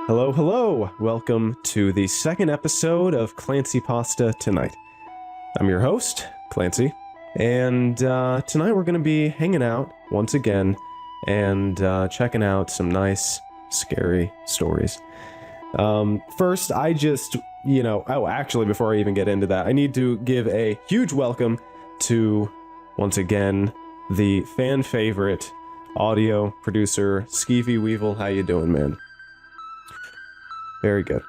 Hello, hello! Welcome to the second episode of Clancypasta Tonight. I'm your host, Clancy, and tonight we're going to be hanging out once again and checking out some nice, scary stories. First, actually, before I even get into that, I need to give a huge welcome to, once again, the fan favorite audio producer, Skeevy Weevil. How you doing, man? Very good.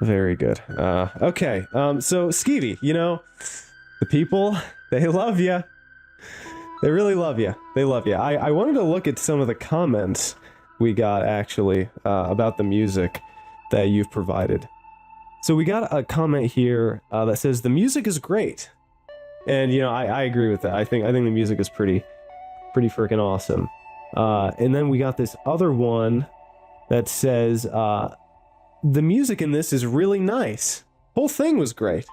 Very good. Okay, so Skeevy, the people, they love you. They really love you. They love you. I wanted to look at some of the comments we got, actually, about the music that you've provided. So we got a comment here that says, the music is great. And, I agree with that. I think the music is pretty freaking awesome. And then we got this other one that says, the music in this is really nice. Whole thing was great.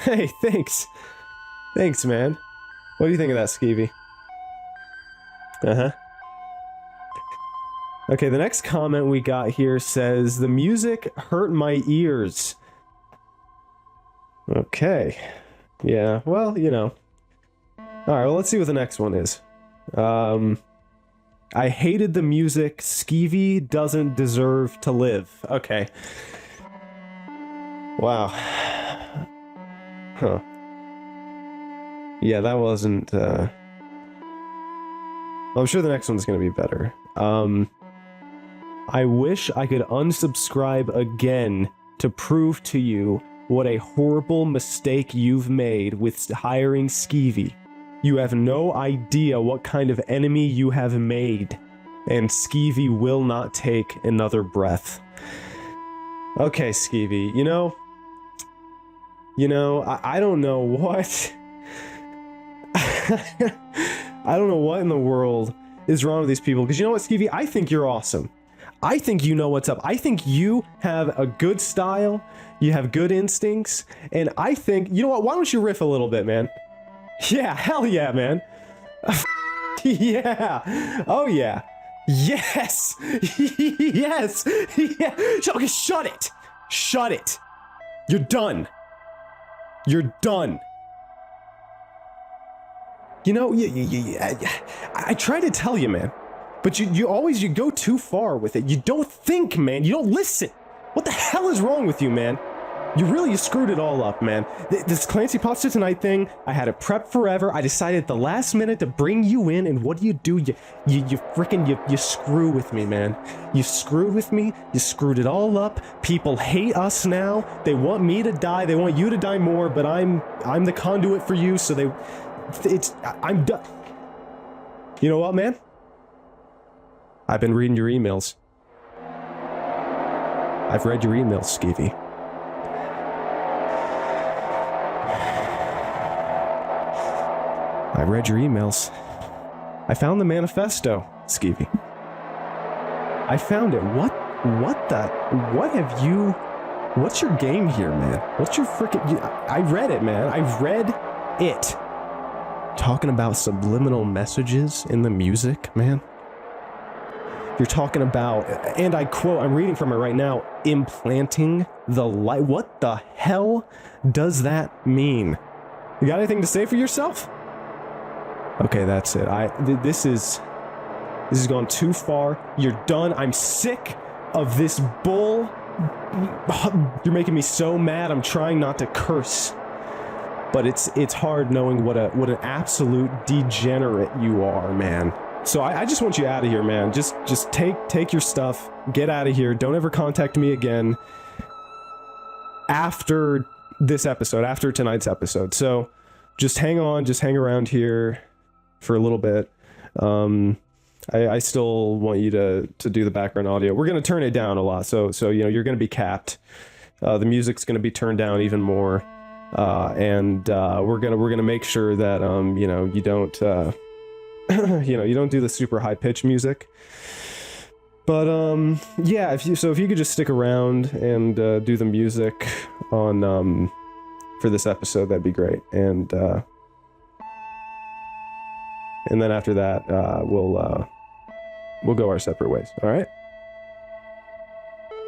Hey, thanks. Thanks, man. What do you think of that, Skeevy? Uh-huh. Okay, the next comment we got here says, the music hurt my ears. Okay. Yeah, well, Alright, well, let's see what the next one is. I hated the music. Skeevy doesn't deserve to live. Okay. Wow. Huh. Yeah, that wasn't, I'm sure the next one's gonna be better. I wish I could unsubscribe again to prove to you what a horrible mistake you've made with hiring Skeevy. You have no idea what kind of enemy you have made, and Skeevy will not take another breath. Okay, Skeevy, I don't know what... I don't know what in the world is wrong with these people, because you know what, Skeevy? I think you're awesome. I think you know what's up. I think you have a good style, you have good instincts, and I think, you know what, why don't you riff a little bit, man? Yeah, hell yeah, man. Yeah. Oh yeah. Yes. Yes. Yeah. Okay, shut it. Shut it. You're done. You're done. I try to tell you, man, but you always go too far with it. You don't think, man. You don't listen. What the hell is wrong with you, man? You screwed it all up, man. This Clancypasta Tonight thing, I had it prepped forever. I decided at the last minute to bring you in, and what do? You screw with me, man. You screwed with me. You screwed it all up. People hate us now. They want me to die. They want you to die more, but I'm the conduit for you, so I'm done. You know what, man? I've been reading your emails. I've read your emails, Skeevy. I read your emails. I found the manifesto, Skeevy. I found it. What's your game here, man? What's your freaking... I read it, man. I read it. Talking about subliminal messages in the music, man. You're talking about, and I quote, I'm reading from it right now, implanting the light. What the hell does that mean? You got anything to say for yourself? Okay, that's it. This has gone too far. You're done. I'm sick of this bull. You're making me so mad. I'm trying not to curse, but it's hard knowing what an absolute degenerate you are, man. So I just want you out of here, man. Just take your stuff, get out of here. Don't ever contact me again after this episode, after tonight's episode. So just hang on, just hang around here for a little bit. I still want you to do the background audio. We're going to turn it down a lot, so you're going to be capped. The music's going to be turned down even more, and we're gonna make sure that you don't you don't do the super high pitch music. But yeah, if you could just stick around and do the music on for this episode, that'd be great. And then after that, we'll go our separate ways. All right?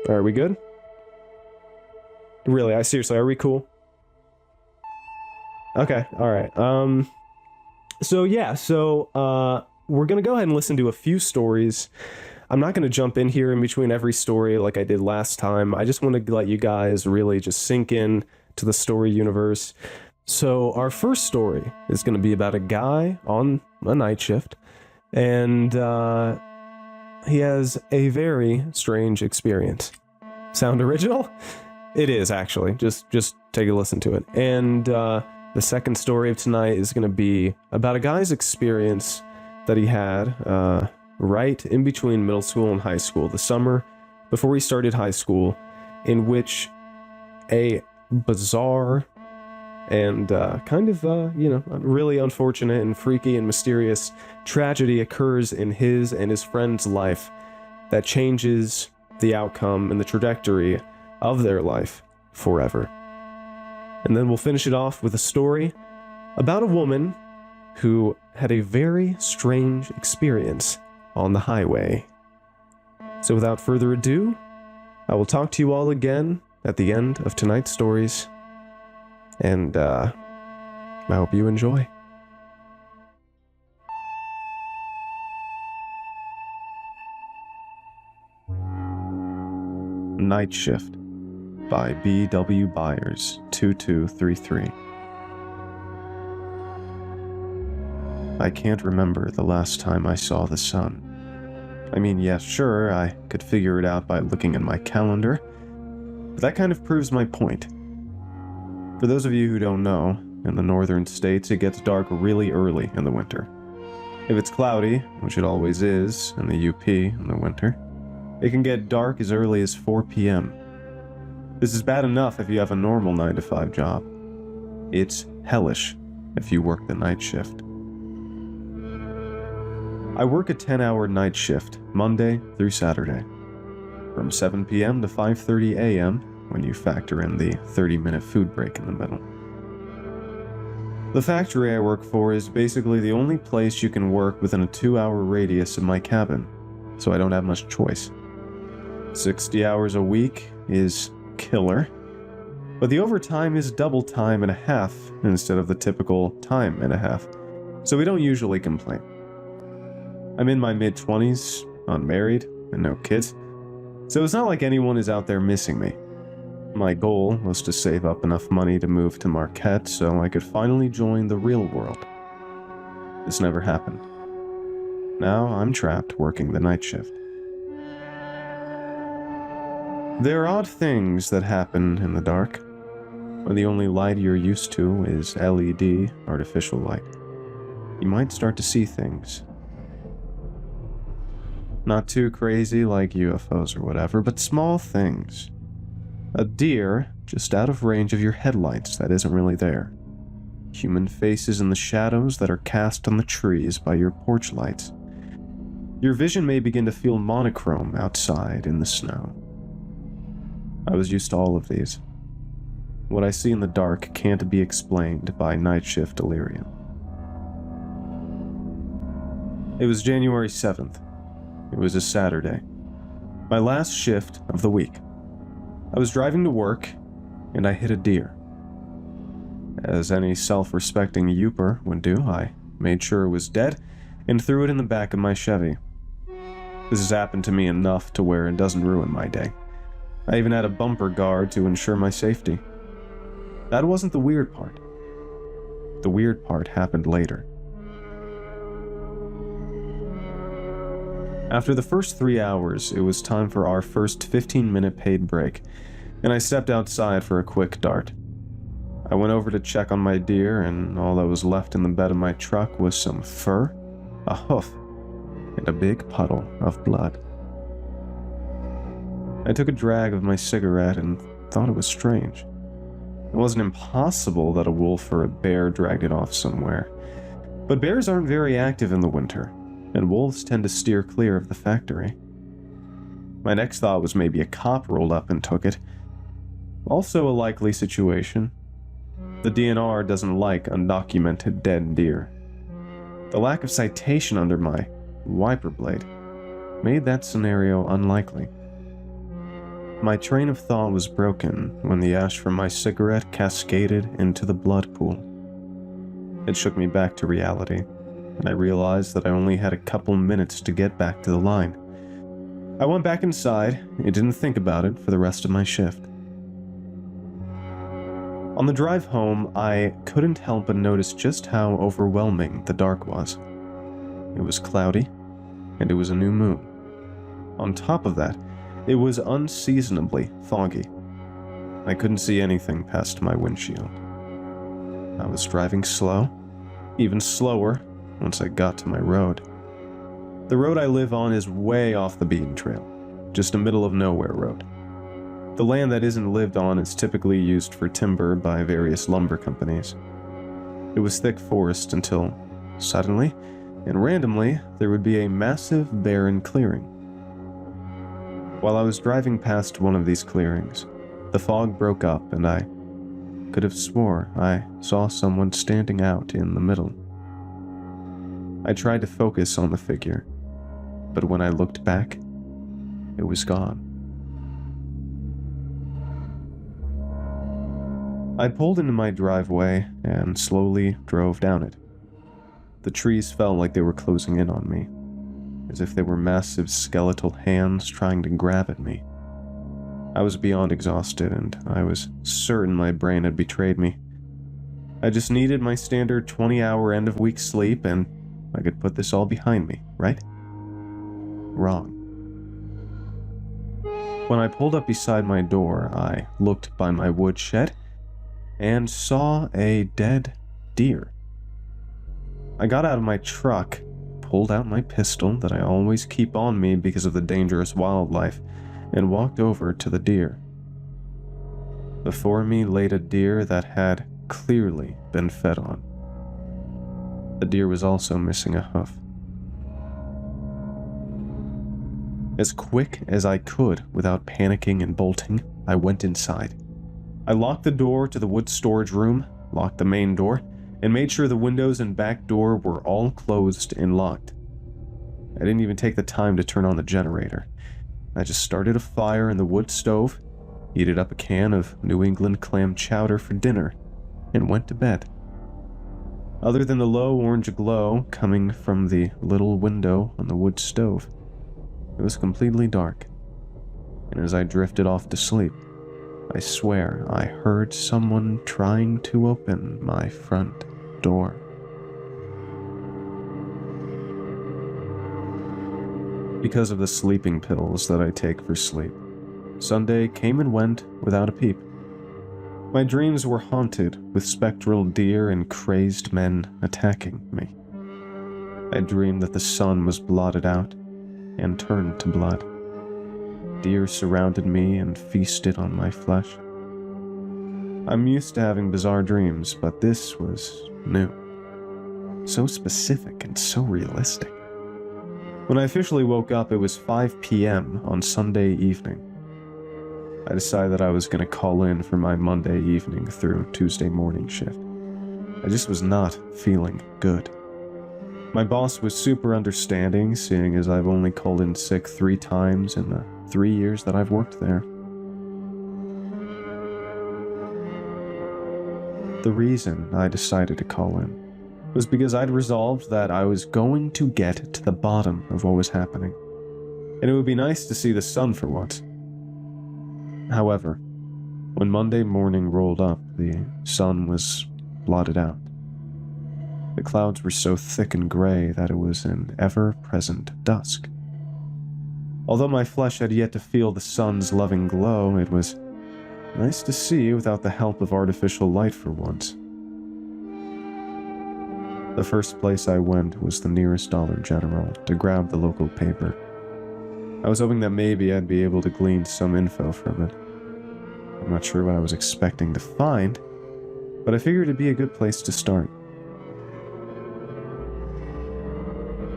Are we good? Really, seriously, are we cool? Okay, all right. We're gonna go ahead and listen to a few stories. I'm not gonna jump in here in between every story like I did last time. I just want to let you guys really just sink in to the story universe. So our first story is gonna be about a guy on a night shift, and he has a very strange experience. Sound original? It is, actually. Just take a listen to it. And the second story of tonight is going to be about a guy's experience that he had right in between middle school and high school, the summer before he started high school, in which a bizarre and really unfortunate and freaky and mysterious tragedy occurs in his and his friend's life that changes the outcome and the trajectory of their life forever. And then we'll finish it off with a story about a woman who had a very strange experience on the highway. So without further ado, I will talk to you all again at the end of tonight's stories, and I hope you enjoy. Night Shift by B.W. Byers, 2233. I can't remember the last time I saw the sun. I mean, yes, sure, I could figure it out by looking at my calendar, but that kind of proves my point. For those of you who don't know, in the northern states it gets dark really early in the winter. If it's cloudy, which it always is in the UP in the winter, it can get dark as early as 4 p.m. This is bad enough if you have a normal 9-to-5 job. It's hellish if you work the night shift. I work a 10-hour night shift, Monday through Saturday, from 7 p.m. to 5:30 a.m. when you factor in the 30-minute food break in the middle. The factory I work for is basically the only place you can work within a 2-hour radius of my cabin, so I don't have much choice. 60 hours a week is killer, but the overtime is double time and a half instead of the typical time and a half, so we don't usually complain. I'm in my mid-20s, unmarried, and no kids, so it's not like anyone is out there missing me. My goal was to save up enough money to move to Marquette so I could finally join the real world. This never happened. Now I'm trapped working the night shift. There are odd things that happen in the dark, when the only light you're used to is LED, artificial light. You might start to see things. Not too crazy like UFOs or whatever, but small things. A deer just out of range of your headlights that isn't really there. Human faces in the shadows that are cast on the trees by your porch lights. Your vision may begin to feel monochrome outside in the snow. I was used to all of these. What I see in the dark can't be explained by night shift delirium. It was January 7th. It was a Saturday. My last shift of the week. I was driving to work, and I hit a deer. As any self-respecting youper would do, I made sure it was dead and threw it in the back of my Chevy. This has happened to me enough to where it doesn't ruin my day. I even had a bumper guard to ensure my safety. That wasn't the weird part. The weird part happened later. After the first 3 hours, it was time for our first 15-minute paid break, and I stepped outside for a quick dart. I went over to check on my deer, and all that was left in the bed of my truck was some fur, a hoof, and a big puddle of blood. I took a drag of my cigarette and thought it was strange. It wasn't impossible that a wolf or a bear dragged it off somewhere, but bears aren't very active in the winter, and wolves tend to steer clear of the factory. My next thought was maybe a cop rolled up and took it. Also a likely situation. The DNR doesn't like undocumented dead deer. The lack of citation under my wiper blade made that scenario unlikely. My train of thought was broken when the ash from my cigarette cascaded into the blood pool. It shook me back to reality, and I realized that I only had a couple minutes to get back to the line. I went back inside and didn't think about it for the rest of my shift. On the drive home, I couldn't help but notice just how overwhelming the dark was. It was cloudy, and it was a new moon. On top of that, it was unseasonably foggy. I couldn't see anything past my windshield. I was driving slow, even slower once I got to my road. The road I live on is way off the beaten trail, just a middle of nowhere road. The land that isn't lived on is typically used for timber by various lumber companies. It was thick forest until, suddenly and randomly, there would be a massive barren clearing. While I was driving past one of these clearings, the fog broke up and I could have swore I saw someone standing out in the middle. I tried to focus on the figure, but when I looked back, it was gone. I pulled into my driveway and slowly drove down it. The trees felt like they were closing in on me, as if they were massive skeletal hands trying to grab at me. I was beyond exhausted, and I was certain my brain had betrayed me. I just needed my standard 20-hour end-of-week sleep, and I could put this all behind me, right? Wrong. When I pulled up beside my door, I looked by my woodshed and saw a dead deer. I got out of my truck, pulled out my pistol that I always keep on me because of the dangerous wildlife, and walked over to the deer. Before me laid a deer that had clearly been fed on. The deer was also missing a hoof. As quick as I could without panicking and bolting, I went inside. I locked the door to the wood storage room, locked the main door, and made sure the windows and back door were all closed and locked. I didn't even take the time to turn on the generator. I just started a fire in the wood stove, heated up a can of New England clam chowder for dinner, and went to bed. Other than the low orange glow coming from the little window on the wood stove, it was completely dark. And as I drifted off to sleep, I swear I heard someone trying to open my front door. Because of the sleeping pills that I take for sleep, Sunday came and went without a peep. My dreams were haunted with spectral deer and crazed men attacking me. I dreamed that the sun was blotted out and turned to blood. Deer surrounded me and feasted on my flesh. I'm used to having bizarre dreams, but this was new. So specific and so realistic. When I officially woke up, it was 5 p.m. on Sunday evening. I decided that I was going to call in for my Monday evening through Tuesday morning shift. I just was not feeling good. My boss was super understanding, seeing as I've only called in sick 3 times in the 3 years that I've worked there. The reason I decided to call in was because I'd resolved that I was going to get to the bottom of what was happening, and it would be nice to see the sun for once. However, when Monday morning rolled up, the sun was blotted out. The clouds were so thick and gray that it was an ever-present dusk. Although my flesh had yet to feel the sun's loving glow, it was nice to see without the help of artificial light for once. The first place I went was the nearest Dollar General to grab the local paper. I was hoping that maybe I'd be able to glean some info from it. I'm not sure what I was expecting to find, but I figured it'd be a good place to start.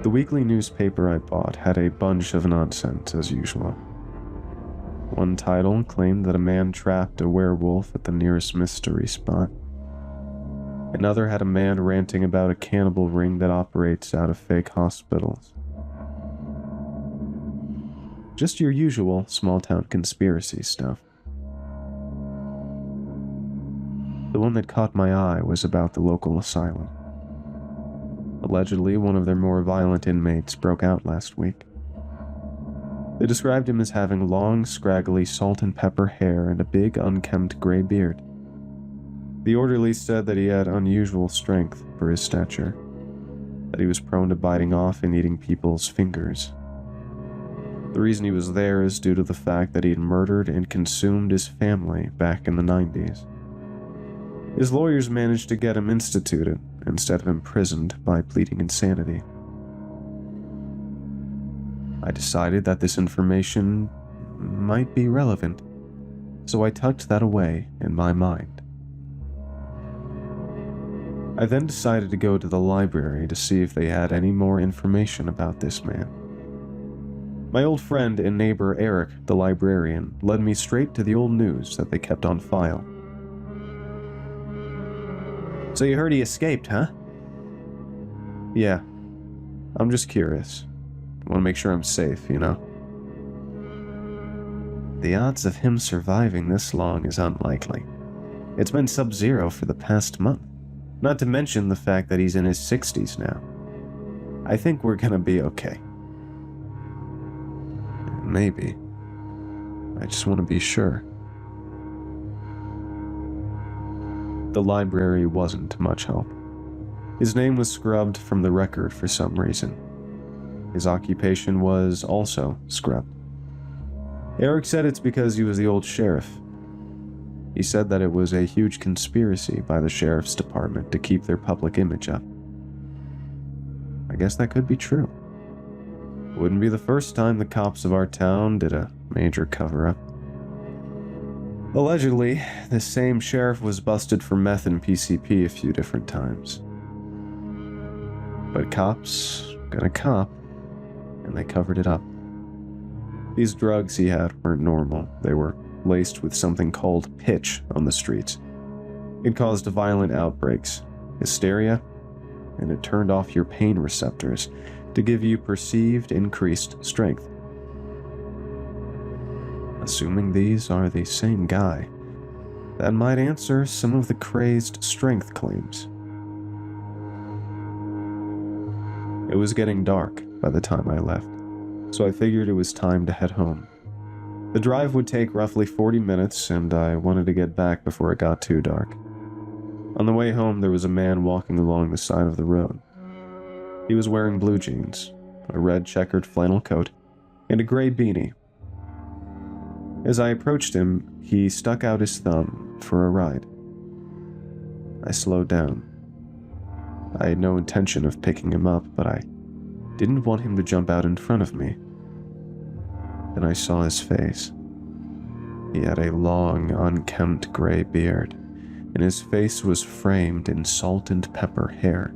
The weekly newspaper I bought had a bunch of nonsense as usual. One title claimed that a man trapped a werewolf at the nearest mystery spot. Another had a man ranting about a cannibal ring that operates out of fake hospitals. Just your usual small-town conspiracy stuff. The one that caught my eye was about the local asylum. Allegedly, one of their more violent inmates broke out last week. They described him as having long, scraggly, salt and pepper hair and a big, unkempt gray beard. The orderly said that he had unusual strength for his stature, that he was prone to biting off and eating people's fingers. The reason he was there is due to the fact that he'd murdered and consumed his family back in the 90s. His lawyers managed to get him instituted instead of imprisoned by pleading insanity. I decided that this information might be relevant, so I tucked that away in my mind. I then decided to go to the library to see if they had any more information about this man. My old friend and neighbor Eric, the librarian, led me straight to the old news that they kept on file. So you heard he escaped, huh? Yeah. I'm just curious. I want to make sure I'm safe, you know? The odds of him surviving this long is unlikely. It's been sub-zero for the past month. Not to mention the fact that he's in his 60s now. I think we're gonna be okay. Maybe. I just want to be sure. The library wasn't much help. His name was scrubbed from the record for some reason. His occupation was also scrubbed. Eric said it's because he was the old sheriff. He said that it was a huge conspiracy by the sheriff's department to keep their public image up. I guess that could be true. Wouldn't be the first time the cops of our town did a major cover-up. Allegedly, this same sheriff was busted for meth and PCP a few different times. But cops gonna cop, and they covered it up. These drugs he had weren't normal. They were laced with something called pitch on the streets. It caused violent outbreaks, hysteria, and it turned off your pain receptors to give you perceived increased strength. Assuming these are the same guy, that might answer some of the crazed strength claims. It was getting dark by the time I left, so I figured it was time to head home. The drive would take roughly 40 minutes, and I wanted to get back before it got too dark. On the way home, there was a man walking along the side of the road. He was wearing blue jeans, a red checkered flannel coat, and a gray beanie. As I approached him, he stuck out his thumb for a ride. I slowed down. I had no intention of picking him up, but I didn't want him to jump out in front of me. Then I saw his face. He had a long, unkempt gray beard, and his face was framed in salt and pepper hair.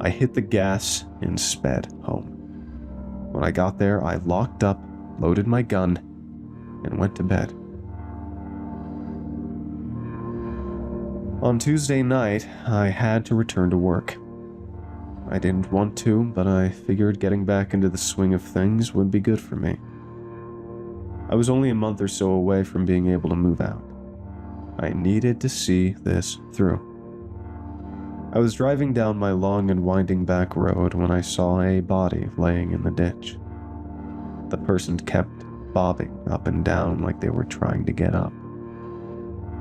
I hit the gas and sped home. When I got there, I locked up, loaded my gun, and went to bed. On Tuesday night, I had to return to work. I didn't want to, but I figured getting back into the swing of things would be good for me. I was only a month or so away from being able to move out. I needed to see this through. I was driving down my long and winding back road when I saw a body laying in the ditch. The person kept bobbing up and down like they were trying to get up.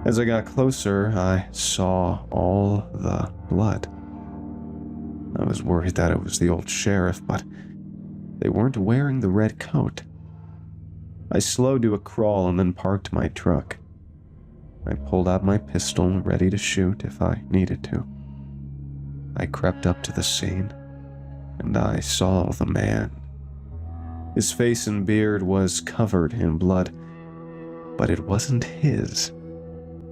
As I got closer, I saw all the blood. I was worried that it was the old sheriff, but they weren't wearing the red coat. I slowed to a crawl and then parked my truck. I pulled out my pistol, ready to shoot if I needed to. I crept up to the scene, and I saw the man. His face and beard was covered in blood, but it wasn't his.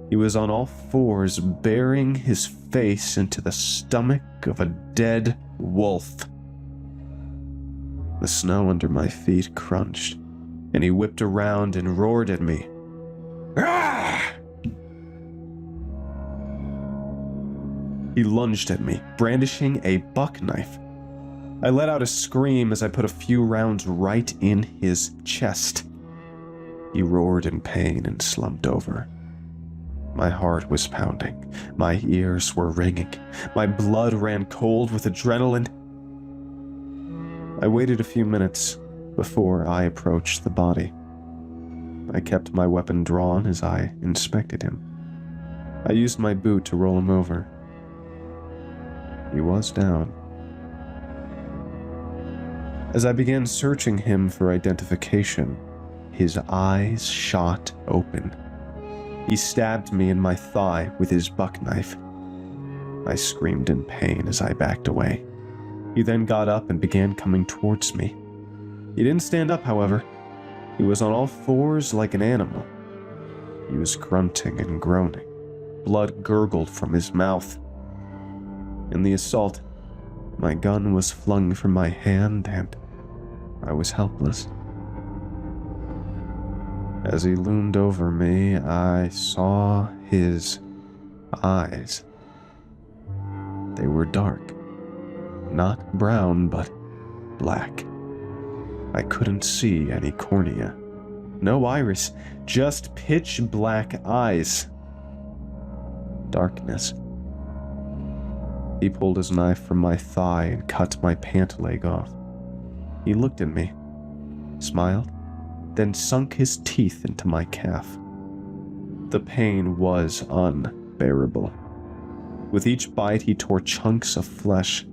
He was on all fours, burying his face into the stomach of a dead wolf. The snow under my feet crunched, and he whipped around and roared at me. Ah! He lunged at me, brandishing a buck knife. I let out a scream as I put a few rounds right in his chest. He roared in pain and slumped over. My heart was pounding. My ears were ringing. My blood ran cold with adrenaline. I waited a few minutes before I approached the body. I kept my weapon drawn as I inspected him. I used my boot to roll him over. He was down. As I began searching him for identification, his eyes shot open. He stabbed me in my thigh with his buck knife. I screamed in pain as I backed away. He then got up and began coming towards me. He didn't stand up, however. He was on all fours like an animal. He was grunting and groaning. Blood gurgled from his mouth. In the assault, my gun was flung from my hand and I was helpless. As he loomed over me, I saw his eyes. They were dark. Not brown, but black. I couldn't see any cornea. No iris, just pitch black eyes. Darkness. He pulled his knife from my thigh and cut my pant leg off. He looked at me, smiled, then sunk his teeth into my calf. The pain was unbearable. With each bite, he tore chunks of flesh.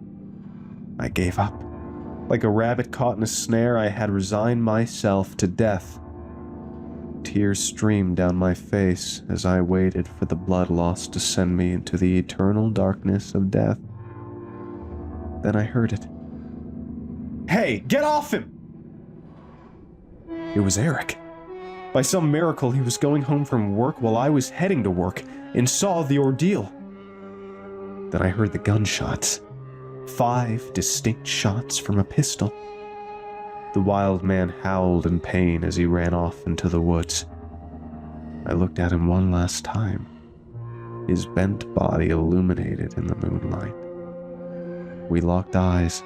I gave up. Like a rabbit caught in a snare, I had resigned myself to death. Tears streamed down my face as I waited for the blood loss to send me into the eternal darkness of death. Then I heard it. "Hey, get off him!" It was Eric. By some miracle, he was going home from work while I was heading to work and saw the ordeal. Then I heard the gunshots. 5 distinct shots from a pistol. The wild man howled in pain as he ran off into the woods. I looked at him one last time, his bent body illuminated in the moonlight. We locked eyes.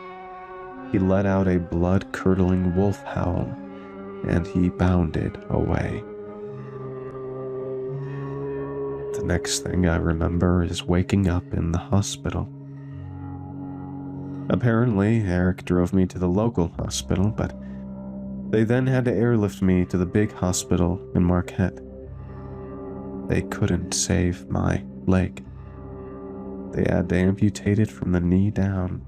He let out a blood-curdling wolf howl, and he bounded away. The next thing I remember is waking up in the hospital. Apparently, Eric drove me to the local hospital, but they then had to airlift me to the big hospital in Marquette. They couldn't save my leg. They had to amputate it from the knee down.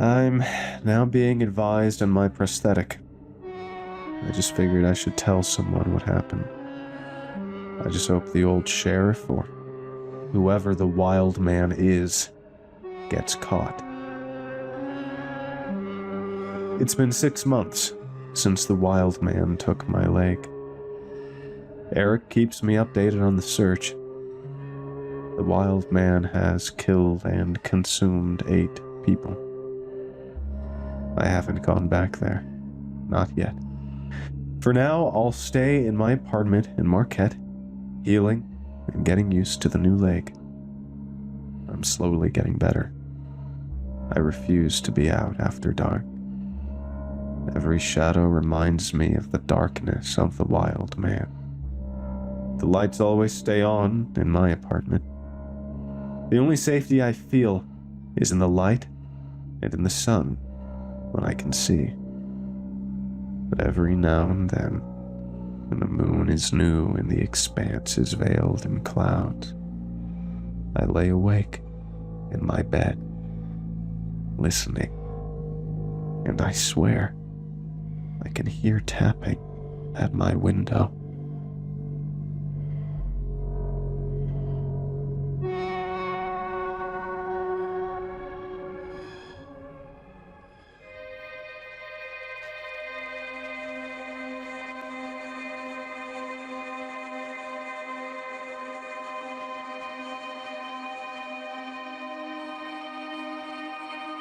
I'm now being advised on my prosthetic. I just figured I should tell someone what happened. I just hope the old sheriff, or whoever the wild man is, gets caught. It's been 6 months since the wild man took my leg. Eric keeps me updated on the search. The wild man has killed and consumed 8 people. I haven't gone back there. Not yet. For now, I'll stay in my apartment in Marquette, healing and getting used to the new leg. I'm slowly getting better. I refuse to be out after dark. Every shadow reminds me of the darkness of the wild man. The lights always stay on in my apartment. The only safety I feel is in the light and in the sun when I can see. But every now and then, when the moon is new and the expanse is veiled in clouds, I lay awake in my bed, listening, and I swear I can hear tapping at my window.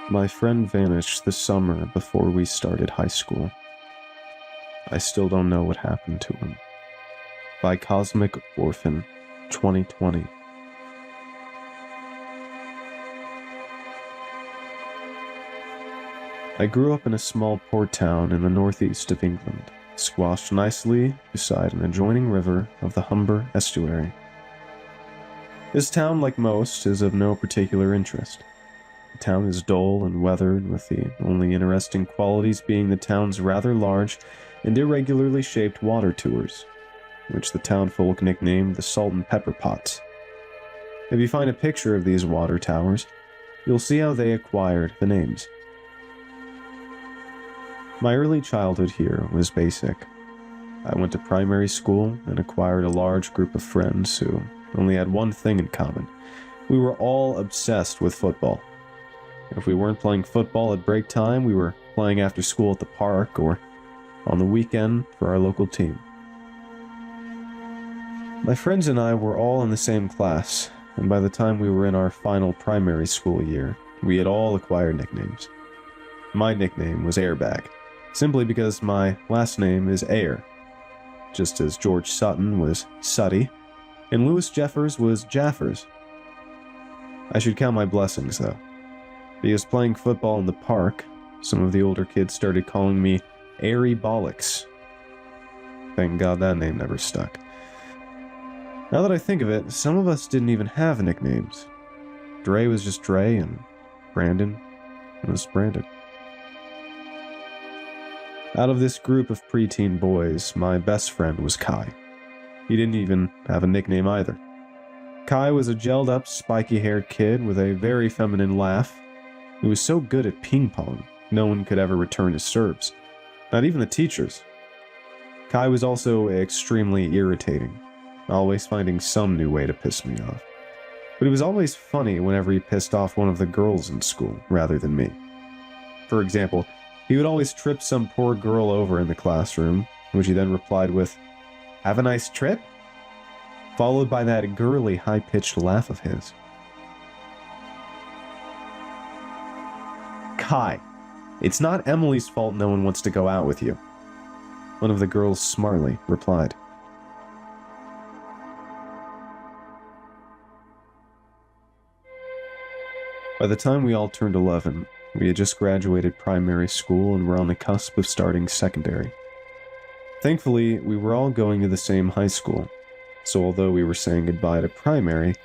My friend vanished the summer before we started high school. I still don't know what happened to him. By Cosmic Orphan, 2020. I grew up in a small port town in the northeast of England, squashed nicely beside an adjoining river of the Humber estuary. This town, like most, is of no particular interest. The town is dull and weathered, with the only interesting qualities being the town's rather large and irregularly shaped water tours, which the townfolk nicknamed the Salt and Pepper Pots. If you find a picture of these water towers, you'll see how they acquired the names. My early childhood here was basic. I went to primary school and acquired a large group of friends who only had one thing in common. We were all obsessed with football. If we weren't playing football at break time, we were playing after school at the park or on the weekend for our local team. My friends and I were all in the same class, and by the time we were in our final primary school year, we had all acquired nicknames. My nickname was Airbag, simply because my last name is Ayer, just as George Sutton was Sutty, and Louis Jeffers was Jaffers. I should count my blessings, though, because playing football in the park, some of the older kids started calling me Airy Bollocks. Thank God that name never stuck. Now that I think of it, some of us didn't even have nicknames. Dre was just Dre, and Brandon was Brandon. Out of this group of preteen boys, my best friend was Kai. He didn't even have a nickname either. Kai was a gelled-up, spiky-haired kid with a very feminine laugh. He was so good at ping pong, no one could ever return his serves. Not even the teachers. Kai was also extremely irritating, always finding some new way to piss me off. But it was always funny whenever he pissed off one of the girls in school, rather than me. For example, he would always trip some poor girl over in the classroom, which he then replied with, "Have a nice trip?" followed by that girly, high-pitched laugh of his. "Kai, it's not Emily's fault no one wants to go out with you," one of the girls smartly replied. By the time we all turned 11, we had just graduated primary school and were on the cusp of starting secondary. Thankfully, we were all going to the same high school, so although we were saying goodbye to primary,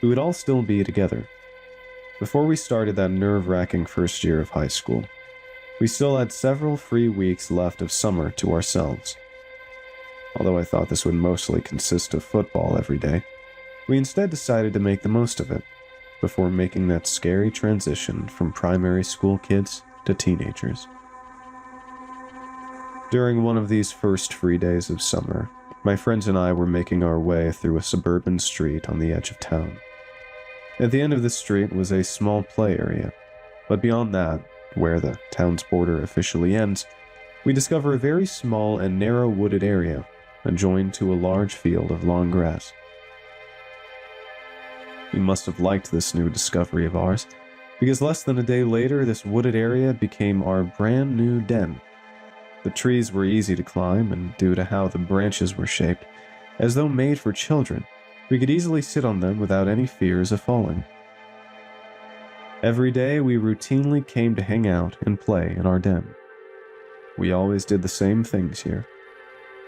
we would all still be together. Before we started that nerve-wracking first year of high school, we still had several free weeks left of summer to ourselves. Although I thought this would mostly consist of football every day, we instead decided to make the most of it, before making that scary transition from primary school kids to teenagers. During one of these first free days of summer, my friends and I were making our way through a suburban street on the edge of town. At the end of the street was a small play area, but beyond that, where the town's border officially ends, we discover a very small and narrow wooded area adjoined to a large field of long grass. We must have liked this new discovery of ours, because less than a day later, this wooded area became our brand new den. The trees were easy to climb, and due to how the branches were shaped, as though made for children, we could easily sit on them without any fears of falling. Every day, we routinely came to hang out and play in our den. We always did the same things here.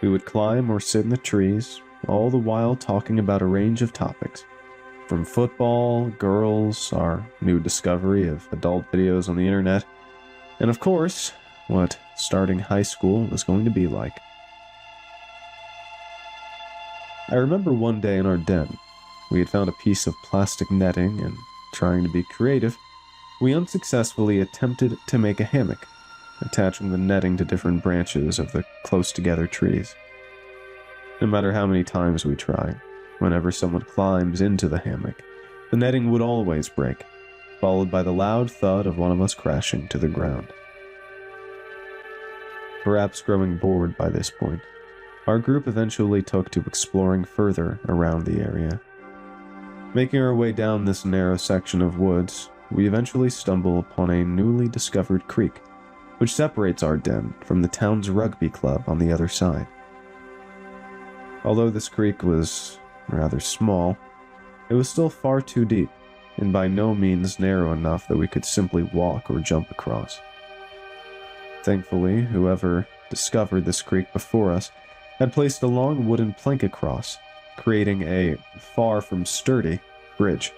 We would climb or sit in the trees, all the while talking about a range of topics. From football, girls, our new discovery of adult videos on the internet, and of course, what starting high school was going to be like. I remember one day in our den, we had found a piece of plastic netting and, trying to be creative, we unsuccessfully attempted to make a hammock, attaching the netting to different branches of the close-together trees. No matter how many times we tried, whenever someone climbs into the hammock, the netting would always break, followed by the loud thud of one of us crashing to the ground. Perhaps growing bored by this point, our group eventually took to exploring further around the area. Making our way down this narrow section of woods, we eventually stumble upon a newly discovered creek, which separates our den from the town's rugby club on the other side. Although this creek was rather small, it was still far too deep, and by no means narrow enough that we could simply walk or jump across. Thankfully, whoever discovered this creek before us had placed a long wooden plank across, creating a far from sturdy bridge.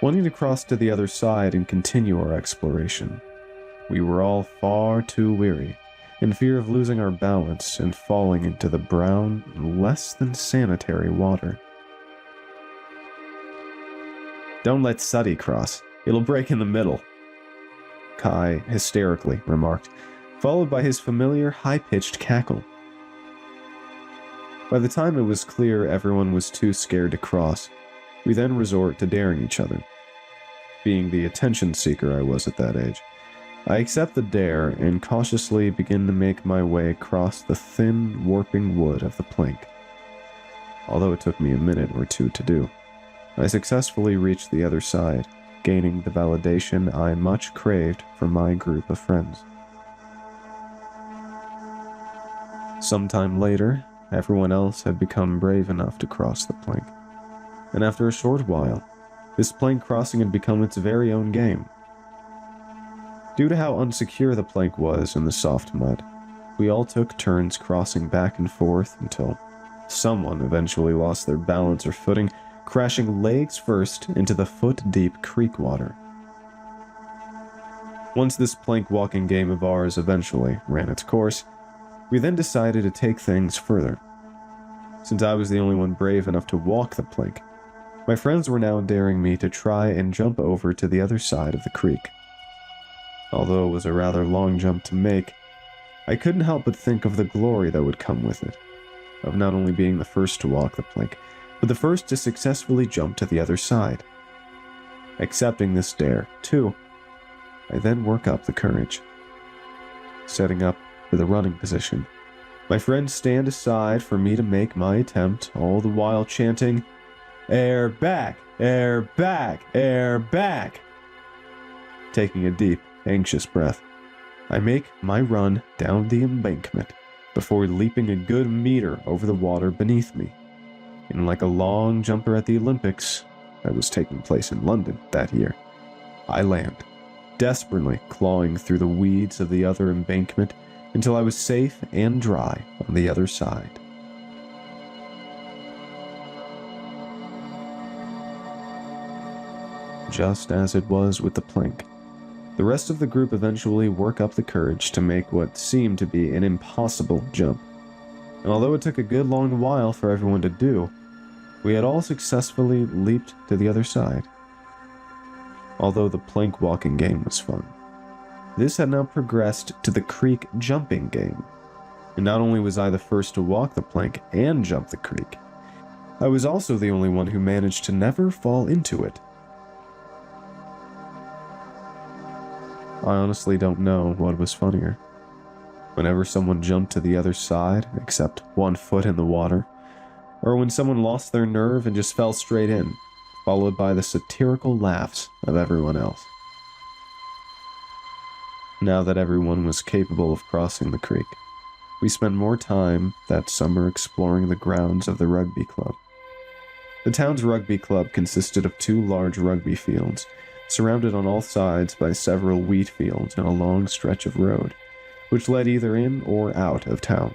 Wanting to cross to the other side and continue our exploration, we were all far too weary, in fear of losing our balance and falling into the brown, less than sanitary water. "Don't let Suddy cross. It'll break in the middle," Kai hysterically remarked, followed by his familiar high-pitched cackle. By the time it was clear everyone was too scared to cross, we then resort to daring each other. Being the attention seeker I was at that age, I accept the dare and cautiously begin to make my way across the thin, warping wood of the plank. Although it took me a minute or two to do, I successfully reached the other side, gaining the validation I much craved from my group of friends. Sometime later, everyone else had become brave enough to cross the plank, and after a short while, this plank crossing had become its very own game. Due to how unsecure the plank was in the soft mud, we all took turns crossing back and forth until someone eventually lost their balance or footing, crashing legs first into the foot-deep creek water. Once this plank walking game of ours eventually ran its course, we then decided to take things further. Since I was the only one brave enough to walk the plank, my friends were now daring me to try and jump over to the other side of the creek. Although it was a rather long jump to make, I couldn't help but think of the glory that would come with it, of not only being the first to walk the plank, but the first to successfully jump to the other side. Accepting this dare, too, I then work up the courage. Setting up for the running position, my friends stand aside for me to make my attempt, all the while chanting, "Air back! Air back! Air back!" Taking a deep, anxious breath, I make my run down the embankment before leaping a good meter over the water beneath me. And like a long jumper at the Olympics, that was taking place in London that year, I land, desperately clawing through the weeds of the other embankment until I was safe and dry on the other side. Just as it was with the plank, the rest of the group eventually work up the courage to make what seemed to be an impossible jump. And although it took a good long while for everyone to do, we had all successfully leaped to the other side. Although the plank walking game was fun, this had now progressed to the creek jumping game. And not only was I the first to walk the plank and jump the creek, I was also the only one who managed to never fall into it. I honestly don't know what was funnier. Whenever someone jumped to the other side, except one foot in the water, or when someone lost their nerve and just fell straight in, followed by the satirical laughs of everyone else. Now that everyone was capable of crossing the creek, we spent more time that summer exploring the grounds of the rugby club. The town's rugby club consisted of 2 large rugby fields, surrounded on all sides by several wheat fields and a long stretch of road, which led either in or out of town.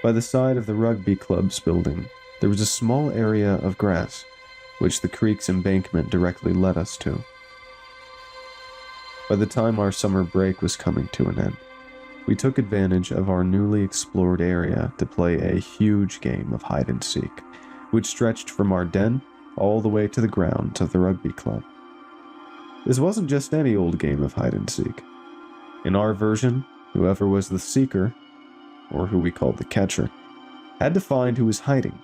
By the side of the rugby club's building, there was a small area of grass, which the creek's embankment directly led us to. By the time our summer break was coming to an end, we took advantage of our newly explored area to play a huge game of hide-and-seek, which stretched from our den all the way to the grounds of the rugby club. This wasn't just any old game of hide-and-seek. In our version, whoever was the seeker, or who we called the catcher, had to find who was hiding,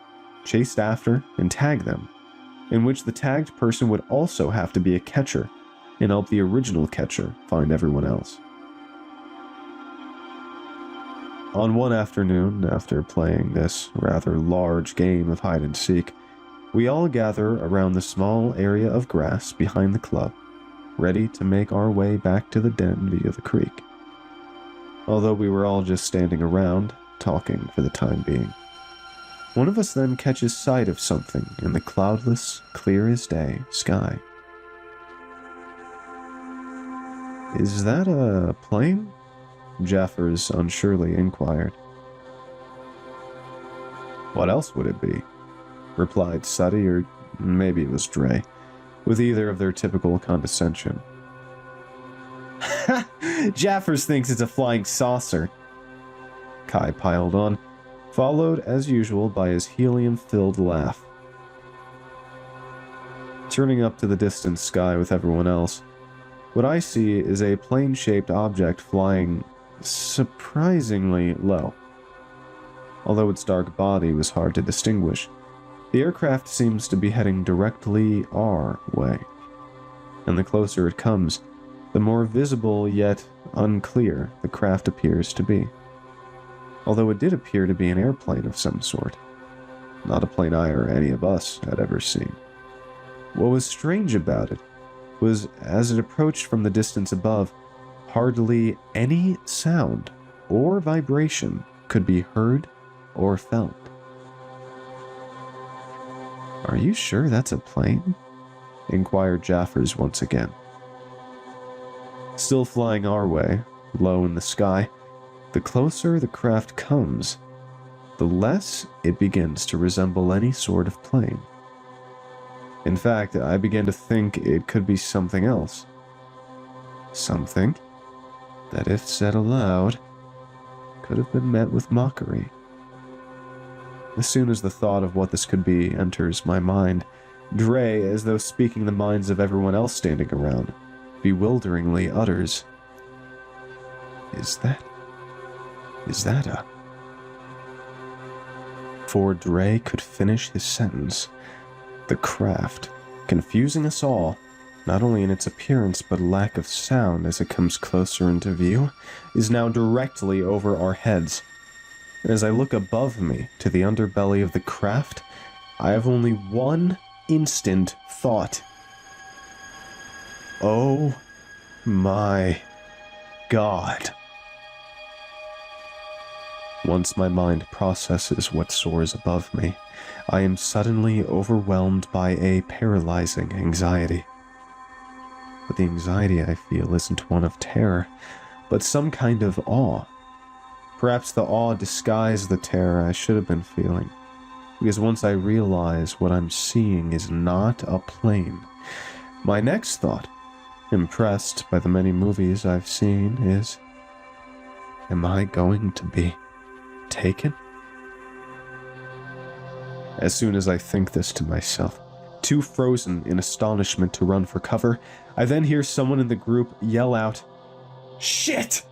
chased after, and tag them, in which the tagged person would also have to be a catcher and help the original catcher find everyone else. On one afternoon, after playing this rather large game of hide-and-seek, we all gather around the small area of grass behind the club, ready to make our way back to the den via the creek. Although we were all just standing around, talking for the time being, one of us then catches sight of something in the cloudless, clear-as-day sky. Is that a plane? Jaffers unsurely inquired. What else would it be? Replied Suddy, or maybe it was Dre, with either of their typical condescension. Jaffers thinks it's a flying saucer, Kai piled on, followed as usual by his helium-filled laugh. Turning up to the distant sky with everyone else, what I see is a plane-shaped object flying surprisingly low. Although its dark body was hard to distinguish, the aircraft seems to be heading directly our way. And the closer it comes, the more visible yet unclear the craft appears to be. Although it did appear to be an airplane of some sort. Not a plane I or any of us had ever seen. What was strange about it was, as it approached from the distance above, hardly any sound or vibration could be heard or felt. Are you sure that's a plane? Inquired Jaffers once again. Still flying our way, low in the sky, the closer the craft comes, the less it begins to resemble any sort of plane. In fact, I began to think it could be something else. Something that, if said aloud, could have been met with mockery. As soon as the thought of what this could be enters my mind, Dre, as though speaking the minds of everyone else standing around, bewilderingly utters, Is that a... Before Dre could finish his sentence, the craft, confusing us all, not only in its appearance but lack of sound as it comes closer into view, is now directly over our heads. And as I look above me to the underbelly of the craft, I have only one instant thought. Oh my God. Once my mind processes what soars above me, I am suddenly overwhelmed by a paralyzing anxiety. But the anxiety I feel isn't one of terror, but some kind of awe. Perhaps the awe disguised the terror I should have been feeling, because once I realize what I'm seeing is not a plane, my next thought, impressed by the many movies I've seen, is, am I going to be taken? As soon as I think this to myself, too frozen in astonishment to run for cover, I then hear someone in the group yell out, "Shit!"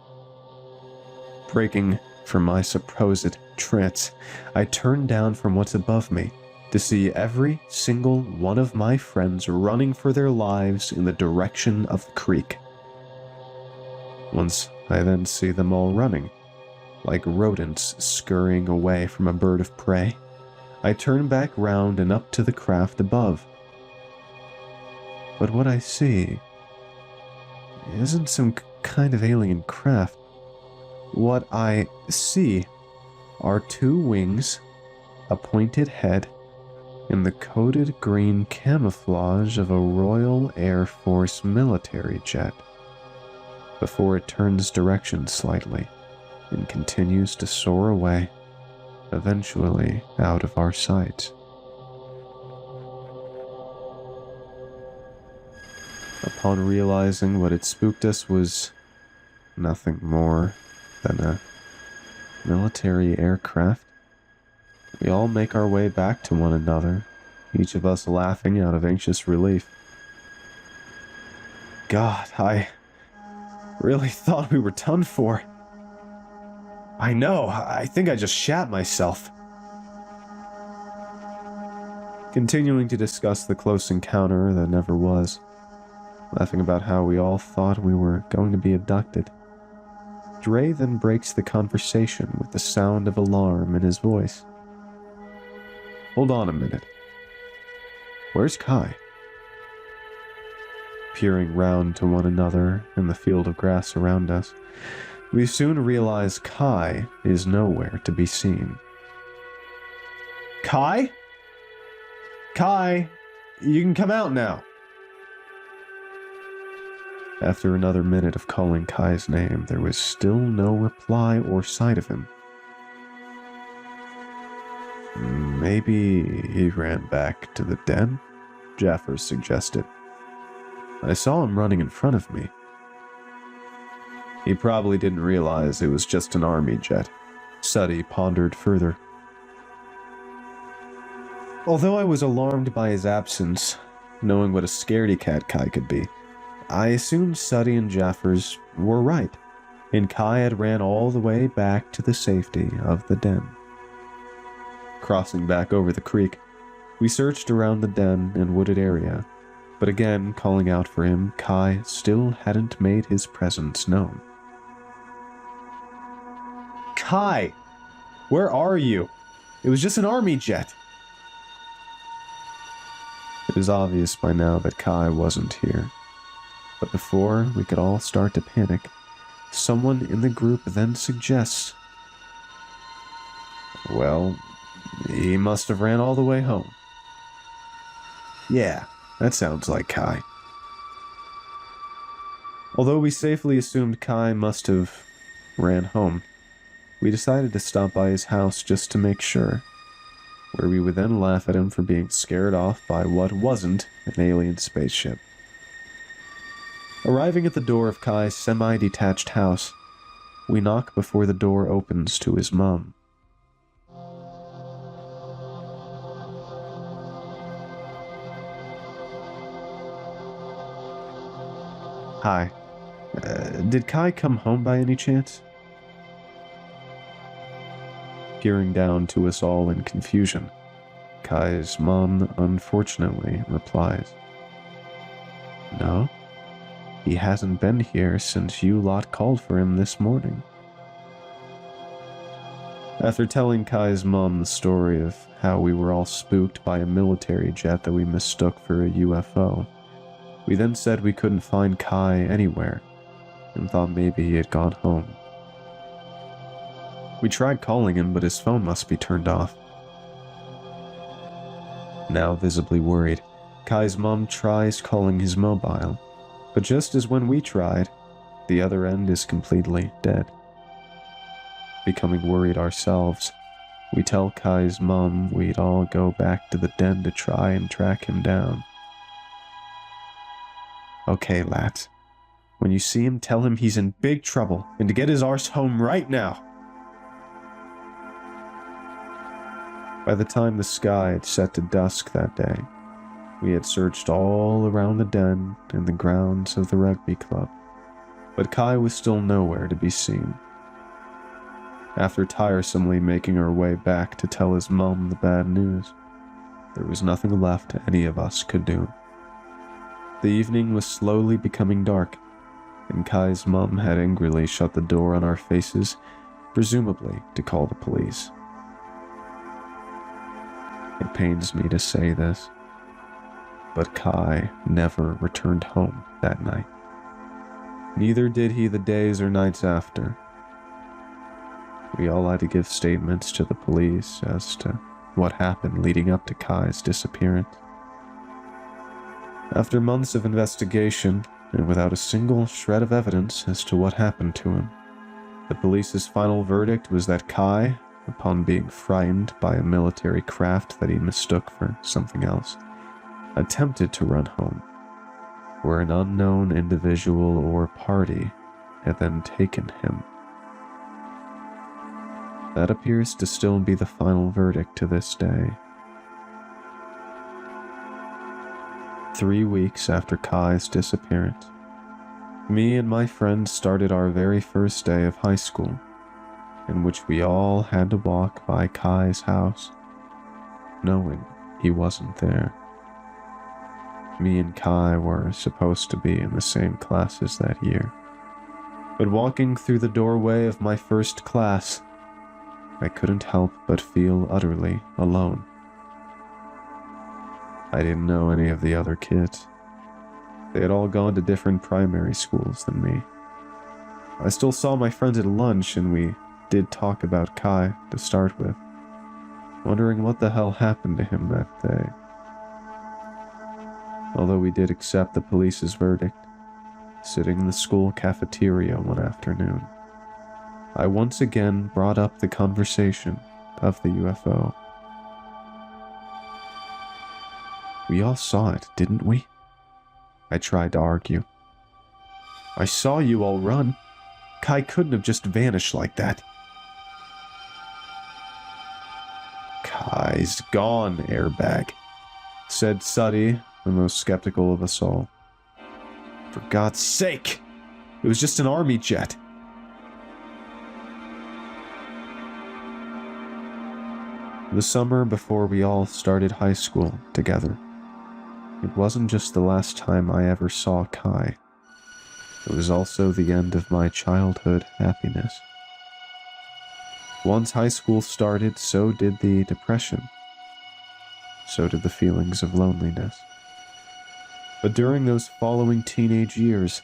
Breaking from my supposed trance, I turn down from what's above me to see every single one of my friends running for their lives in the direction of the creek. Once I then see them all running, like rodents scurrying away from a bird of prey, I turn back round and up to the craft above. But what I see isn't some kind of alien craft. What I see are two wings, a pointed head, and the coated green camouflage of a Royal Air Force military jet, before it turns direction slightly and continues to soar away, eventually out of our sight. Upon realizing what had spooked us was nothing more than a military aircraft, we all make our way back to one another, each of us laughing out of anxious relief. God, I really thought we were done for. I know, I think I just shat myself. Continuing to discuss the close encounter that never was, laughing about how we all thought we were going to be abducted, Dre then breaks the conversation with the sound of alarm in his voice. Hold on a minute. Where's Kai? Peering round to one another in the field of grass around us, we soon realize Kai is nowhere to be seen. Kai? Kai, you can come out now. After another minute of calling Kai's name, there was still no reply or sight of him. Maybe he ran back to the den, Jaffers suggested. I saw him running in front of me. He probably didn't realize it was just an army jet, Suddy pondered further. Although I was alarmed by his absence, knowing what a scaredy cat Kai could be, I assumed Suddy and Jaffers were right, and Kai had ran all the way back to the safety of the den. Crossing back over the creek, we searched around the den and wooded area, but again calling out for him, Kai still hadn't made his presence known. Kai! Where are you? It was just an army jet! It was obvious by now that Kai wasn't here. But before we could all start to panic, someone in the group then suggests, well, he must have ran all the way home. Yeah, that sounds like Kai. Although we safely assumed Kai must have ran home, we decided to stop by his house just to make sure, where we would then laugh at him for being scared off by what wasn't an alien spaceship. Arriving at the door of Kai's semi-detached house, we knock before the door opens to his mom. Hi. Did Kai come home by any chance? Peering down to us all in confusion, Kai's mom unfortunately replies, No, he hasn't been here since you lot called for him this morning. After telling Kai's mom the story of how we were all spooked by a military jet that we mistook for a UFO, we then said we couldn't find Kai anywhere, and thought maybe he had gone home. We tried calling him, but his phone must be turned off. Now visibly worried, Kai's mom tries calling his mobile, but just as when we tried, the other end is completely dead. Becoming worried ourselves, we tell Kai's mom we'd all go back to the den to try and track him down. Okay, lads. When you see him, tell him he's in big trouble and to get his arse home right now. By the time the sky had set to dusk that day, we had searched all around the den and the grounds of the rugby club, but Kai was still nowhere to be seen. After tiresomely making our way back to tell his mom the bad news, there was nothing left any of us could do. The evening was slowly becoming dark, and Kai's mom had angrily shut the door on our faces, presumably to call the police. It pains me to say this, but Kai never returned home that night. Neither did he the days or nights after. We all had to give statements to the police as to what happened leading up to Kai's disappearance. After months of investigation, and without a single shred of evidence as to what happened to him, the police's final verdict was that Kai, upon being frightened by a military craft that he mistook for something else, attempted to run home, where an unknown individual or party had then taken him. That appears to still be the final verdict to this day. 3 weeks after Kai's disappearance, me and my friends started our very first day of high school, in which we all had to walk by Kai's house, knowing he wasn't there. Me and Kai were supposed to be in the same classes that year, but walking through the doorway of my first class, I couldn't help but feel utterly alone. I didn't know any of the other kids. They had all gone to different primary schools than me. I still saw my friends at lunch, and we did talk about Kai to start with, wondering what the hell happened to him that day. Although we did accept the police's verdict, sitting in the school cafeteria one afternoon, I once again brought up the conversation of the UFO. We all saw it, didn't we? I tried to argue. I saw you all run. Kai couldn't have just vanished like that. Kai's gone, airbag, said Suddy, the most skeptical of us all. For God's sake! It was just an army jet. The summer before we all started high school together, it wasn't just the last time I ever saw Kai. It was also the end of my childhood happiness. Once high school started, so did the depression. So did the feelings of loneliness. But during those following teenage years,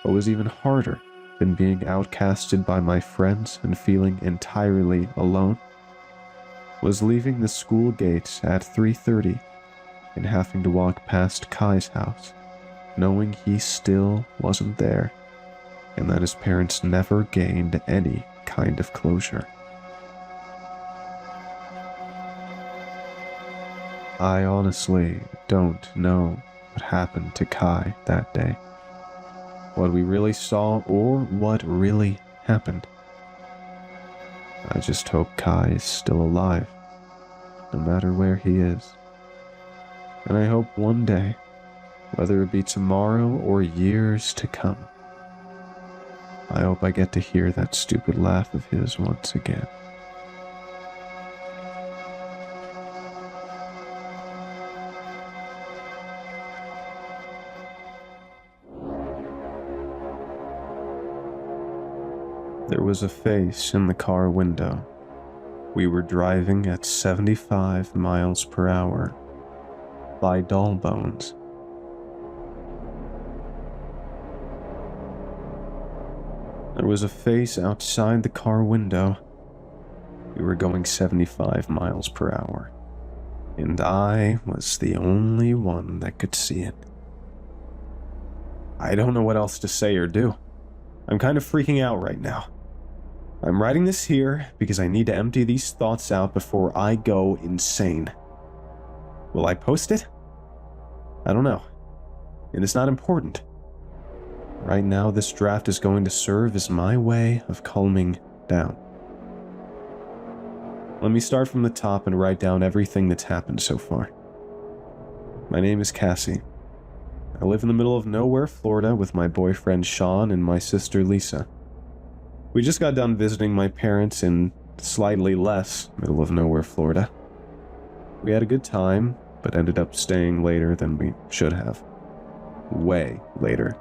what was even harder than being outcasted by my friends and feeling entirely alone was leaving the school gates at 3:30 and having to walk past Kai's house, knowing he still wasn't there, and that his parents never gained any kind of closure. I honestly don't know what happened to Kai that day, what we really saw or what really happened. I just hope Kai is still alive, no matter where he is. And I hope one day, whether it be tomorrow or years to come, I hope I get to hear that stupid laugh of his once again. There was a face in the car window. We were driving at 75 miles per hour by doll bones. There was a face outside the car window. We were going 75 miles per hour, and I was the only one that could see it. I don't know what else to say or do. I'm kind of freaking out right now. I'm writing this here because I need to empty these thoughts out before I go insane. Will I post it? I don't know. And it's not important. Right now, this draft is going to serve as my way of calming down. Let me start from the top and write down everything that's happened so far. My name is Cassie. I live in the middle of nowhere, Florida, with my boyfriend Sean and my sister Lisa. We just got done visiting my parents in slightly less middle of nowhere, Florida. We had a good time, but ended up staying later than we should have. Way later.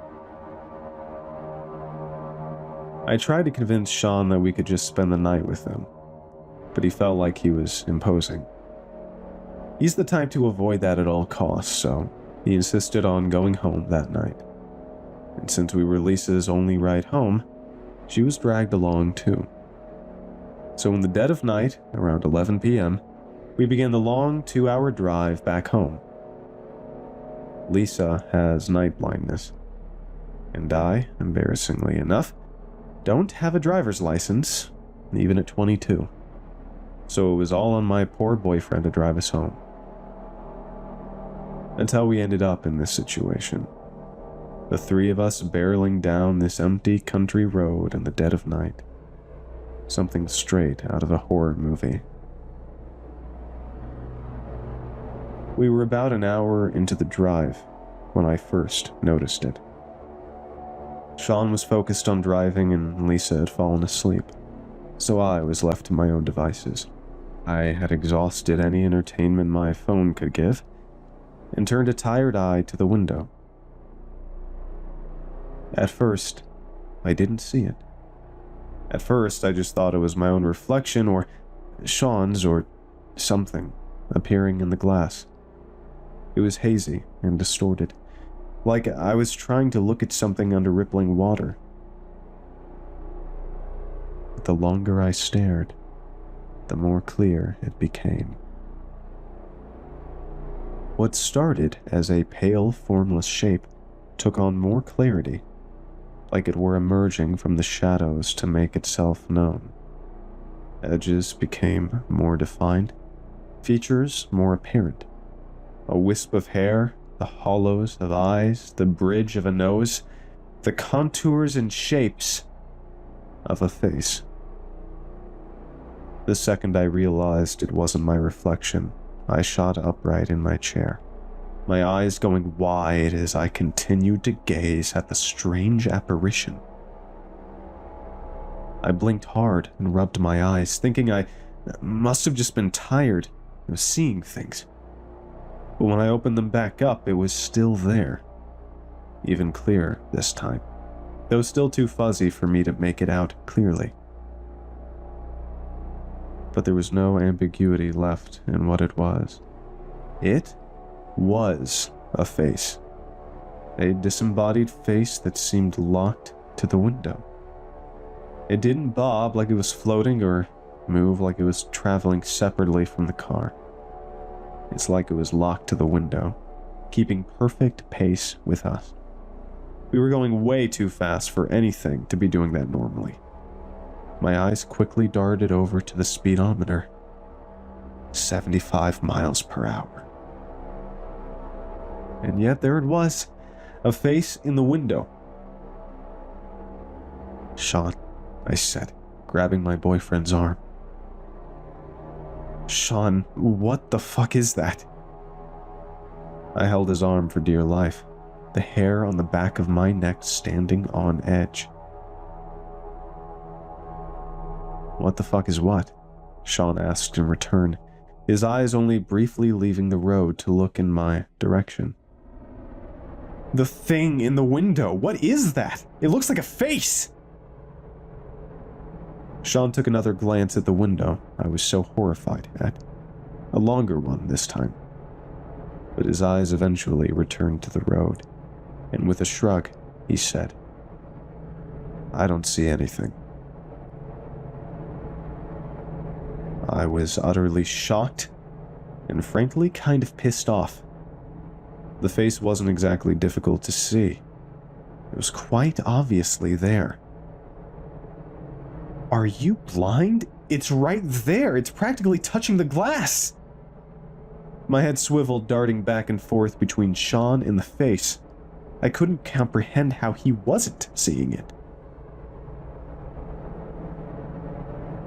I tried to convince Sean that we could just spend the night with them, but he felt like he was imposing. He's the type to avoid that at all costs, so he insisted on going home that night. And since we were Lisa's only ride home, she was dragged along too. So in the dead of night, around 11 p.m., we began the long 2-hour drive back home. Lisa has night blindness, and I, embarrassingly enough, don't have a driver's license, even at 22. So it was all on my poor boyfriend to drive us home. That's how we ended up in this situation. The three of us barreling down this empty country road in the dead of night. Something straight out of a horror movie. We were about an hour into the drive when I first noticed it. Sean was focused on driving and Lisa had fallen asleep, so I was left to my own devices. I had exhausted any entertainment my phone could give, and turned a tired eye to the window. At first, I didn't see it. At first, I just thought it was my own reflection or Sean's or something appearing in the glass. It was hazy and distorted, like I was trying to look at something under rippling water. But the longer I stared, the more clear it became. What started as a pale, formless shape took on more clarity like it were emerging from the shadows to make itself known. Edges became more defined, features more apparent. A wisp of hair, the hollows of eyes, the bridge of a nose, the contours and shapes of a face. The second I realized it wasn't my reflection, I shot upright in my chair, my eyes going wide as I continued to gaze at the strange apparition. I blinked hard and rubbed my eyes, thinking I must have just been tired of seeing things. But when I opened them back up, it was still there. Even clearer this time, though still too fuzzy for me to make it out clearly. But there was no ambiguity left in what it was. It was a face. A disembodied face that seemed locked to the window. It didn't bob like it was floating or move like it was traveling separately from the car. It's like it was locked to the window, keeping perfect pace with us. We were going way too fast for anything to be doing that normally. My eyes quickly darted over to the speedometer. 75 miles per hour. And yet there it was, a face in the window. "Sean," I said, grabbing my boyfriend's arm. "Sean, what the fuck is that?" I held his arm for dear life, the hair on the back of my neck standing on edge. "What the fuck is what?" Sean asked in return, his eyes only briefly leaving the road to look in my direction. "The thing in the window, what is that? It looks like a face!" Sean took another glance at the window I was so horrified at. A longer one this time. But his eyes eventually returned to the road, and with a shrug, he said, "I don't see anything." I was utterly shocked, and frankly kind of pissed off. The face wasn't exactly difficult to see. It was quite obviously there. "Are you blind? It's right there. It's practically touching the glass." My head swiveled, darting back and forth between Sean and the face. I couldn't comprehend how he wasn't seeing it.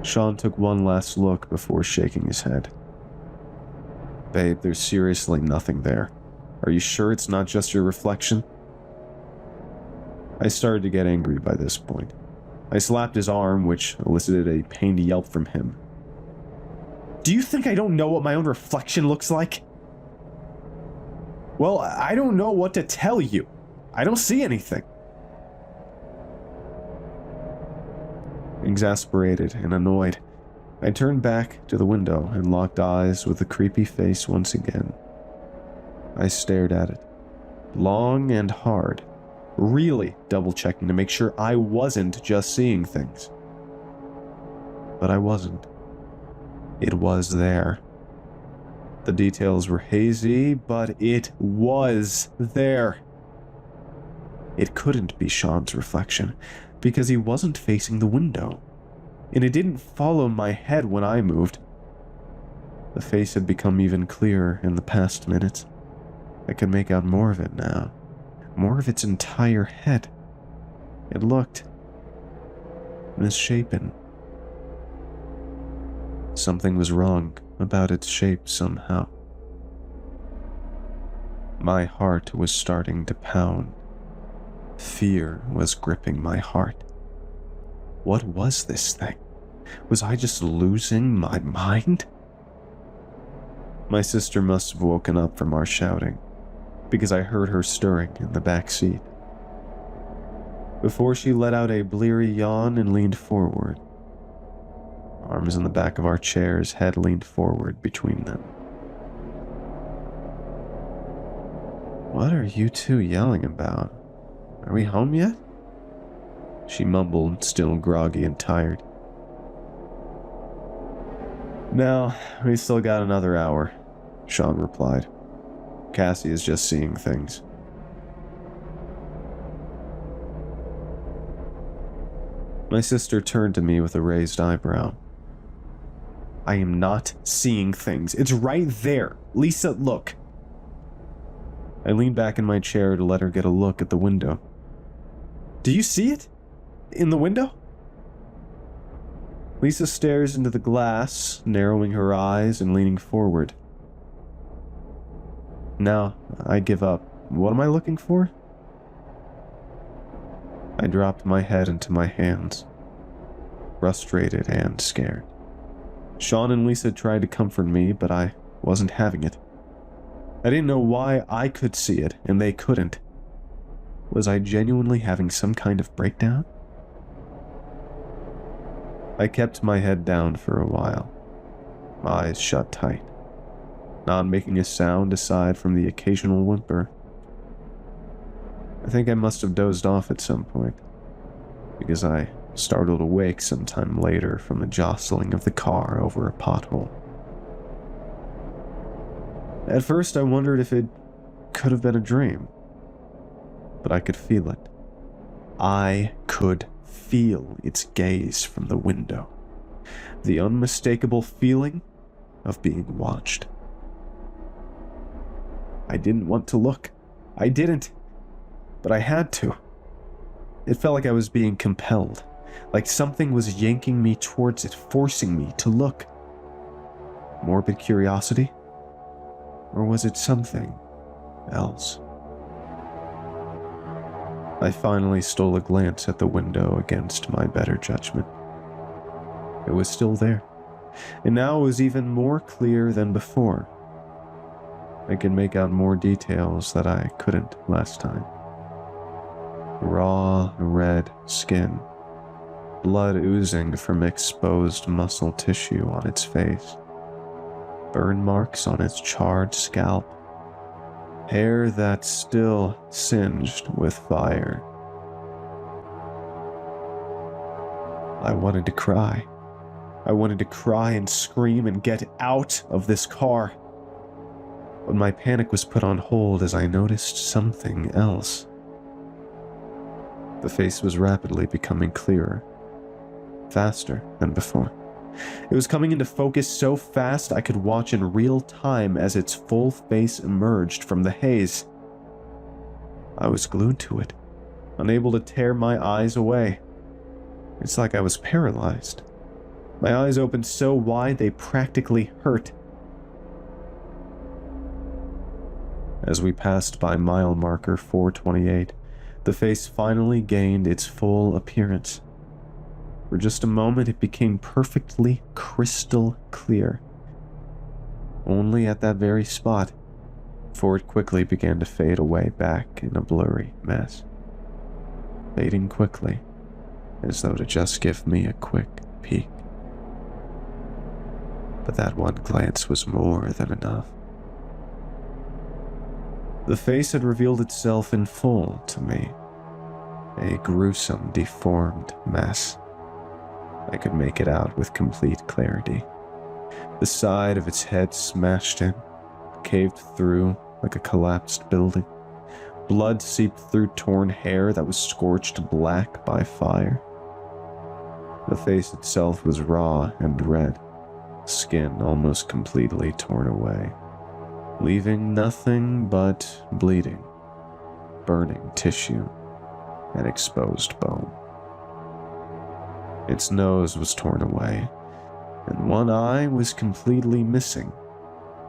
Sean took one last look before shaking his head. "Babe, there's seriously nothing there. Are you sure it's not just your reflection?" I started to get angry by this point. I slapped his arm, which elicited a pained yelp from him. "Do you think I don't know what my own reflection looks like?" "Well, I don't know what to tell you. I don't see anything." Exasperated and annoyed, I turned back to the window and locked eyes with the creepy face once again. I stared at it, long and hard, really double-checking to make sure I wasn't just seeing things. But I wasn't. It was there. The details were hazy, but it was there. It couldn't be Sean's reflection, because he wasn't facing the window, and it didn't follow my head when I moved. The face had become even clearer in the past minutes. I could make out more of it now, more of its entire head. It looked misshapen. Something was wrong about its shape somehow. My heart was starting to pound. Fear was gripping my heart. What was this thing? Was I just losing my mind? My sister must have woken up from our shouting, because I heard her stirring in the back seat. Before she let out a bleary yawn and leaned forward. Arms in the back of our chairs, head leaned forward between them. "What are you two yelling about? Are we home yet?" She mumbled, still groggy and tired. "No, we still got another hour," Sean replied. "Cassie is just seeing things." My sister turned to me with a raised eyebrow. I am not seeing things. It's right there. Lisa, look. I leaned back in my chair to let her get a look at the window. Do you see it? In the window? Lisa stares into the glass, narrowing her eyes and leaning forward. No, I give up. What am I looking for? I dropped my head into my hands, frustrated and scared. Sean and Lisa tried to comfort me, but I wasn't having it. I didn't know why I could see it and they couldn't. Was I genuinely having some kind of breakdown? I kept my head down for a while, my eyes shut tight, not making a sound aside from the occasional whimper. I think I must have dozed off at some point, because I startled awake sometime later from the jostling of the car over a pothole. At first I wondered if it could have been a dream, but I could feel it. I could feel its gaze from the window. The unmistakable feeling of being watched. I didn't want to look. I didn't. But I had to. It felt like I was being compelled. Like something was yanking me towards it, forcing me to look. Morbid curiosity? Or was it something else? I finally stole a glance at the window against my better judgment. It was still there, and now it was even more clear than before. I could make out more details that I couldn't last time. Raw, red skin, blood oozing from exposed muscle tissue on its face, burn marks on its charred scalp, hair that's still singed with fire. I wanted to cry. I wanted to cry and scream and get out of this car. But my panic was put on hold as I noticed something else. The face was rapidly becoming clearer, faster than before. It was coming into focus so fast I could watch in real time as its full face emerged from the haze. I was glued to it, unable to tear my eyes away. It's like I was paralyzed. My eyes opened so wide they practically hurt. As we passed by mile marker 428, the face finally gained its full appearance. For just a moment, it became perfectly crystal clear. Only at that very spot, before it quickly began to fade away back in a blurry mess. Fading quickly, as though to just give me a quick peek. But that one glance was more than enough. The face had revealed itself in full to me. A gruesome, deformed mess. I could make it out with complete clarity. The side of its head smashed in, caved through like a collapsed building. Blood seeped through torn hair that was scorched black by fire. The face itself was raw and red, skin almost completely torn away, leaving nothing but bleeding, burning tissue, and exposed bone. Its nose was torn away, and one eye was completely missing,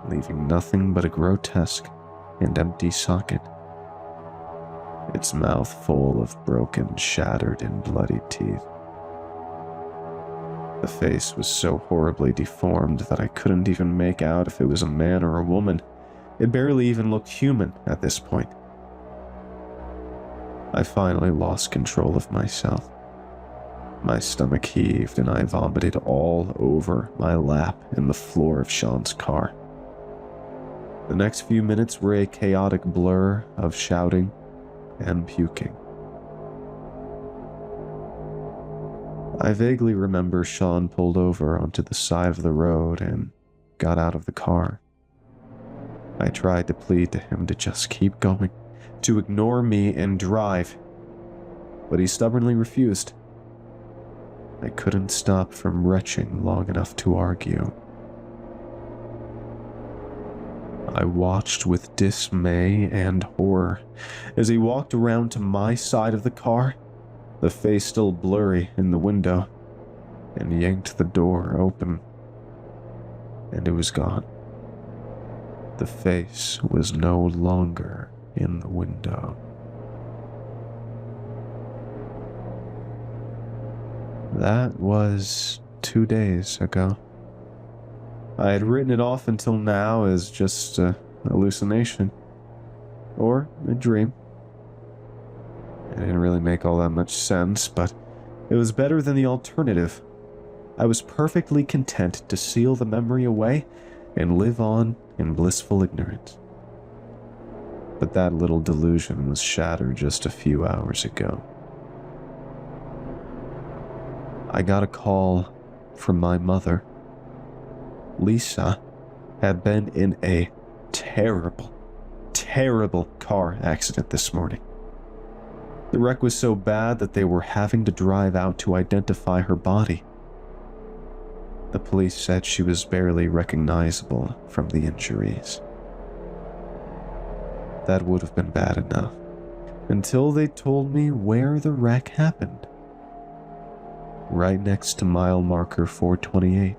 leaving nothing but a grotesque and empty socket. Its mouth full of broken, shattered, and bloody teeth. The face was so horribly deformed that I couldn't even make out if it was a man or a woman. It barely even looked human at this point. I finally lost control of myself. My stomach heaved and I vomited all over my lap and the floor of Sean's car. The next few minutes were a chaotic blur of shouting and puking. I vaguely remember Sean pulled over onto the side of the road and got out of the car. I tried to plead to him to just keep going, to ignore me and drive, but he stubbornly refused. I couldn't stop from retching long enough to argue. I watched with dismay and horror as he walked around to my side of the car, the face still blurry in the window, and yanked the door open. And it was gone. The face was no longer in the window. That was 2 days ago. I had written it off until now as just a hallucination. Or a dream. It didn't really make all that much sense, but it was better than the alternative. I was perfectly content to seal the memory away and live on in blissful ignorance. But that little delusion was shattered just a few hours ago. I got a call from my mother. Lisa had been in a terrible, terrible car accident this morning. The wreck was so bad that they were having to drive out to identify her body. The police said she was barely recognizable from the injuries. That would have been bad enough, until they told me where the wreck happened. Right next to mile marker 428.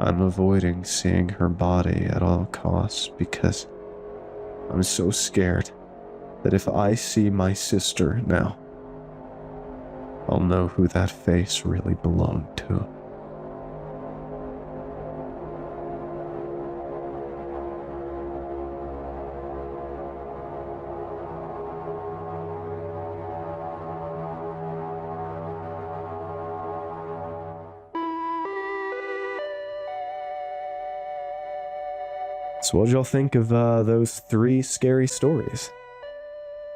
I'm avoiding seeing her body at all costs because I'm so scared that if I see my sister now, I'll know who that face really belonged to. So what did y'all think of those 3 scary stories?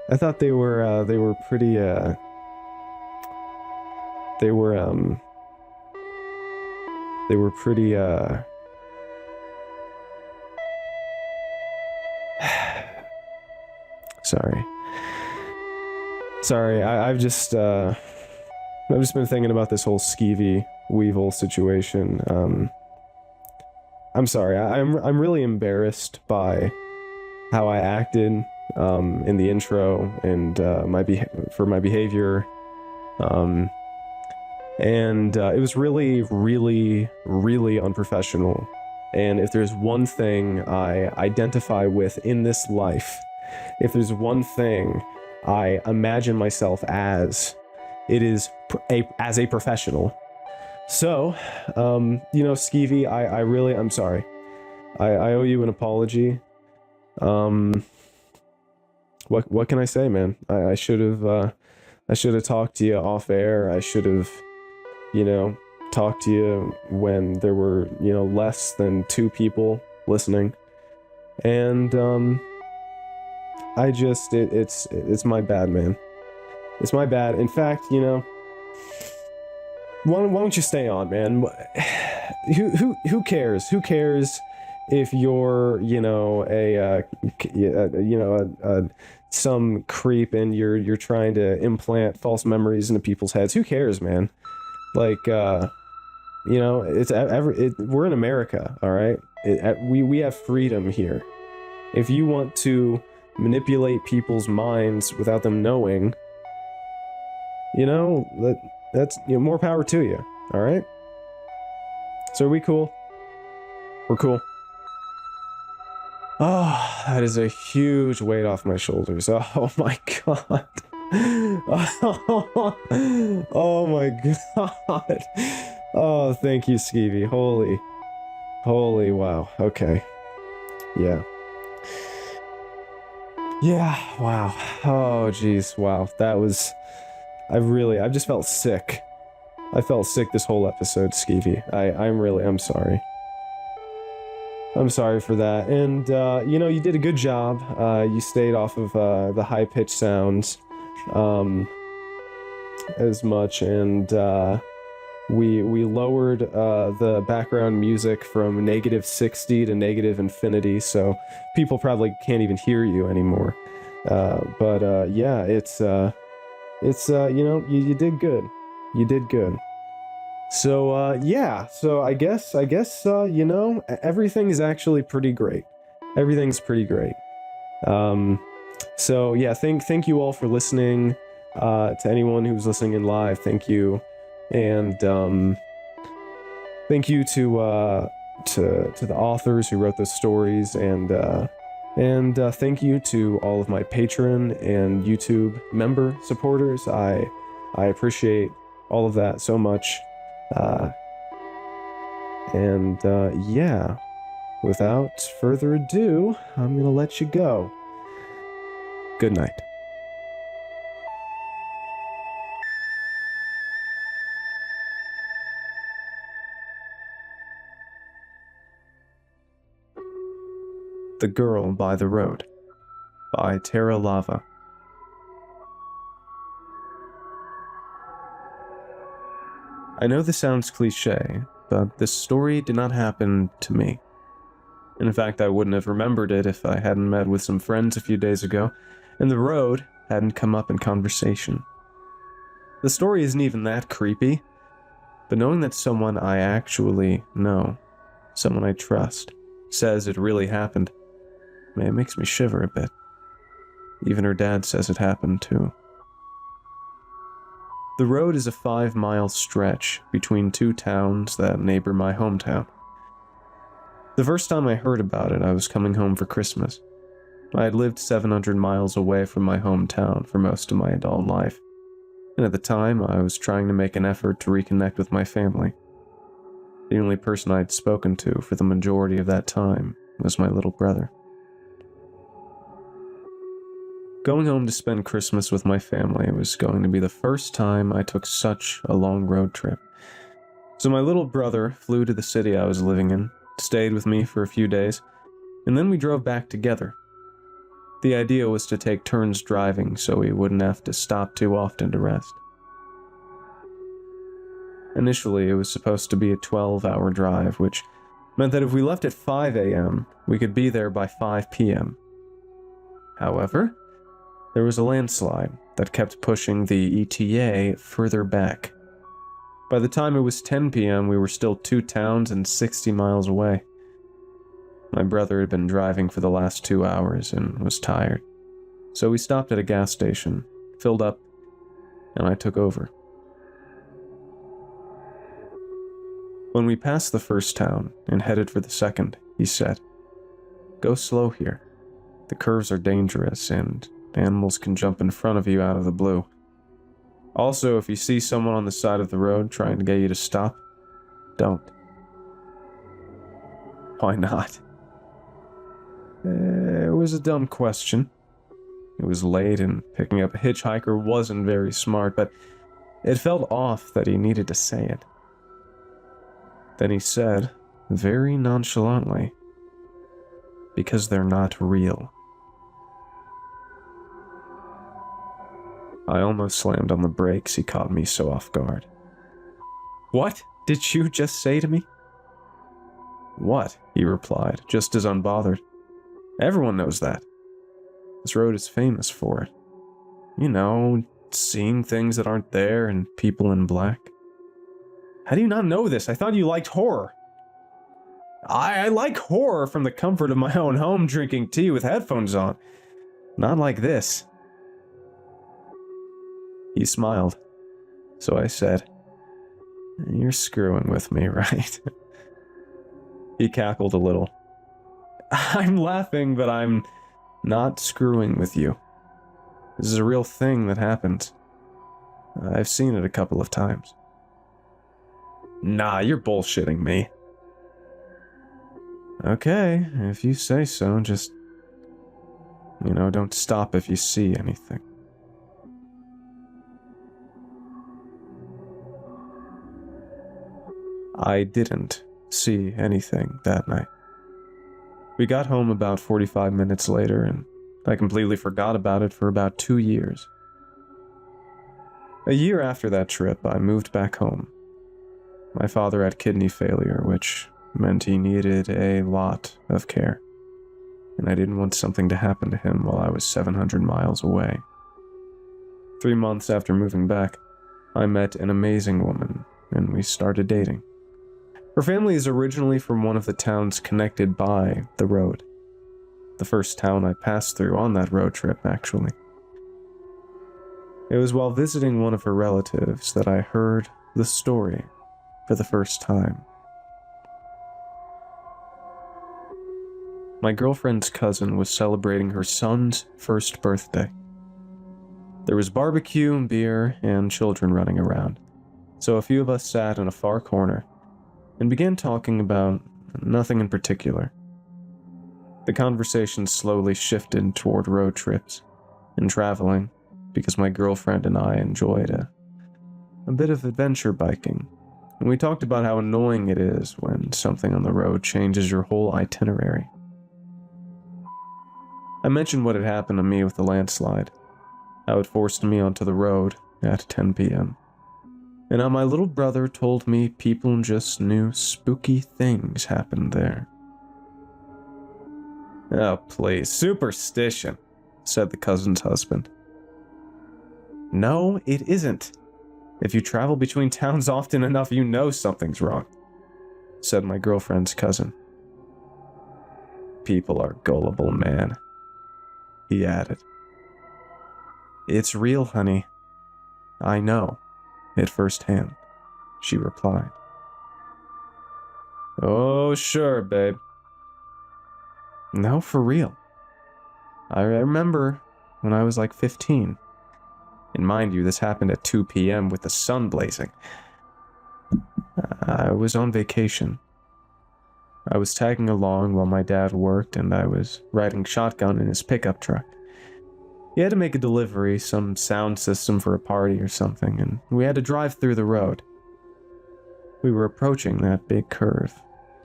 I thought they were pretty they were pretty sorry, I've just been thinking about this whole skeevy Weevil situation. I'm sorry, I'm really embarrassed by how I acted in the intro and for my behavior. It was really, really, really unprofessional. And if there's one thing I identify with in this life, if there's one thing I imagine myself as, it is as a professional. So, Skeevy, I'm sorry. I owe you an apology. What can I say, man? I should have talked to you off air. I should have, talked to you when there were, less than 2 people listening. And, it's my bad, man. It's my bad. In fact, why don't you stay on, man? Who cares? Who cares if you're, some creep and you're trying to implant false memories into people's heads? Who cares, man? Like, we're in America, all right? We have freedom here. If you want to manipulate people's minds without them knowing, that's more power to you, all right? So are we cool? We're cool. Oh, that is a huge weight off my shoulders. Oh my god. Oh my god. Oh, thank you, Skeevy. Holy wow. Okay. Yeah. Yeah, wow. Oh, jeez, wow. That was... I just felt sick. I felt sick this whole episode, Skeevy. I'm sorry. I'm sorry for that. And, you did a good job. You stayed off of the high-pitched sounds as much, and we lowered the background music from -60 to -infinity, so people probably can't even hear you anymore. Yeah, It's, you did good. You did good. So, yeah. So I guess, everything's actually pretty great. Everything's pretty great. So yeah, thank you all for listening. To anyone who's listening in live, thank you. And, thank you to the authors who wrote those stories, and thank you to all of my Patreon and YouTube member supporters. I appreciate all of that so much. Yeah, without further ado, I'm gonna let you go. Good night. The Girl by the Road by Terra Lava. I know this sounds cliche, but this story did not happen to me. In fact, I wouldn't have remembered it if I hadn't met with some friends a few days ago, and the road hadn't come up in conversation. The story isn't even that creepy, but knowing that someone I actually know, someone I trust, says it really happened, it makes me shiver a bit. Even her dad says it happened too. The road is a 5-mile stretch between two towns that neighbor my hometown. The first time I heard about it, I was coming home for Christmas. I had lived 700 miles away from my hometown for most of my adult life, and at the time, I was trying to make an effort to reconnect with my family. The only person I'd spoken to for the majority of that time was my little brother. Going home to spend Christmas with my family was going to be the first time I took such a long road trip. So my little brother flew to the city I was living in, stayed with me for a few days, and then we drove back together. The idea was to take turns driving so we wouldn't have to stop too often to rest. Initially, it was supposed to be a 12-hour drive, which meant that if we left at 5 a.m., we could be there by 5 p.m. However, there was a landslide that kept pushing the ETA further back. By the time it was 10 p.m., we were still 2 towns and 60 miles away. My brother had been driving for the last 2 hours and was tired, so we stopped at a gas station, filled up, and I took over. When we passed the first town and headed for the second, he said, "Go slow here. The curves are dangerous and animals can jump in front of you out of the blue. Also, if you see someone on the side of the road trying to get you to stop, don't." Why not? It was a dumb question. It was late and picking up a hitchhiker wasn't very smart, but it felt off that he needed to say it. Then he said, very nonchalantly, "Because they're not real." I almost slammed on the brakes. He caught me so off guard. "What did you just say to me?" "What?" he replied, just as unbothered. "Everyone knows that. This road is famous for it. You know, seeing things that aren't there and people in black." "How do you not know this? I thought you liked horror." I like horror from the comfort of my own home drinking tea with headphones on. Not like this." He smiled, so I said, "You're screwing with me, right?" He cackled a little. "I'm laughing, but I'm not screwing with you. This is a real thing that happens. I've seen it a couple of times." "Nah, you're bullshitting me." "Okay, if you say so, just, don't stop if you see anything." I didn't see anything that night. We got home about 45 minutes later, and I completely forgot about it for about 2 years. A year after that trip, I moved back home. My father had kidney failure, which meant he needed a lot of care, and I didn't want something to happen to him while I was 700 miles away. 3 months after moving back, I met an amazing woman, and we started dating. Her family is originally from one of the towns connected by the road. The first town I passed through on that road trip, actually. It was while visiting one of her relatives that I heard the story for the first time. My girlfriend's cousin was celebrating her son's first birthday. There was barbecue, beer, and children running around, so a few of us sat in a far corner and began talking about nothing in particular. The conversation slowly shifted toward road trips and traveling because my girlfriend and I enjoyed a bit of adventure biking, and we talked about how annoying it is when something on the road changes your whole itinerary. I mentioned what had happened to me with the landslide, how it forced me onto the road at 10 p.m., and how my little brother told me people just knew spooky things happened there. "Oh, please, superstition," said the cousin's husband. "No, it isn't. If you travel between towns often enough, you know something's wrong," said my girlfriend's cousin. "People are gullible, man," he added. "It's real, honey. I know it firsthand," she replied. "Oh, sure, babe." "No, for real. I remember when I was like 15. And mind you, this happened at 2 p.m. with the sun blazing. I was on vacation. I was tagging along while my dad worked, and I was riding shotgun in his pickup truck. He had to make a delivery, some sound system for a party or something, and we had to drive through the road. We were approaching that big curve,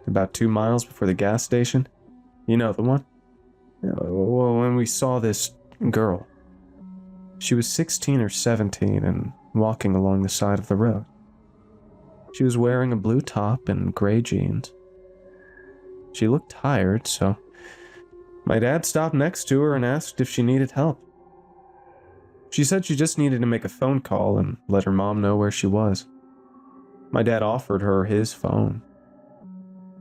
about 2 miles before the gas station. You know the one? Well, when we saw this girl. She was 16 or 17 and walking along the side of the road. She was wearing a blue top and gray jeans. She looked tired, so my dad stopped next to her and asked if she needed help. She said she just needed to make a phone call and let her mom know where she was. My dad offered her his phone.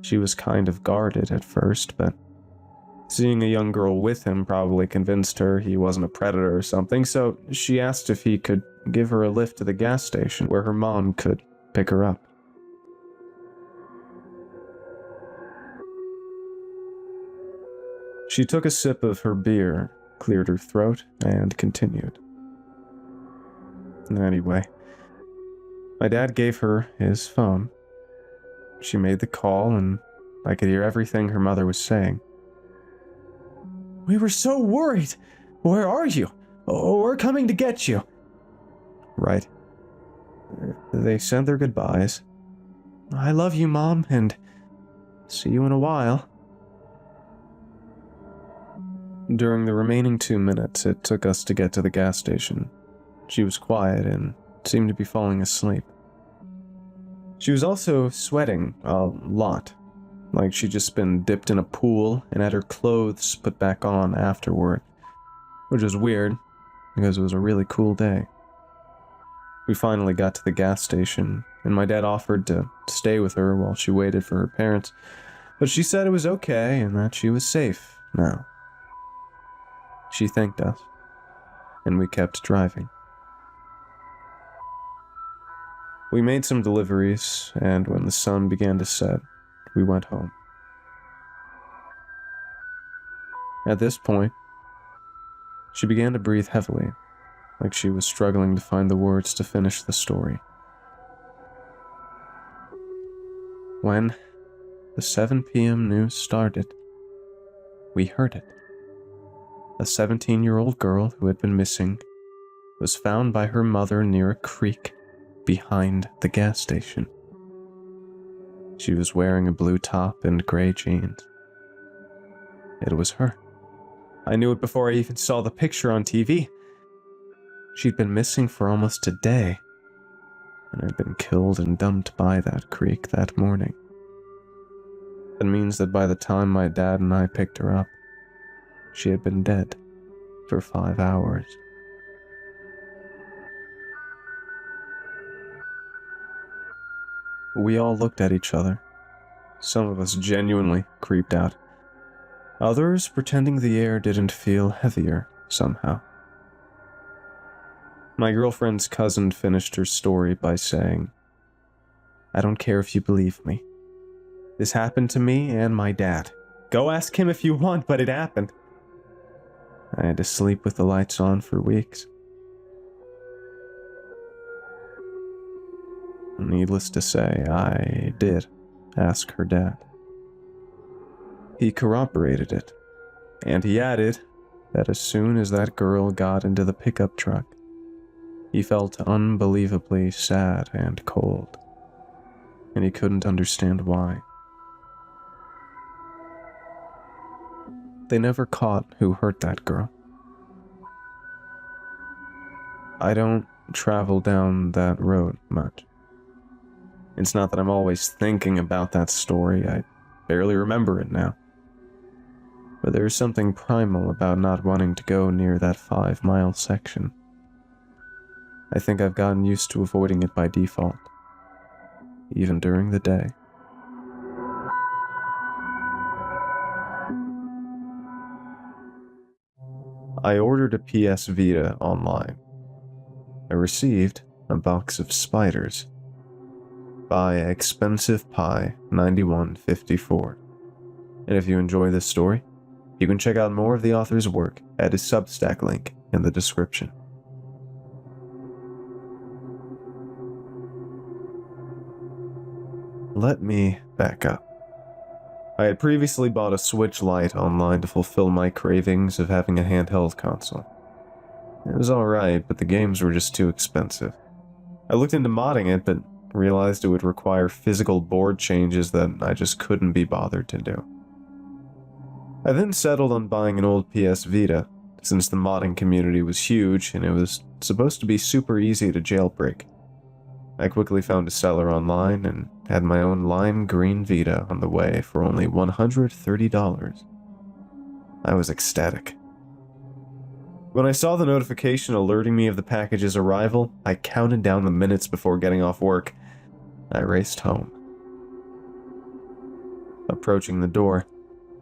She was kind of guarded at first, but seeing a young girl with him probably convinced her he wasn't a predator or something, so she asked if he could give her a lift to the gas station where her mom could pick her up. She took a sip of her beer, cleared her throat, and continued. Anyway, my dad gave her his phone. She made the call, and I could hear everything her mother was saying. "We were so worried. Where are you? Oh, we're coming to get you." Right. They sent their goodbyes. "I love you, Mom, and see you in a while." During the remaining 2 minutes it took us to get to the gas station, she was quiet and seemed to be falling asleep. She was also sweating a lot, like she'd just been dipped in a pool and had her clothes put back on afterward, which was weird because it was a really cool day. We finally got to the gas station, and my dad offered to stay with her while she waited for her parents, but she said it was okay and that she was safe now. She thanked us, and we kept driving. We made some deliveries, and when the sun began to set, we went home. At this point, she began to breathe heavily, like she was struggling to find the words to finish the story. When the 7 p.m. news started, we heard it. A 17-year-old girl who had been missing was found by her mother near a creek behind the gas station. She was wearing a blue top and gray jeans. It was her. I knew it before I even saw the picture on TV. She'd been missing for almost a day, and had been killed and dumped by that creek that morning. That means that by the time my dad and I picked her up, she had been dead for 5 hours. We all looked at each other. Some of us genuinely creeped out. Others pretending the air didn't feel heavier somehow. My girlfriend's cousin finished her story by saying, "I don't care if you believe me. This happened to me and my dad. Go ask him if you want, but it happened." I had to sleep with the lights on for weeks. Needless to say, I did ask her dad. He corroborated it, and he added that as soon as that girl got into the pickup truck, he felt unbelievably sad and cold, and he couldn't understand why. They never caught who hurt that girl. I don't travel down that road much. It's not that I'm always thinking about that story, I barely remember it now. But there's something primal about not wanting to go near that 5-mile section. I think I've gotten used to avoiding it by default, even during the day. I ordered a PS Vita online. I received a box of spiders by Expensive Pie 9154. And if you enjoy this story, you can check out more of the author's work at his Substack link in the description. Let me back up. I had previously bought a Switch Lite online to fulfill my cravings of having a handheld console. It was alright, but the games were just too expensive. I looked into modding it, but realized it would require physical board changes that I just couldn't be bothered to do. I then settled on buying an old PS Vita, since the modding community was huge and it was supposed to be super easy to jailbreak. I quickly found a seller online and had my own lime green Vita on the way for only $130. I was ecstatic. When I saw the notification alerting me of the package's arrival, I counted down the minutes before getting off work. I raced home. Approaching the door,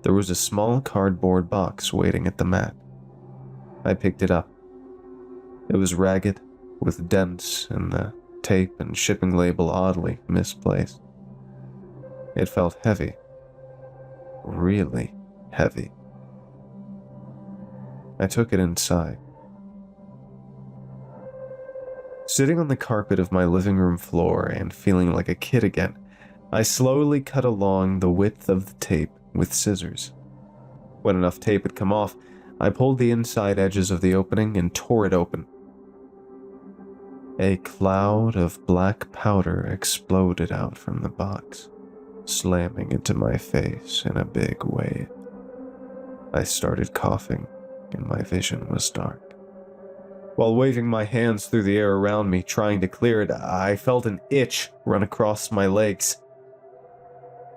there was a small cardboard box waiting at the mat. I picked it up. It was ragged, with dents and the tape and shipping label oddly misplaced. It felt heavy. Really heavy. I took it inside. Sitting on the carpet of my living room floor and feeling like a kid again, I slowly cut along the width of the tape with scissors. When enough tape had come off, I pulled the inside edges of the opening and tore it open. A cloud of black powder exploded out from the box, slamming into my face in a big wave. I started coughing, and my vision was dark. While waving my hands through the air around me, trying to clear it, I felt an itch run across my legs.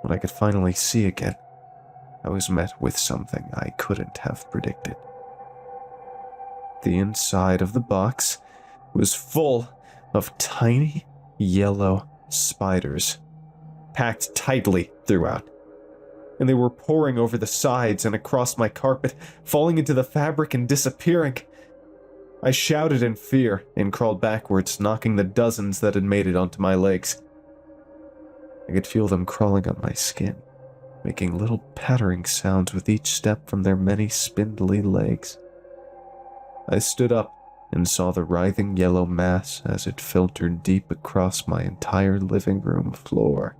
When I could finally see again, I was met with something I couldn't have predicted. The inside of the box was full of tiny yellow spiders, packed tightly throughout. And they were pouring over the sides and across my carpet, falling into the fabric and disappearing. I shouted in fear and crawled backwards, knocking the dozens that had made it onto my legs. I could feel them crawling on my skin, making little pattering sounds with each step from their many spindly legs. I stood up and saw the writhing yellow mass as it filtered deep across my entire living room floor.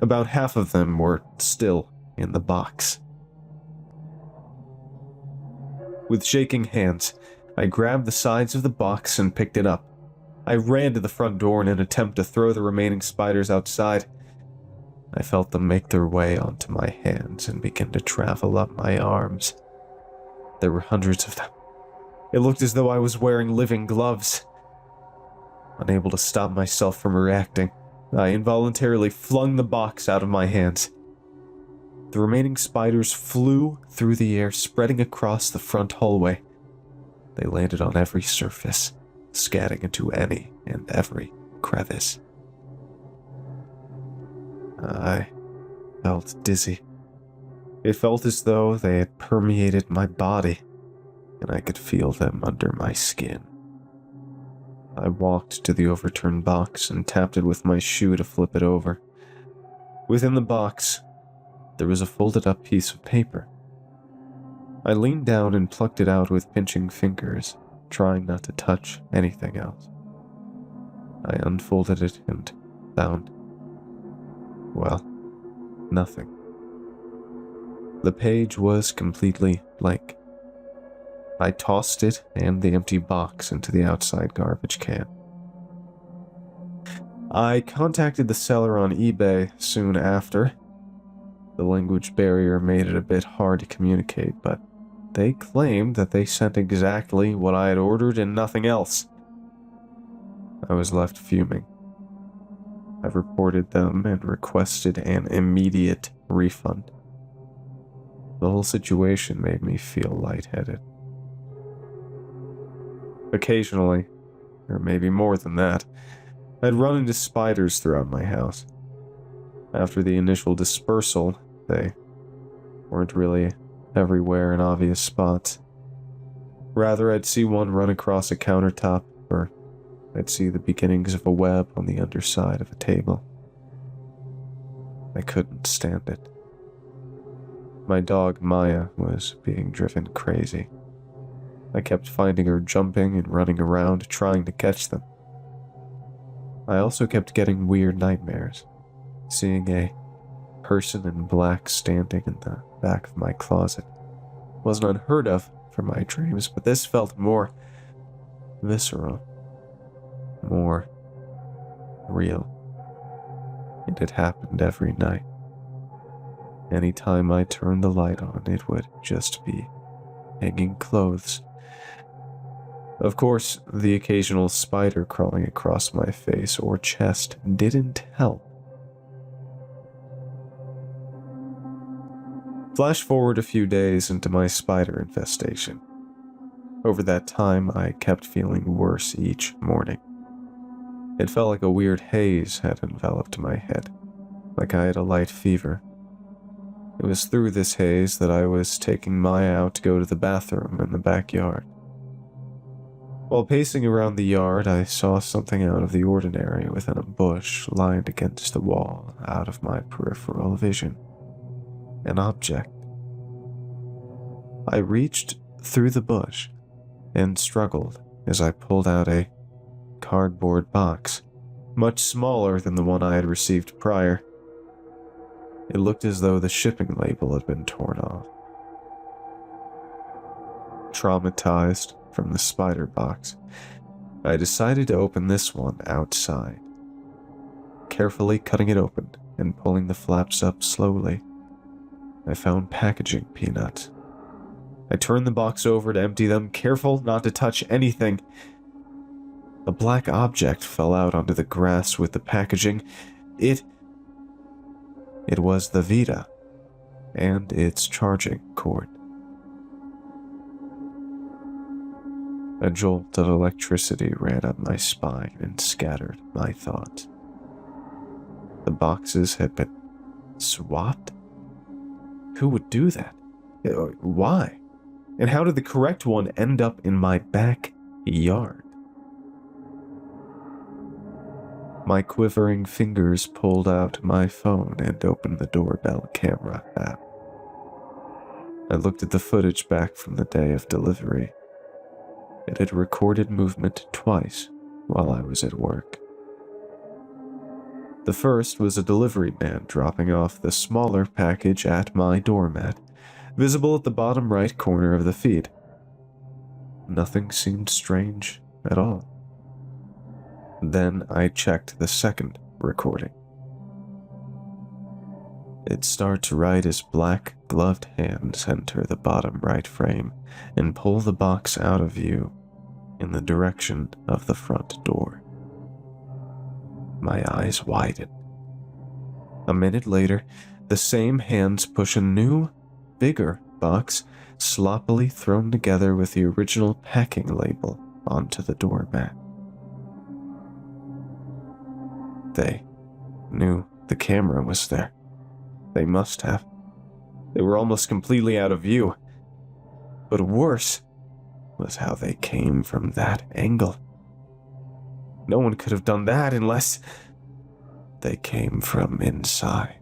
About half of them were still in the box. With shaking hands, I grabbed the sides of the box and picked it up. I ran to the front door in an attempt to throw the remaining spiders outside. I felt them make their way onto my hands and begin to travel up my arms. There were hundreds of them. It looked as though I was wearing living gloves. Unable to stop myself from reacting, I involuntarily flung the box out of my hands. The remaining spiders flew through the air, spreading across the front hallway. They landed on every surface, scattering into any and every crevice. I felt dizzy. It felt as though they had permeated my body, and I could feel them under my skin. I walked to the overturned box and tapped it with my shoe to flip it over. Within the box, there was a folded up piece of paper. I leaned down and plucked it out with pinching fingers, trying not to touch anything else. I unfolded it and found, well, nothing. The page was completely blank. I tossed it and the empty box into the outside garbage can. I contacted the seller on eBay soon after. The language barrier made it a bit hard to communicate, but they claimed that they sent exactly what I had ordered and nothing else. I was left fuming. I reported them and requested an immediate refund. The whole situation made me feel lightheaded. Occasionally, or maybe more than that, I'd run into spiders throughout my house. After the initial dispersal, they weren't really everywhere in obvious spots. Rather, I'd see one run across a countertop, or I'd see the beginnings of a web on the underside of a table. I couldn't stand it. My dog, Maya, was being driven crazy. I kept finding her jumping and running around, trying to catch them. I also kept getting weird nightmares, seeing a person in black standing in the back of my closet. Wasn't unheard of for my dreams, but this felt more visceral, more real. It had happened every night. Anytime I turned the light on, it would just be hanging clothes. Of course, the occasional spider crawling across my face or chest didn't help. Flash forward a few days into my spider infestation. Over that time, I kept feeling worse each morning. It felt like a weird haze had enveloped my head, like I had a light fever. It was through this haze that I was taking Maya out to go to the bathroom in the backyard. While pacing around the yard, I saw something out of the ordinary within a bush lined against the wall out of my peripheral vision. An object. I reached through the bush and struggled as I pulled out a cardboard box, much smaller than the one I had received prior. It looked as though the shipping label had been torn off. Traumatized from the spider box, I decided to open this one outside. Carefully cutting it open and pulling the flaps up slowly, I found packaging peanuts. I turned the box over to empty them, careful not to touch anything. A black object fell out onto the grass with the packaging. It was the Vita and its charging cord. A jolt of electricity ran up my spine and scattered my thoughts. The boxes had been swapped? Who would do that? Why? And how did the correct one end up in my backyard? My quivering fingers pulled out my phone and opened the doorbell camera app. I looked at the footage back from the day of delivery. It had recorded movement twice while I was at work. The first was a delivery man dropping off the smaller package at my doormat, visible at the bottom right corner of the feed. Nothing seemed strange at all. Then I checked the second recording. It starts right as black gloved hands enter the bottom right frame and pull the box out of view in the direction of the front door. My eyes widen. A minute later, the same hands push a new, bigger box sloppily thrown together with the original packing label onto the doormat. They knew The camera was there. They must have. They were almost completely out of view. But worse was how they came from that angle. No one could have done that unless they came from inside.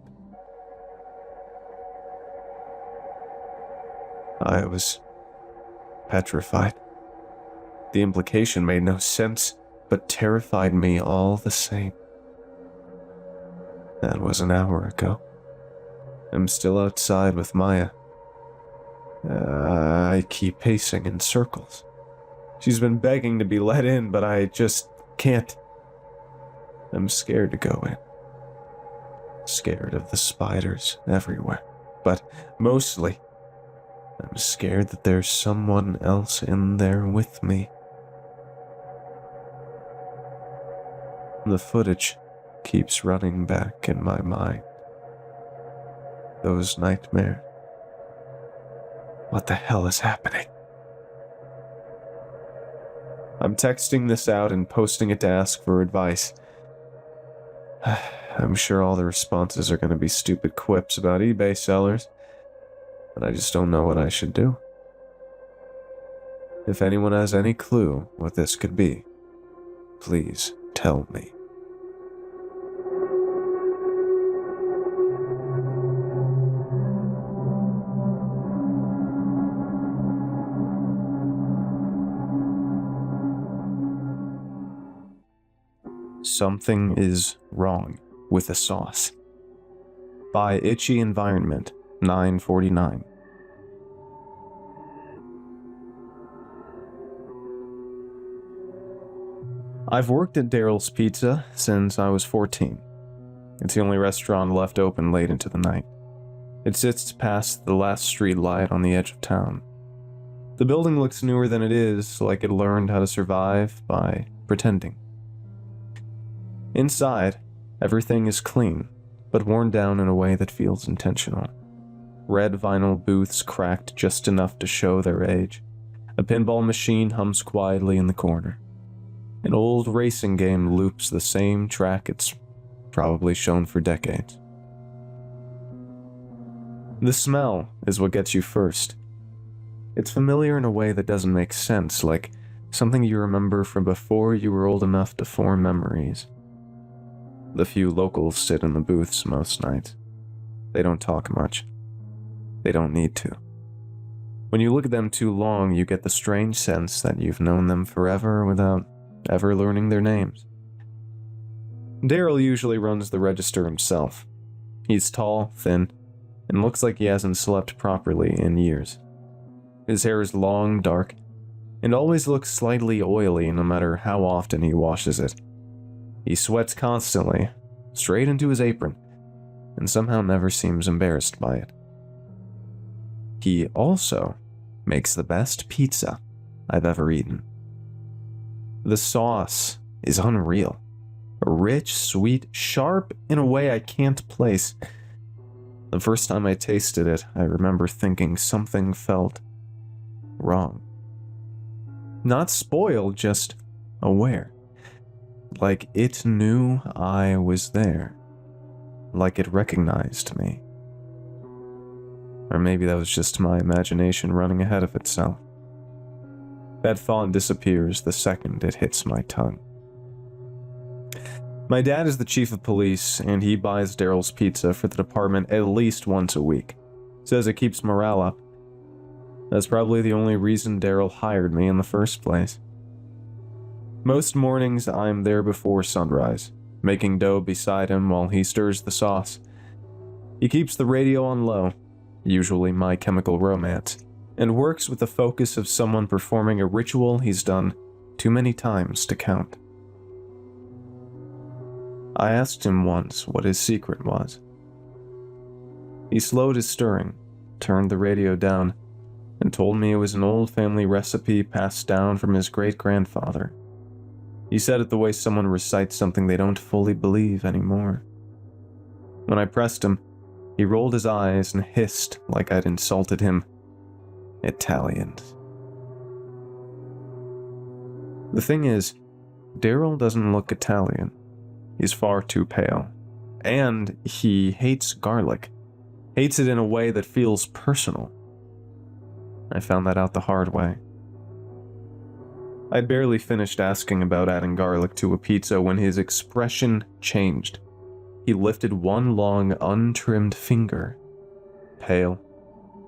I was petrified. The implication made no sense, but terrified me all the same. That was an hour ago. I'm still outside with Maya. I keep pacing in circles. She's been begging to be let in, but I just can't. I'm scared to go in. Scared of the spiders everywhere. But mostly, I'm scared that there's someone else in there with me. The footage keeps running back in my mind. Those nightmares. What the hell is happening? I'm texting this out and posting it to ask for advice. I'm sure all the responses are going to be stupid quips about eBay sellers, but I just don't know what I should do. If anyone has any clue what this could be, please tell me. Something is wrong with the sauce. By Itchy Environment, 949. I've worked at Daryl's Pizza since I was 14. It's the only restaurant left open late into the night. It sits past the last street light on the edge of town. The building looks newer than it is, like it learned how to survive by pretending. Inside, everything is clean, but worn down in a way that feels intentional. Red vinyl booths cracked just enough to show their age. A pinball machine hums quietly in the corner. An old racing game loops the same track it's probably shown for decades. The smell is what gets you first. It's familiar in a way that doesn't make sense, like something you remember from before you were old enough to form memories. The few locals sit in the booths most nights. They don't talk much. They don't need to. When you look at them too long, you get the strange sense that you've known them forever without ever learning their names. Daryl usually runs the register himself. He's tall, thin, and looks like he hasn't slept properly in years. His hair is long, dark, and always looks slightly oily no matter how often he washes it. He sweats constantly, straight into his apron, and somehow never seems embarrassed by it. He also makes the best pizza I've ever eaten. The sauce is unreal. Rich, sweet, sharp in a way I can't place. The first time I tasted it, I remember thinking something felt wrong. Not spoiled, just aware. Like it knew I was there. Like it recognized me. Or maybe that was just my imagination running ahead of itself. That thought disappears the second it hits my tongue. My dad is the chief of police, and he buys Daryl's Pizza for the department at least once a week. Says it keeps morale up. That's probably the only reason Daryl hired me in the first place. Most mornings, I'm there before sunrise, making dough beside him while he stirs the sauce. He keeps the radio on low, usually My Chemical Romance, and works with the focus of someone performing a ritual he's done too many times to count. I asked him once what his secret was. He slowed his stirring, turned the radio down, and told me it was an old family recipe passed down from his great-grandfather. He said it the way someone recites something they don't fully believe anymore. When I pressed him, he rolled his eyes and hissed like I'd insulted him. Italians. The thing is, Daryl doesn't look Italian. He's far too pale. And he hates garlic. Hates it in a way that feels personal. I found that out the hard way. I'd barely finished asking about adding garlic to a pizza when his expression changed. He lifted one long, untrimmed finger, pale,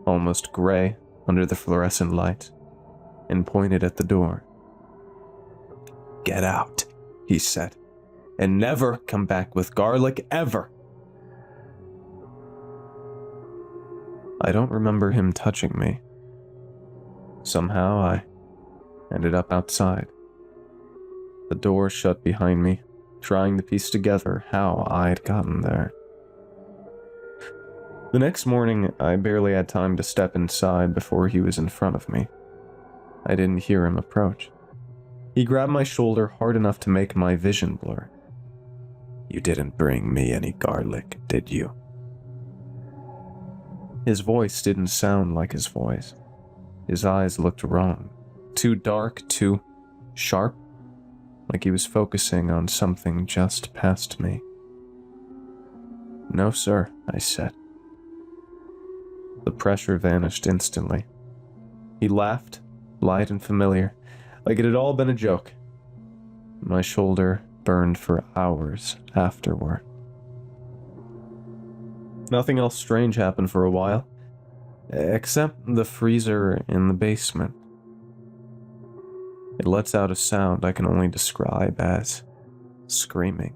almost gray under the fluorescent light, and pointed at the door. "Get out," he said, "and never come back with garlic ever." I don't remember him touching me. Somehow I ended up outside. The door shut behind me, trying to piece together how I'd gotten there. The next morning, I barely had time to step inside before he was in front of me. I didn't hear him approach. He grabbed my shoulder hard enough to make my vision blur. "You didn't bring me any garlic, did you?" His voice didn't sound like his voice. His eyes looked wrong. Too dark, too sharp, like he was focusing on something just past me. "No, sir," I said. The pressure vanished instantly. He laughed, light and familiar, like it had all been a joke. My shoulder burned for hours afterward. Nothing else strange happened for a while, except the freezer in the basement. It lets out a sound I can only describe as screaming.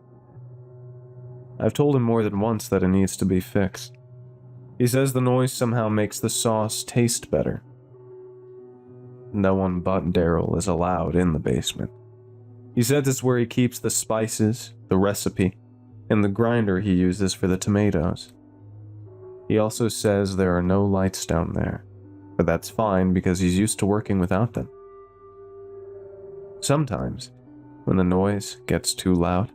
I've told him more than once that it needs to be fixed. He says the noise somehow makes the sauce taste better. No one but Daryl is allowed in the basement. He says it's where he keeps the spices, the recipe, and the grinder he uses for the tomatoes. He also says there are no lights down there, but that's fine because he's used to working without them. Sometimes, when the noise gets too loud,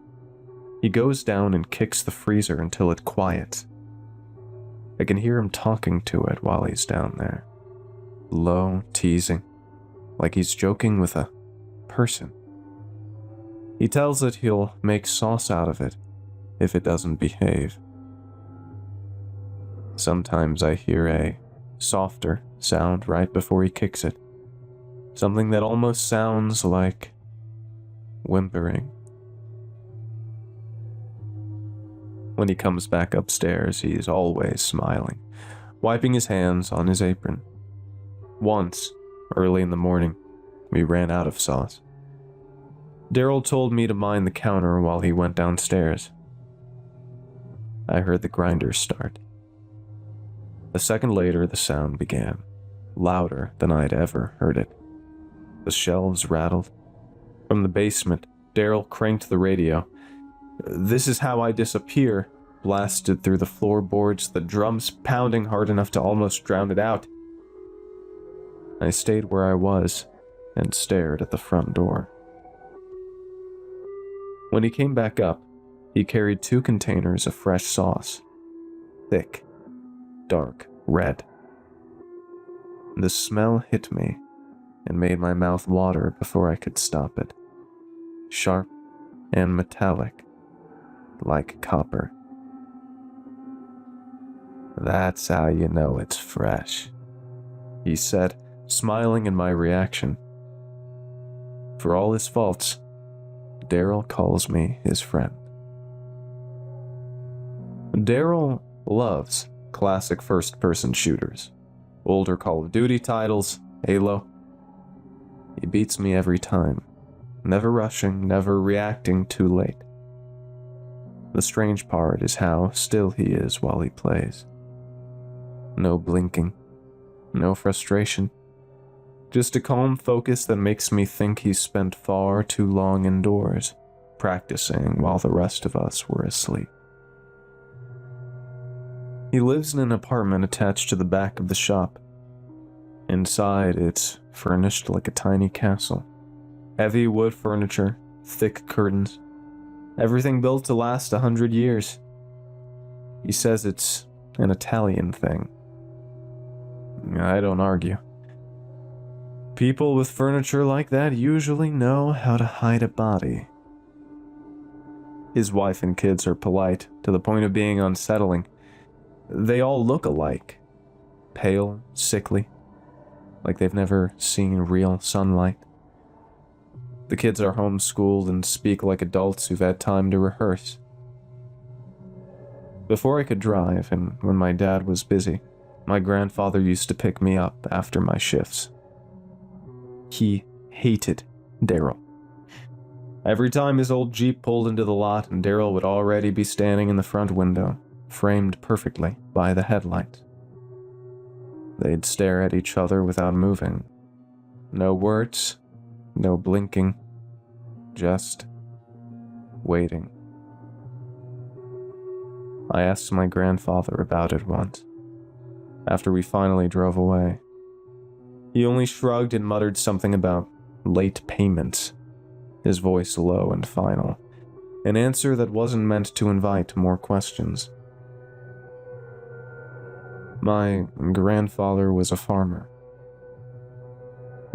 he goes down and kicks the freezer until it quiets. I can hear him talking to it while he's down there. Low, teasing, like he's joking with a person. He tells it he'll make sauce out of it if it doesn't behave. Sometimes I hear a softer sound right before he kicks it. Something that almost sounds like whimpering. When he comes back upstairs, he's always smiling, wiping his hands on his apron. Once, early in the morning, we ran out of sauce. Daryl told me to mind the counter while he went downstairs. I heard the grinder start. A second later, the sound began, louder than I'd ever heard it. The shelves rattled. From the basement, Daryl cranked the radio. "This Is How I Disappear" blasted through the floorboards, the drums pounding hard enough to almost drown it out. I stayed where I was and stared at the front door. When he came back up, he carried 2 containers of fresh sauce. Thick, dark red. The smell hit me and made my mouth water before I could stop it. Sharp and metallic, like copper. "That's how you know it's fresh," he said, smiling at my reaction. For all his faults, Daryl calls me his friend. Daryl loves classic first-person shooters, older Call of Duty titles, Halo. He beats me every time, never rushing, never reacting too late. The strange part is how still he is while he plays. No blinking, no frustration, just a calm focus that makes me think he's spent far too long indoors, practicing while the rest of us were asleep. He lives in an apartment attached to the back of the shop. Inside, it's furnished like a tiny castle. Heavy wood furniture, thick curtains, everything built to last 100 years. He says it's an Italian thing. I don't argue. People with furniture like that usually know how to hide a body. His wife and kids are polite, to the point of being unsettling. They all look alike. Pale, sickly, like they've never seen real sunlight. The kids are homeschooled and speak like adults who've had time to rehearse. Before I could drive, and when my dad was busy, my grandfather used to pick me up after my shifts. He hated Daryl. Every time his old Jeep pulled into the lot, and Daryl would already be standing in the front window, framed perfectly by the headlights. They'd stare at each other without moving. No words, no blinking, just waiting. I asked my grandfather about it once, after we finally drove away. He only shrugged and muttered something about late payments, his voice low and final, an answer that wasn't meant to invite more questions. My grandfather was a farmer.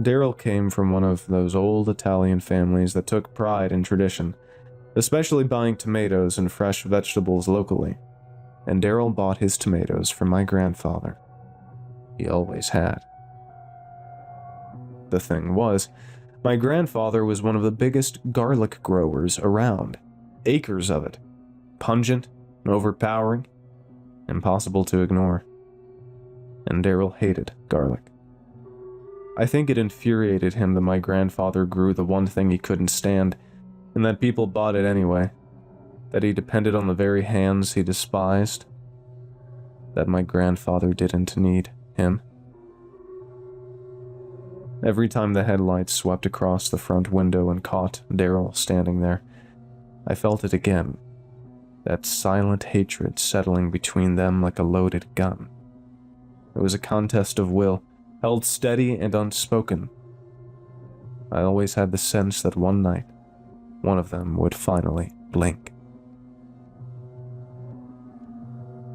Daryl came from one of those old Italian families that took pride in tradition, especially buying tomatoes and fresh vegetables locally, and Daryl bought his tomatoes from my grandfather. He always had. The thing was, my grandfather was one of the biggest garlic growers around. Acres of it. Pungent, overpowering, impossible to ignore. And Daryl hated garlic. I think it infuriated him that my grandfather grew the one thing he couldn't stand, and that people bought it anyway. That he depended on the very hands he despised. That my grandfather didn't need him. Every time the headlights swept across the front window and caught Daryl standing there, I felt it again. That silent hatred settling between them like a loaded gun. It was a contest of will, held steady and unspoken. I always had the sense that one night, one of them would finally blink.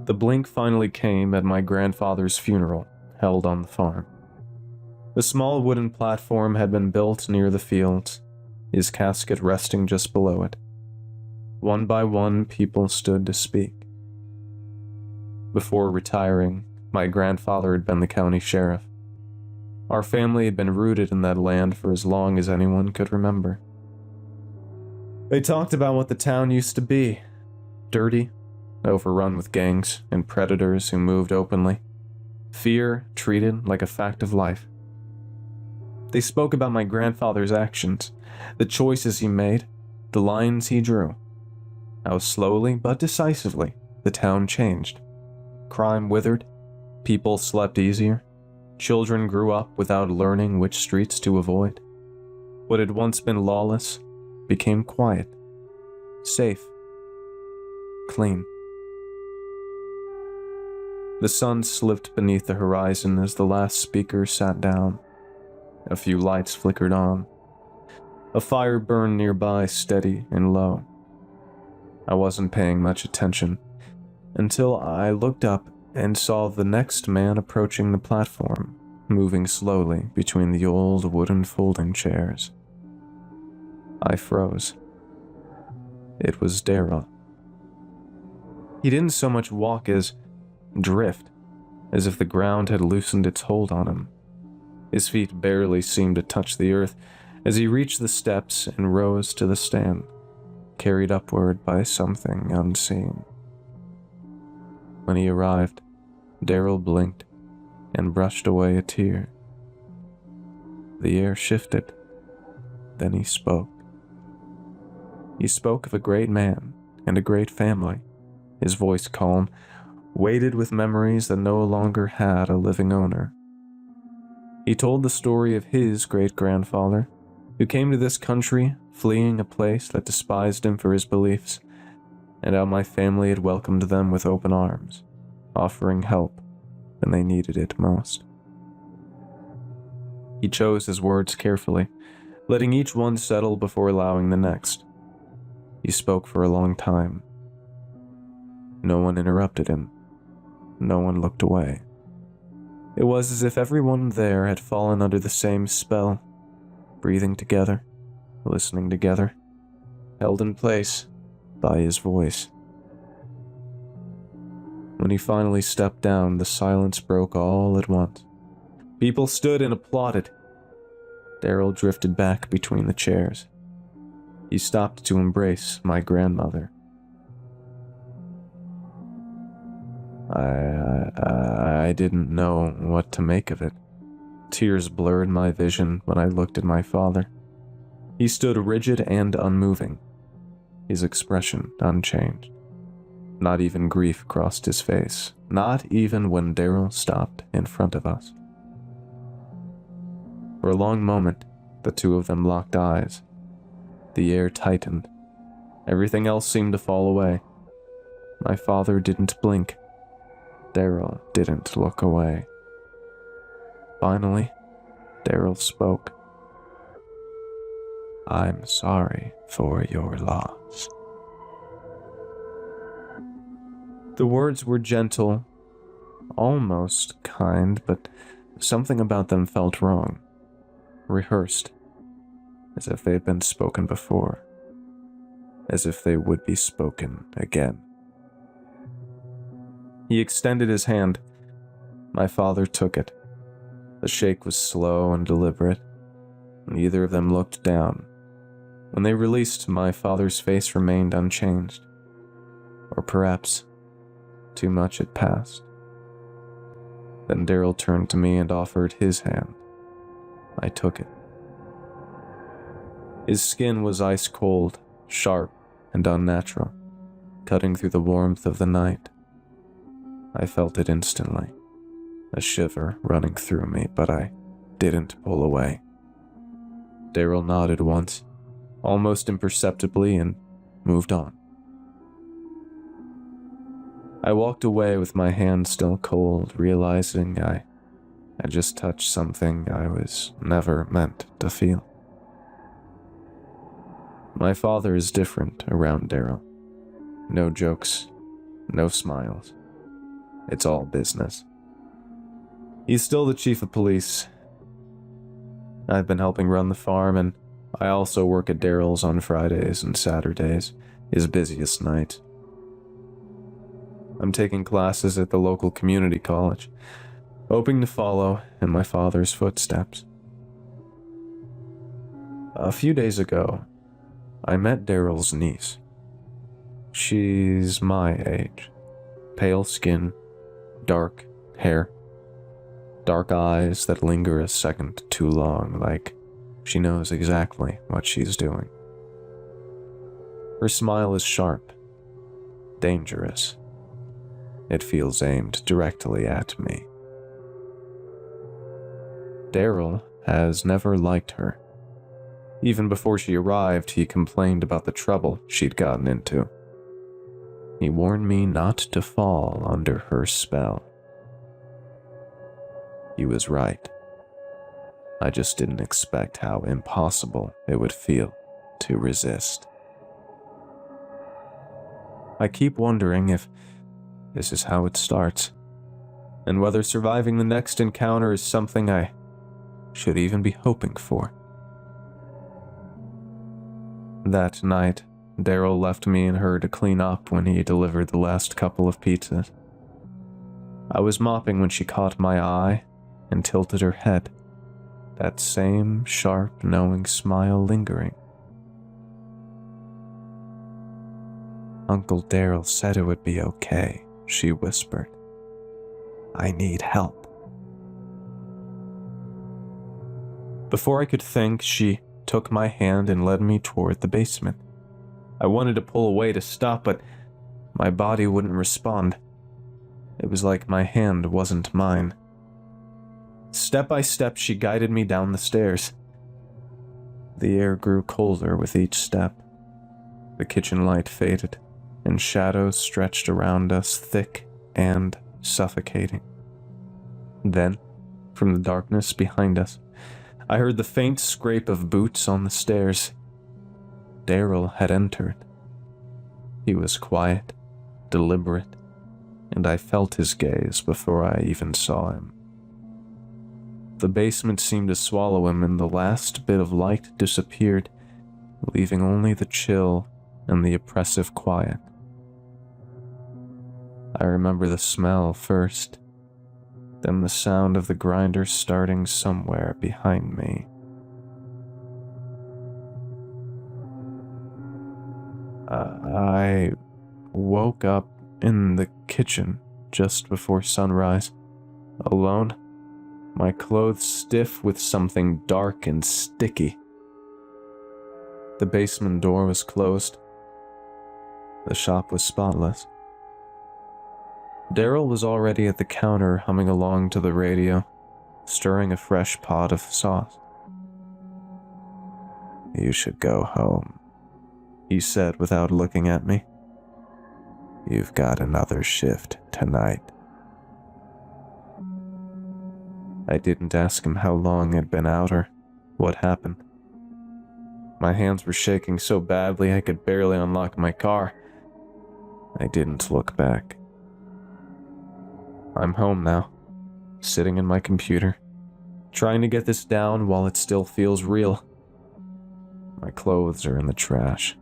The blink finally came at my grandfather's funeral, held on the farm. The small wooden platform had been built near the fields, his casket resting just below it. One by one, people stood to speak. Before retiring, my grandfather had been the county sheriff. Our family had been rooted in that land for as long as anyone could remember. They talked about what the town used to be. Dirty, overrun with gangs and predators who moved openly. Fear treated like a fact of life. They spoke about my grandfather's actions, the choices he made, the lines he drew. How slowly but decisively the town changed. Crime withered, people slept easier, children grew up without learning which streets to avoid. What had once been lawless became quiet, safe, clean. The sun slipped beneath the horizon as the last speaker sat down. A few lights flickered on. A fire burned nearby, steady and low. I wasn't paying much attention until I looked up and saw the next man approaching the platform, moving slowly between the old wooden folding chairs. I froze. It was Daryl. He didn't so much walk as drift, as if the ground had loosened its hold on him. His feet barely seemed to touch the earth as he reached the steps and rose to the stand, carried upward by something unseen. When he arrived, Daryl blinked and brushed away a tear. The air shifted. Then he spoke. He spoke of a great man and a great family, his voice calm, weighted with memories that no longer had a living owner. He told the story of his great-grandfather, who came to this country fleeing a place that despised him for his beliefs, and how my family had welcomed them with open arms, offering help when they needed it most. He chose his words carefully, letting each one settle before allowing the next. He spoke for a long time. No one interrupted him. No one looked away. It was as if everyone there had fallen under the same spell, breathing together, listening together, held in place, by his voice. When he finally stepped down, the silence broke all at once. People stood and applauded. Daryl drifted back between the chairs. He stopped to embrace my grandmother. I didn't know what to make of it. Tears blurred my vision when I looked at my father. He stood rigid and unmoving, his expression unchanged. Not even grief crossed his face, not even when Daryl stopped in front of us. For a long moment, the two of them locked eyes. The air tightened. Everything else seemed to fall away. My father didn't blink. Daryl didn't look away. Finally, Daryl spoke. "I'm sorry for your loss." The words were gentle, almost kind, but something about them felt wrong. Rehearsed, as if they had been spoken before, as if they would be spoken again. He extended his hand. My father took it. The shake was slow and deliberate. Neither of them looked down. When they released, my father's face remained unchanged. Or perhaps too much had passed. Then Daryl turned to me and offered his hand. I took it. His skin was ice cold, sharp, and unnatural, cutting through the warmth of the night. I felt it instantly, a shiver running through me, but I didn't pull away. Daryl nodded once, almost imperceptibly, and moved on. I walked away with my hand still cold, realizing I had just touched something I was never meant to feel. My father is different around Daryl. No jokes, no smiles. It's all business. He's still the chief of police. I've been helping run the farm, and I also work at Daryl's on Fridays and Saturdays, his busiest night. I'm taking classes at the local community college, hoping to follow in my father's footsteps. A few days ago, I met Daryl's niece. She's my age. Pale skin, dark hair, dark eyes that linger a second too long, like she knows exactly what she's doing. Her smile is sharp, dangerous. It feels aimed directly at me. Daryl has never liked her. Even before she arrived, he complained about the trouble she'd gotten into. He warned me not to fall under her spell. He was right. I just didn't expect how impossible it would feel to resist. I keep wondering if this is how it starts, and whether surviving the next encounter is something I should even be hoping for. That night, Daryl left me and her to clean up when he delivered the last couple of pizzas. I was mopping when she caught my eye and tilted her head, that same sharp, knowing smile lingering. "Uncle Daryl said it would be okay," she whispered. "I need help." Before I could think, she took my hand and led me toward the basement. I wanted to pull away to stop, but my body wouldn't respond. It was like my hand wasn't mine. Step by step, she guided me down the stairs. The air grew colder with each step. The kitchen light faded, and shadows stretched around us, thick and suffocating. Then, from the darkness behind us, I heard the faint scrape of boots on the stairs. Daryl had entered. He was quiet, deliberate, and I felt his gaze before I even saw him. The basement seemed to swallow him, and the last bit of light disappeared, leaving only the chill, and the oppressive quiet. I remember the smell first, then the sound of the grinder starting somewhere behind me. I woke up in the kitchen just before sunrise, alone, my clothes stiff with something dark and sticky. The basement door was closed. The shop was spotless. Daryl was already at the counter humming along to the radio, stirring a fresh pot of sauce. "You should go home," he said without looking at me. "You've got another shift tonight." I didn't ask him how long I'd been out or what happened. My hands were shaking so badly I could barely unlock my car. I didn't look back. I'm home now, sitting in my computer, trying to get this down while it still feels real. My clothes are in the trash.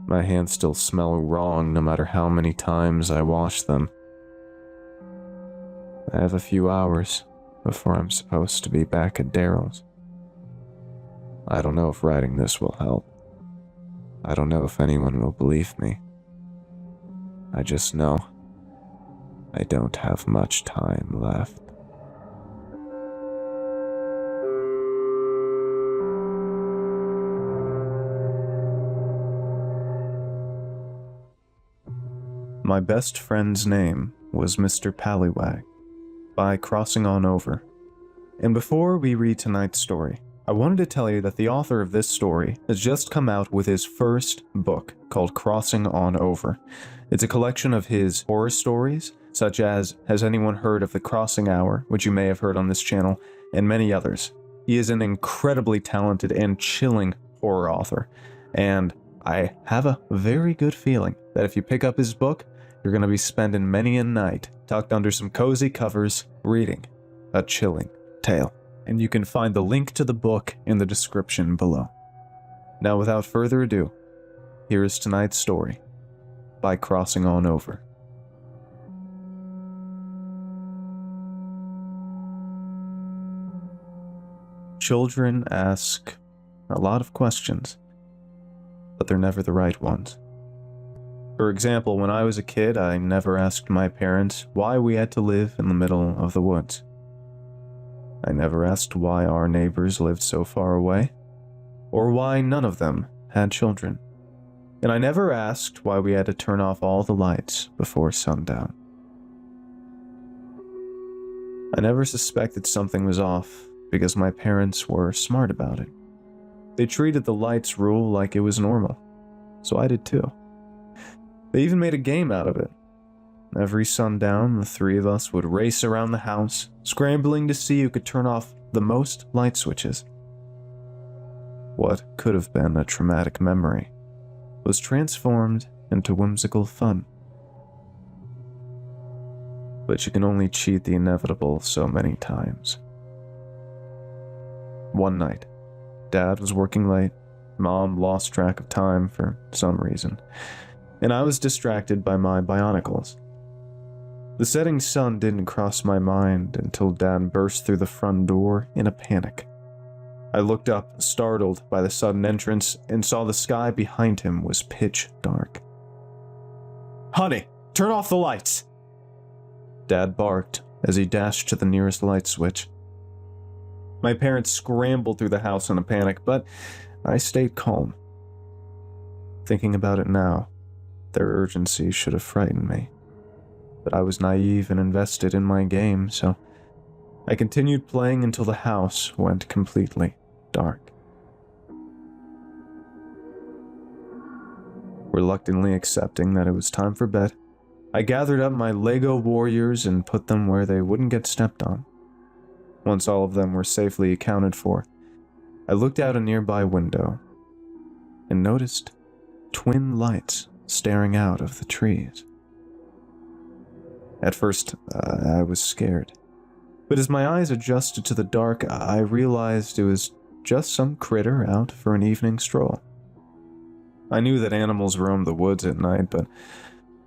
My hands still smell wrong no matter how many times I wash them. I have a few hours before I'm supposed to be back at Daryl's. I don't know if writing this will help. I don't know if anyone will believe me. I just know I don't have much time left. My best friend's name was Mr. Pallywag, by Crossing On Over. And before we read tonight's story, I wanted to tell you that the author of this story has just come out with his first book called Crossing On Over. It's a collection of his horror stories, such as Has Anyone Heard of the Crossing Hour, which you may have heard on this channel, and many others. He is an incredibly talented and chilling horror author, and I have a very good feeling that if you pick up his book, you're going to be spending many a night tucked under some cozy covers reading a chilling tale. And you can find the link to the book in the description below. Now, without further ado, here is tonight's story by Crossing On Over. Children ask a lot of questions, but they're never the right ones. For example, when I was a kid, I never asked my parents why we had to live in the middle of the woods. I never asked why our neighbors lived so far away, or why none of them had children. And I never asked why we had to turn off all the lights before sundown. I never suspected something was off because my parents were smart about it. They treated the lights rule like it was normal, so I did too. They even made a game out of it. Every sundown, the three of us would race around the house, scrambling to see who could turn off the most light switches. What could have been a traumatic memory was transformed into whimsical fun. But you can only cheat the inevitable so many times. One night, Dad was working late, Mom lost track of time for some reason, and I was distracted by my bionicles. The setting sun didn't cross my mind until Dad burst through the front door in a panic. I looked up, startled by the sudden entrance, and saw the sky behind him was pitch dark. "Honey, turn off the lights!" Dad barked as he dashed to the nearest light switch. My parents scrambled through the house in a panic, but I stayed calm. Thinking about it now, their urgency should have frightened me. But I was naive and invested in my game, so I continued playing until the house went completely dark. Reluctantly accepting that it was time for bed, I gathered up my Lego warriors and put them where they wouldn't get stepped on. Once all of them were safely accounted for, I looked out a nearby window and noticed twin lights staring out of the trees. At first, I was scared, but as my eyes adjusted to the dark, I realized it was just some critter out for an evening stroll. I knew that animals roamed the woods at night, but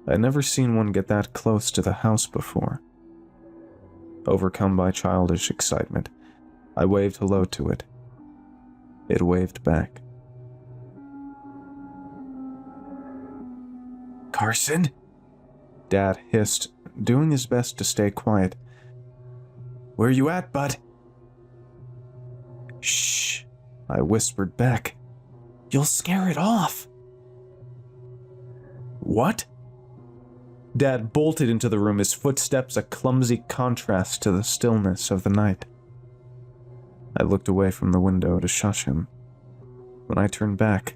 I'd never seen one get that close to the house before. Overcome by childish excitement, I waved hello to it. It waved back. "Carson?" Dad hissed, doing his best to stay quiet. "Where you at, bud?" "Shh," I whispered back. "You'll scare it off." "What?" Dad bolted into the room, his footsteps a clumsy contrast to the stillness of the night. I looked away from the window to shush him. When I turned back,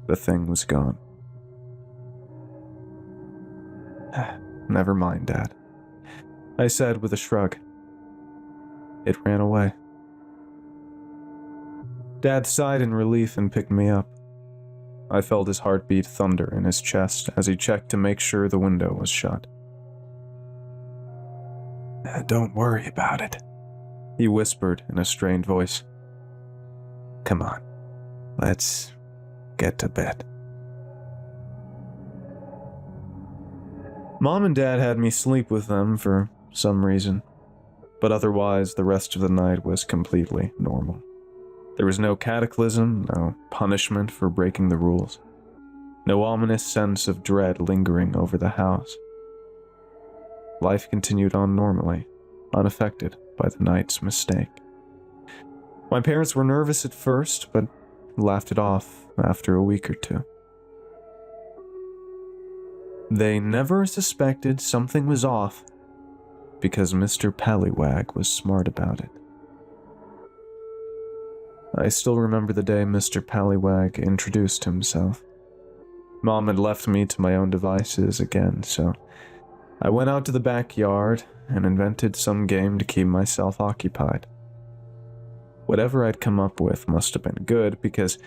the thing was gone. "Never mind, Dad," I said with a shrug. "It ran away." Dad sighed in relief and picked me up. I felt his heartbeat thunder in his chest as he checked to make sure the window was shut. "Don't worry about it," he whispered in a strained voice. "Come on, let's get to bed." Mom and Dad had me sleep with them for some reason, but otherwise the rest of the night was completely normal. There was no cataclysm, no punishment for breaking the rules, no ominous sense of dread lingering over the house. Life continued on normally, unaffected by the night's mistake. My parents were nervous at first, but laughed it off after a week or two. They never suspected something was off because Mr. Pallywag was smart about it. I still remember the day Mr. Pallywag introduced himself. Mom had left me to my own devices again, so I went out to the backyard and invented some game to keep myself occupied. Whatever I'd come up with must have been good because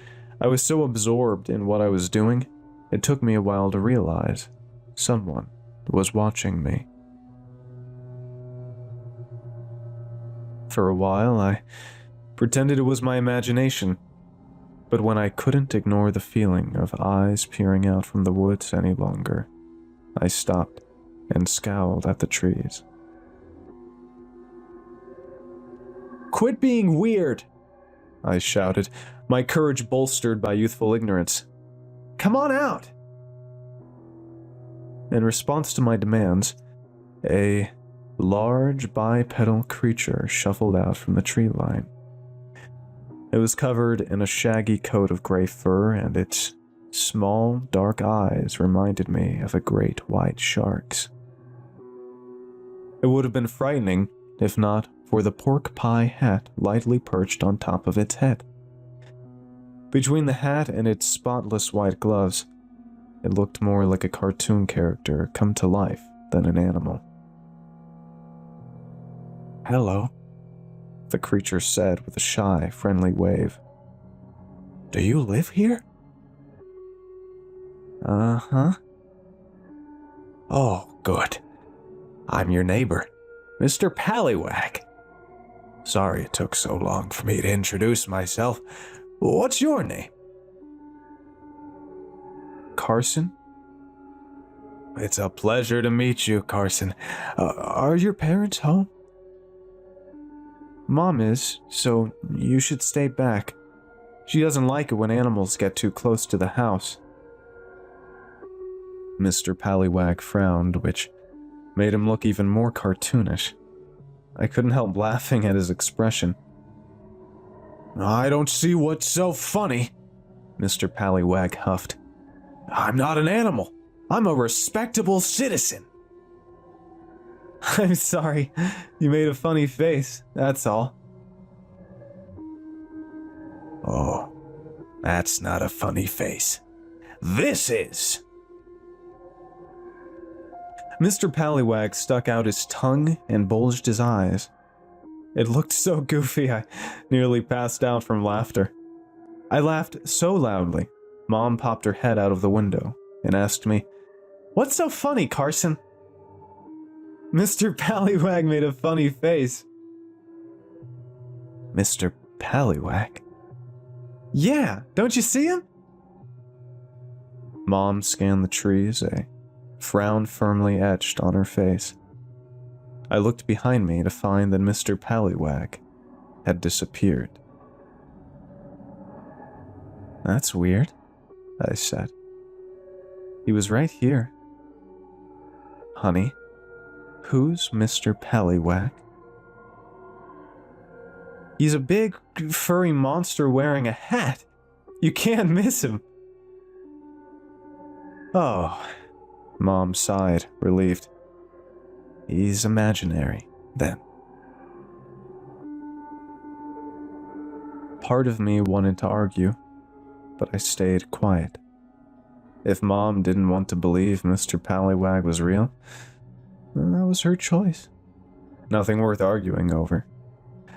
I was so absorbed in what I was doing, it took me a while to realize someone was watching me. For a while, I pretended it was my imagination, but when I couldn't ignore the feeling of eyes peering out from the woods any longer, I stopped and scowled at the trees. "Quit being weird!" I shouted, my courage bolstered by youthful ignorance. "Come on out!" In response to my demands, a large bipedal creature shuffled out from the tree line. It was covered in a shaggy coat of gray fur, and its small, dark eyes reminded me of a great white shark's. It would have been frightening if not for the pork pie hat lightly perched on top of its head. Between the hat and its spotless white gloves, it looked more like a cartoon character come to life than an animal. "Hello," the creature said with a shy, friendly wave. "Do you live here?" "Uh-huh." "Oh, good. I'm your neighbor, Mr. Pallywag. Sorry it took so long for me to introduce myself. What's your name?" "Carson." "It's a pleasure to meet you, Carson. Are your parents home?" "Mom is, so you should stay back. She doesn't like it when animals get too close to the house." Mr. Pallywag frowned, which made him look even more cartoonish. I couldn't help laughing at his expression. "I don't see what's so funny," Mr. Pallywag huffed. "I'm not an animal. I'm a respectable citizen." "I'm sorry. You made a funny face, that's all." "Oh, that's not a funny face. This is." Mr. Pallywag stuck out his tongue and bulged his eyes. It looked so goofy I nearly passed out from laughter. I laughed so loudly, Mom popped her head out of the window and asked me, "What's so funny, Carson?" Mr. Pallywag made a funny face. "Mr. Pallywag?" "Yeah, don't you see him?" Mom scanned the trees, a frown firmly etched on her face. I looked behind me to find that Mr. Pallywag had disappeared. "That's weird," I said. "He was right here." "Honey, who's Mr. Pallywag?" "He's a big, furry monster wearing a hat. You can't miss him." "Oh," Mom sighed, relieved. "He's imaginary, then." Part of me wanted to argue, but I stayed quiet. If Mom didn't want to believe Mr. Pallywag was real, then that was her choice. Nothing worth arguing over.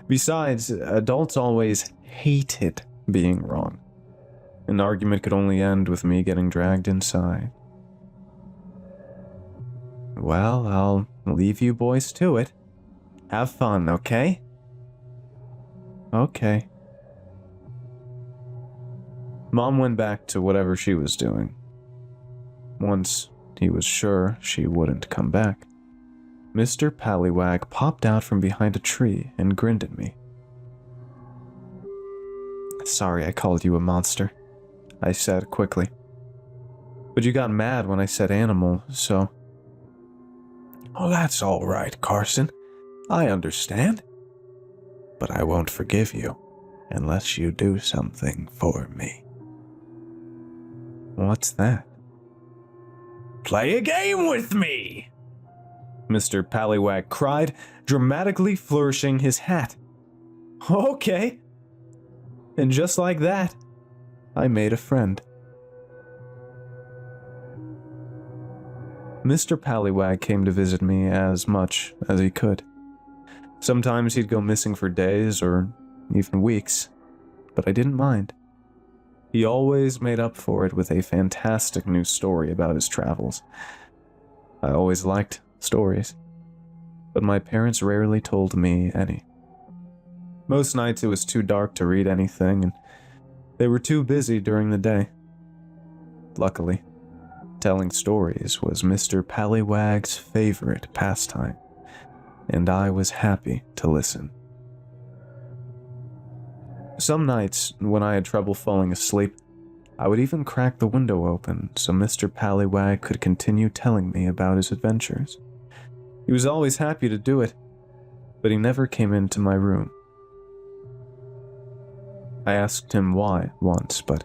Besides, adults always hated being wrong. An argument could only end with me getting dragged inside. "Well, I'll leave you boys to it. Have fun, okay?" "Okay." Mom went back to whatever she was doing. Once he was sure she wouldn't come back, Mr. Pallywag popped out from behind a tree and grinned at me. "Sorry I called you a monster," I said quickly. "But you got mad when I said animal, so..." "Oh, that's all right, Carson. I understand. But I won't forgive you unless you do something for me." "What's that?" "Play a game with me!" Mr. Pallywag cried, dramatically flourishing his hat. "Okay." And just like that, I made a friend. Mr. Pallywag came to visit me as much as he could. Sometimes he'd go missing for days or even weeks, but I didn't mind. He always made up for it with a fantastic new story about his travels. I always liked stories, but my parents rarely told me any. Most nights it was too dark to read anything, and they were too busy during the day. Luckily, telling stories was Mr. Pallywag's favorite pastime, and I was happy to listen. Some nights, when I had trouble falling asleep, I would even crack the window open so Mr. Pallywag could continue telling me about his adventures. He was always happy to do it, but he never came into my room. I asked him why once, but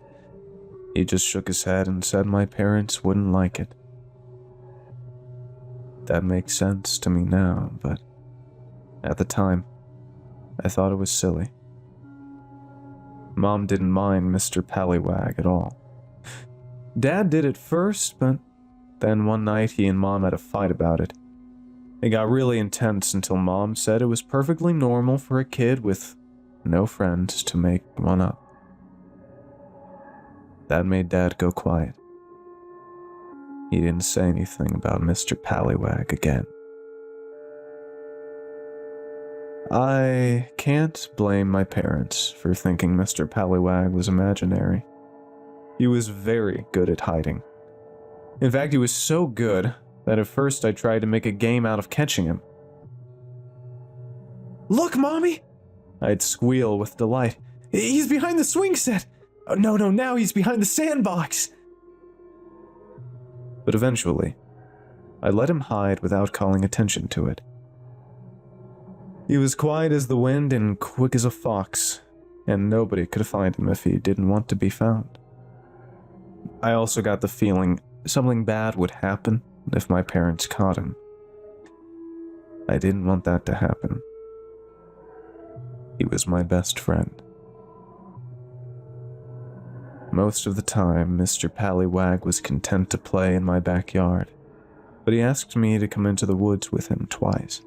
he just shook his head and said my parents wouldn't like it. That makes sense to me now, but at the time, I thought it was silly. Mom didn't mind Mr. Pallywag at all. Dad did at first, but then one night he and Mom had a fight about it. It got really intense until Mom said it was perfectly normal for a kid with no friends to make one up. That made Dad go quiet. He didn't say anything about Mr. Pallywag again. I can't blame my parents for thinking Mr. Pallywag was imaginary. He was very good at hiding. In fact, he was so good that at first I tried to make a game out of catching him. "Look, Mommy!" I'd squeal with delight. "He's behind the swing set! Oh, no, now he's behind the sandbox!" But eventually, I let him hide without calling attention to it. He was quiet as the wind and quick as a fox, and nobody could find him if he didn't want to be found. I also got the feeling something bad would happen if my parents caught him. I didn't want that to happen. He was my best friend. Most of the time, Mr. Pallywag was content to play in my backyard, but he asked me to come into the woods with him twice.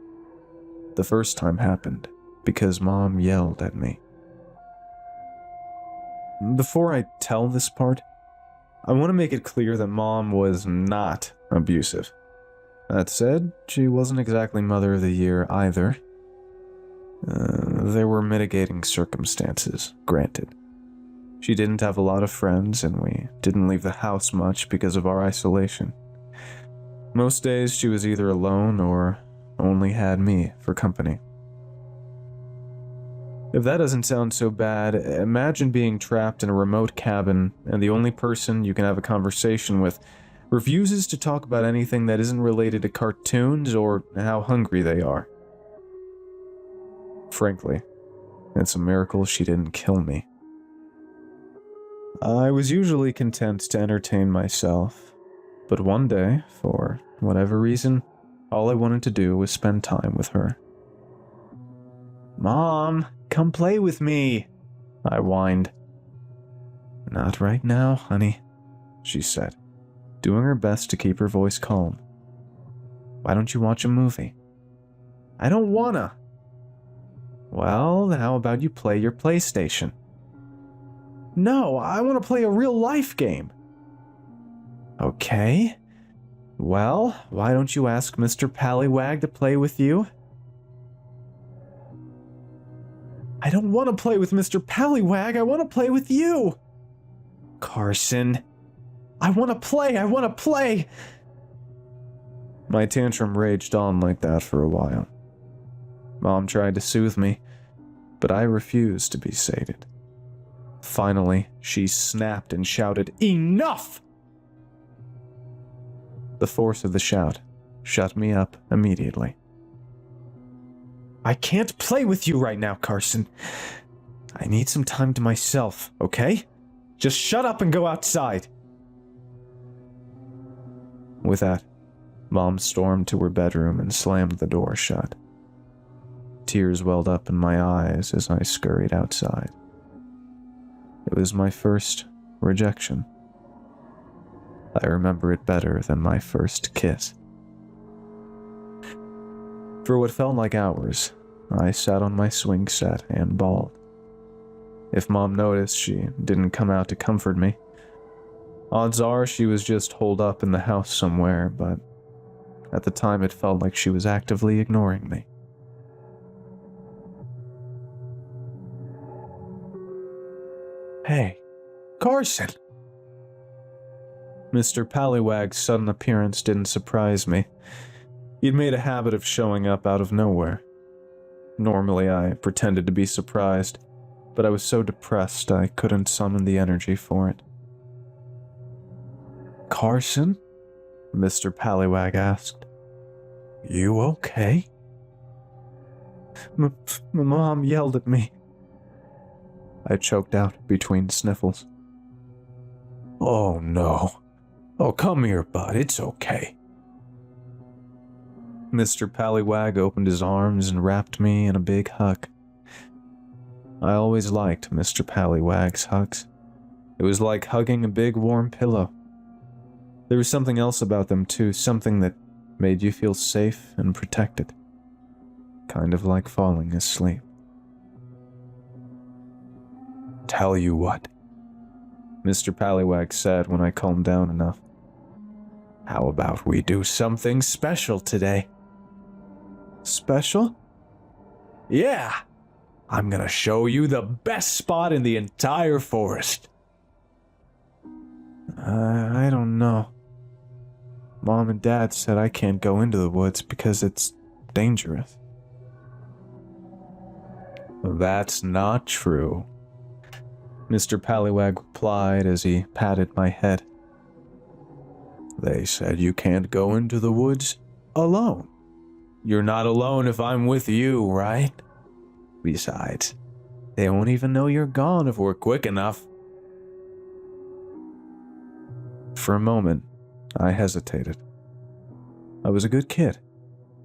The first time happened because Mom yelled at me. Before I tell this part, I want to make it clear that Mom was not abusive. That said, she wasn't exactly Mother of the Year either. There were mitigating circumstances, granted. She didn't have a lot of friends, and we didn't leave the house much because of our isolation. Most days she was either alone or only had me for company. If that doesn't sound so bad, imagine being trapped in a remote cabin and the only person you can have a conversation with refuses to talk about anything that isn't related to cartoons or how hungry they are. Frankly, it's a miracle she didn't kill me. I was usually content to entertain myself, but one day, for whatever reason, all I wanted to do was spend time with her. "Mom, come play with me," I whined. "Not right now, honey," she said, doing her best to keep her voice calm. "Why don't you watch a movie?" "I don't wanna." "Well, how about you play your PlayStation?" "No, I want to play a real-life game." "Okay. Well, why don't you ask Mr. Pallywag to play with you?" "I don't want to play with Mr. Pallywag, I want to play with you." "Carson, I want to play. My tantrum raged on like that for a while. Mom tried to soothe me, but I refused to be sated. Finally, she snapped and shouted, "Enough!" The force of the shout shut me up immediately. "I can't play with you right now, Carson. I need some time to myself, okay? Just shut up and go outside." With that, Mom stormed to her bedroom and slammed the door shut. Tears welled up in my eyes as I scurried outside. It was my first rejection. I remember it better than my first kiss. For what felt like hours, I sat on my swing set and bawled. If Mom noticed, she didn't come out to comfort me. Odds are she was just holed up in the house somewhere, but at the time it felt like she was actively ignoring me. "Hey, Carson!" Mr. Pallywag's sudden appearance didn't surprise me. He'd made a habit of showing up out of nowhere. Normally, I pretended to be surprised, but I was so depressed I couldn't summon the energy for it. "Carson?" Mr. Pallywag asked. "You okay?" Mom yelled at me," I choked out between sniffles. "Oh no. Oh, come here, bud. It's okay." Mr. Pallywag opened his arms and wrapped me in a big hug. I always liked Mr. Pallywag's hugs. It was like hugging a big warm pillow. There was something else about them too, something that made you feel safe and protected. Kind of like falling asleep. "Tell you what," Mr. Pallywag said when I calmed down enough. "How about we do something special today?" "Special?" "Yeah! I'm gonna show you the best spot in the entire forest." I don't know. Mom and Dad said I can't go into the woods because it's dangerous." "That's not true," Mr. Pallywag replied as he patted my head. "They said you can't go into the woods alone. You're not alone if I'm with you, right? Besides, they won't even know you're gone if we're quick enough." For a moment, I hesitated. I was a good kid.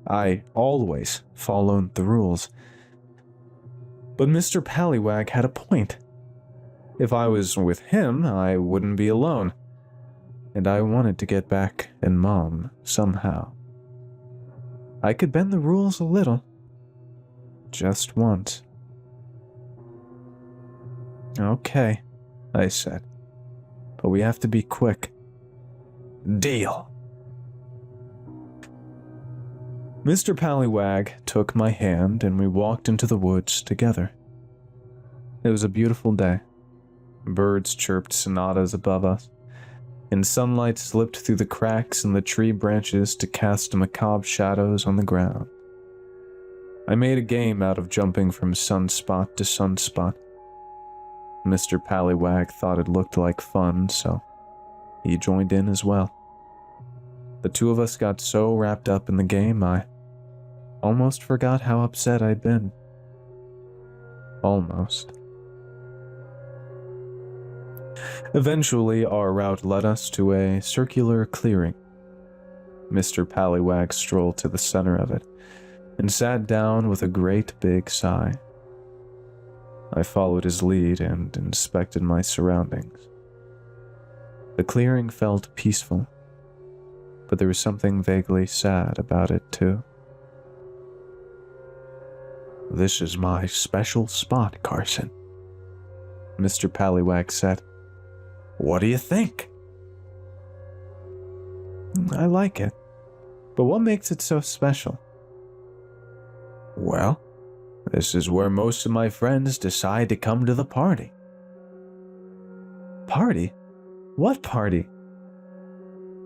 I always followed the rules. But Mr. Pallywag had a point. If I was with him, I wouldn't be alone. And I wanted to get back at Mom somehow. I could bend the rules a little. Just once. "Okay," I said. "But we have to be quick." "Deal." Mr. Pallywag took my hand and we walked into the woods together. It was a beautiful day. Birds chirped sonatas above us, and sunlight slipped through the cracks in the tree branches to cast macabre shadows on the ground. I made a game out of jumping from sunspot to sunspot. Mr. Pallywag thought it looked like fun, so he joined in as well. The two of us got so wrapped up in the game, I almost forgot how upset I'd been. Almost. Eventually, our route led us to a circular clearing. Mr. Pallywag strolled to the center of it and sat down with a great big sigh. I followed his lead and inspected my surroundings. The clearing felt peaceful, but there was something vaguely sad about it too. "This is my special spot, Carson," Mr. Pallywag said. "What do you think?" "I like it, but what makes it so special?" "Well, this is where most of my friends decide to come to the party." "Party? What party?"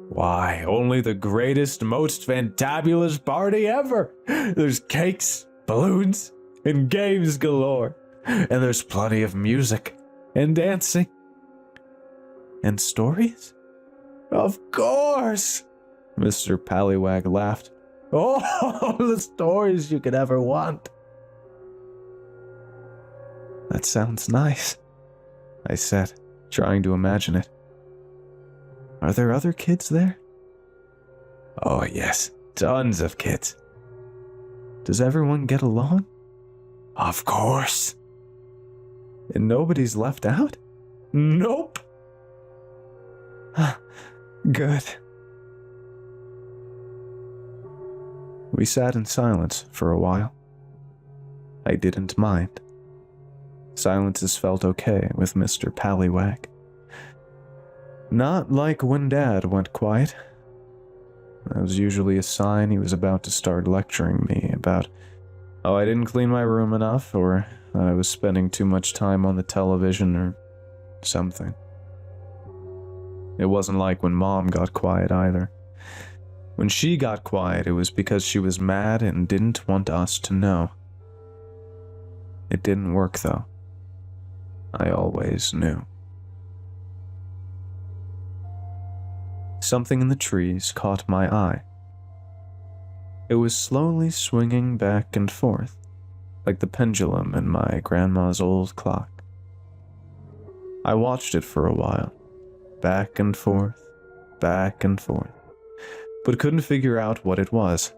"Why, only the greatest, most fantabulous party ever. There's cakes, balloons, and games galore. And there's plenty of music and dancing." "And stories?" "Of course!" Mr. Pallywag laughed. "All the stories you could ever want." "That sounds nice," I said, trying to imagine it. "Are there other kids there?" "Oh yes, tons of kids." "Does everyone get along?" "Of course." "And nobody's left out?" "Nope." Good. We sat in silence for a while. I didn't mind. Silences felt okay with Mr. Pallywag. Not like when Dad went quiet. That was usually a sign he was about to start lecturing me about how I didn't clean my room enough, or I was spending too much time on the television, or something. It wasn't like when Mom got quiet either. When she got quiet, it was because she was mad and didn't want us to know. It didn't work, though. I always knew. Something in the trees caught my eye. It was slowly swinging back and forth, like the pendulum in my grandma's old clock. I watched it for a while, back and forth, but couldn't figure out what it was.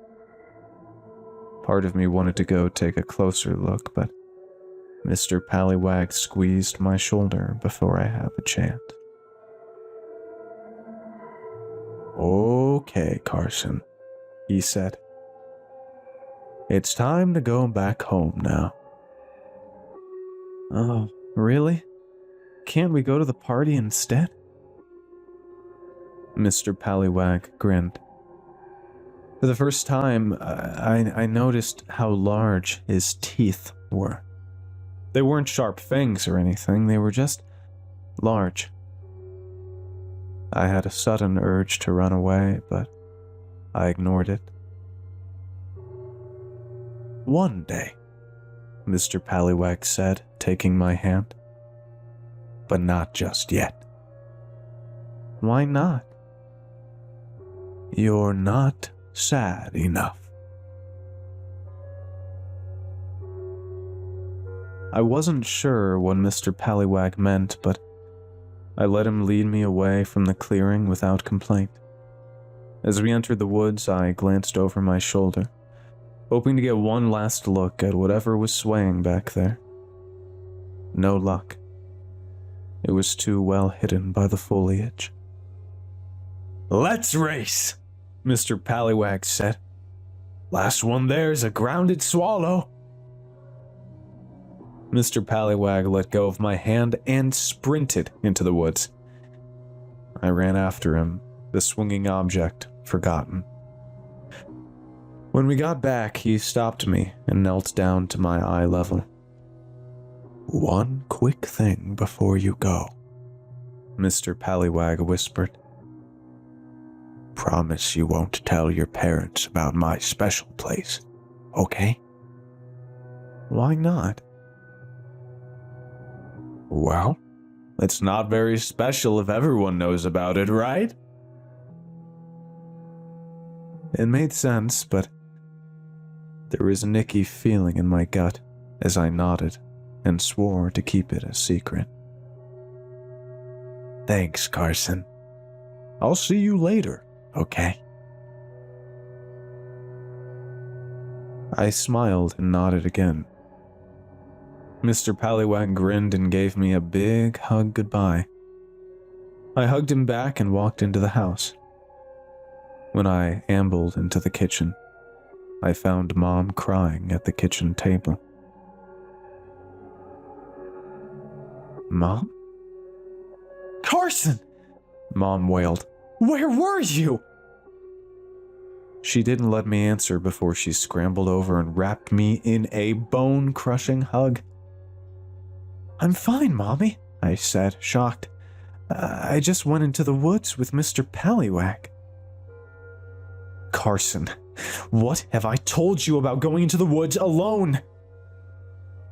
Part of me wanted to go take a closer look, but Mr. Pallywag squeezed my shoulder before I had the chance. "Okay, Carson," he said. "It's time to go back home now." "Oh, really? Can't we go to the party instead?" Mr. Pallywag grinned. For the first time, I noticed how large his teeth were. They weren't sharp fangs or anything, they were just large. I had a sudden urge to run away, but I ignored it. "One day," Mr. Pallywag said, taking my hand. "But not just yet." "Why not?" "You're not sad enough." I wasn't sure what Mr. Pallywag meant, but I let him lead me away from the clearing without complaint. As we entered the woods, I glanced over my shoulder, hoping to get one last look at whatever was swaying back there. No luck. It was too well hidden by the foliage. "Let's race," Mr. Pallywag said. "Last one there's a grounded swallow." Mr. Pallywag let go of my hand and sprinted into the woods. I ran after him, the swinging object forgotten. When we got back, he stopped me and knelt down to my eye level. One quick thing before you go, Mr. Pallywag whispered. promise you won't tell your parents about my special place, okay? Why not? Well, It's not very special if everyone knows about it, right? It made sense, but there was an icky feeling in my gut as I nodded and swore to keep it a secret. thanks, Carson. I'll see you later, okay? I smiled and nodded again. Mr. Pallywag grinned and gave me a big hug goodbye. I hugged him back and walked into the house. When I ambled into the kitchen, I found Mom crying at the kitchen table. Mom? Carson! Mom wailed. Where were you? She didn't let me answer before she scrambled over and wrapped me in a bone-crushing hug. I'm fine, Mommy, I said, shocked. I just went into the woods with Mr. Pallywag. Carson, what have I told you about going into the woods alone?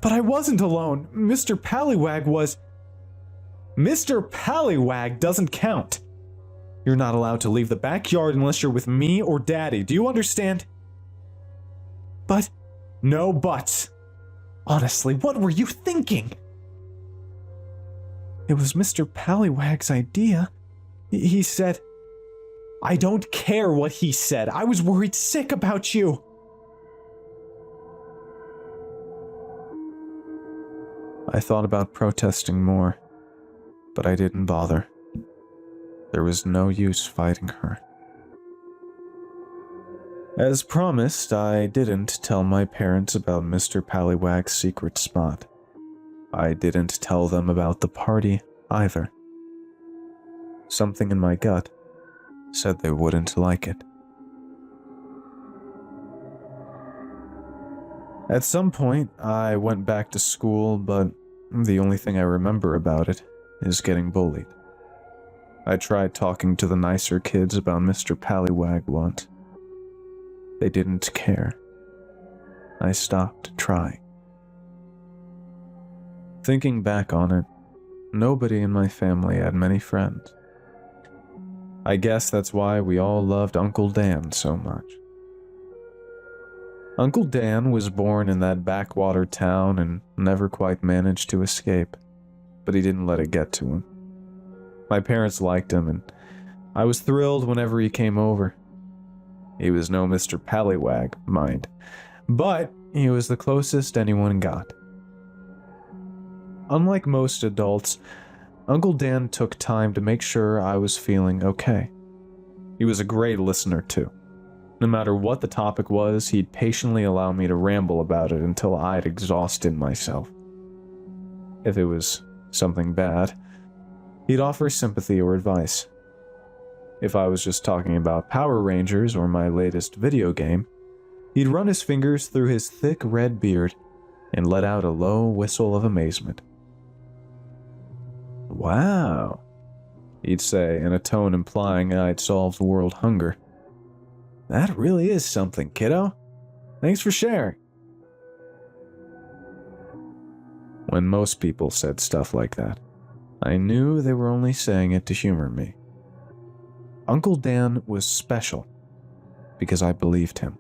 But I wasn't alone. Mr. Pallywag was... Mr. Pallywag doesn't count. You're not allowed to leave the backyard unless you're with me or Daddy. Do you understand? But... No buts. Honestly, what were you thinking? It was Mr. Pallywag's idea. He said... I don't care what he said. I was worried sick about you. I thought about protesting more, but I didn't bother. There was no use fighting her. As promised, I didn't tell my parents about Mr. Pallywag's secret spot. I didn't tell them about the party either. Something in my gut said they wouldn't like it. At some point, I went back to school, but the only thing I remember about it is getting bullied. I tried talking to the nicer kids about Mr. Pallywag once. They didn't care. I stopped trying. Thinking back on it, nobody in my family had many friends. I guess that's why we all loved Uncle Dan so much. Uncle Dan was born in that backwater town and never quite managed to escape, but he didn't let it get to him. My parents liked him, and I was thrilled whenever he came over. He was no Mr. Pallywag, mind, but he was the closest anyone got. Unlike most adults, Uncle Dan took time to make sure I was feeling okay. He was a great listener, too. No matter what the topic was, he'd patiently allow me to ramble about it until I'd exhausted myself. If it was something bad, he'd offer sympathy or advice. If I was just talking about Power Rangers or my latest video game, he'd run his fingers through his thick red beard and let out a low whistle of amazement. Wow, he'd say in a tone implying I'd solved world hunger. That really is something, kiddo. Thanks for sharing. When most people said stuff like that, I knew they were only saying it to humor me. Uncle Dan was special because I believed him.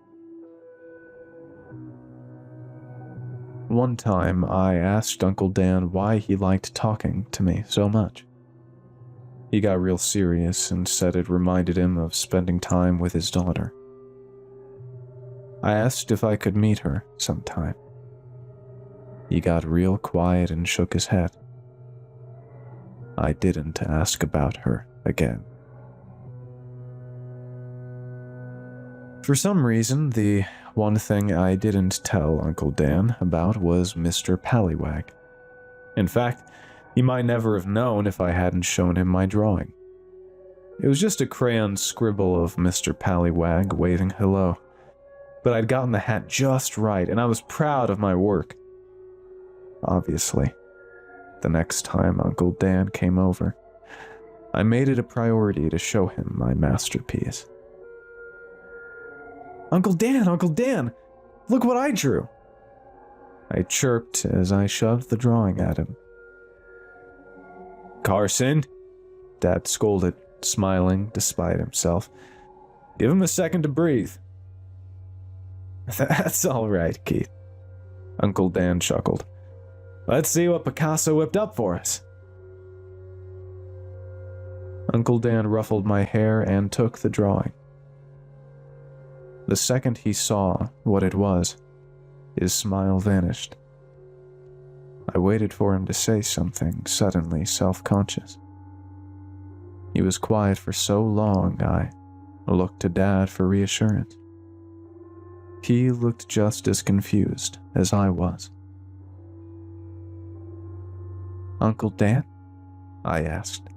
One time, I asked Uncle Dan why he liked talking to me so much. He got real serious and said it reminded him of spending time with his daughter. I asked if I could meet her sometime. He got real quiet and shook his head. I didn't ask about her again. For some reason, the one thing I didn't tell Uncle Dan about was Mr. Pallywag. In fact, he might never have known if I hadn't shown him my drawing. It was just a crayon scribble of Mr. Pallywag waving hello. But I'd gotten the hat just right, and I was proud of my work. Obviously, The next time Uncle Dan came over, I made it a priority to show him my masterpiece. Uncle Dan, look what I drew! I chirped as I shoved the drawing at him. Carson, Dad scolded, smiling despite himself. Give him a second to breathe. That's all right, Keith. Uncle Dan chuckled. Let's see what Picasso whipped up for us. Uncle Dan ruffled my hair and took the drawing. The second he saw what it was, his smile vanished. I waited for him to say something, suddenly self-conscious. He was quiet for so long, I looked to Dad for reassurance. He looked just as confused as I was. Uncle Dan? I asked.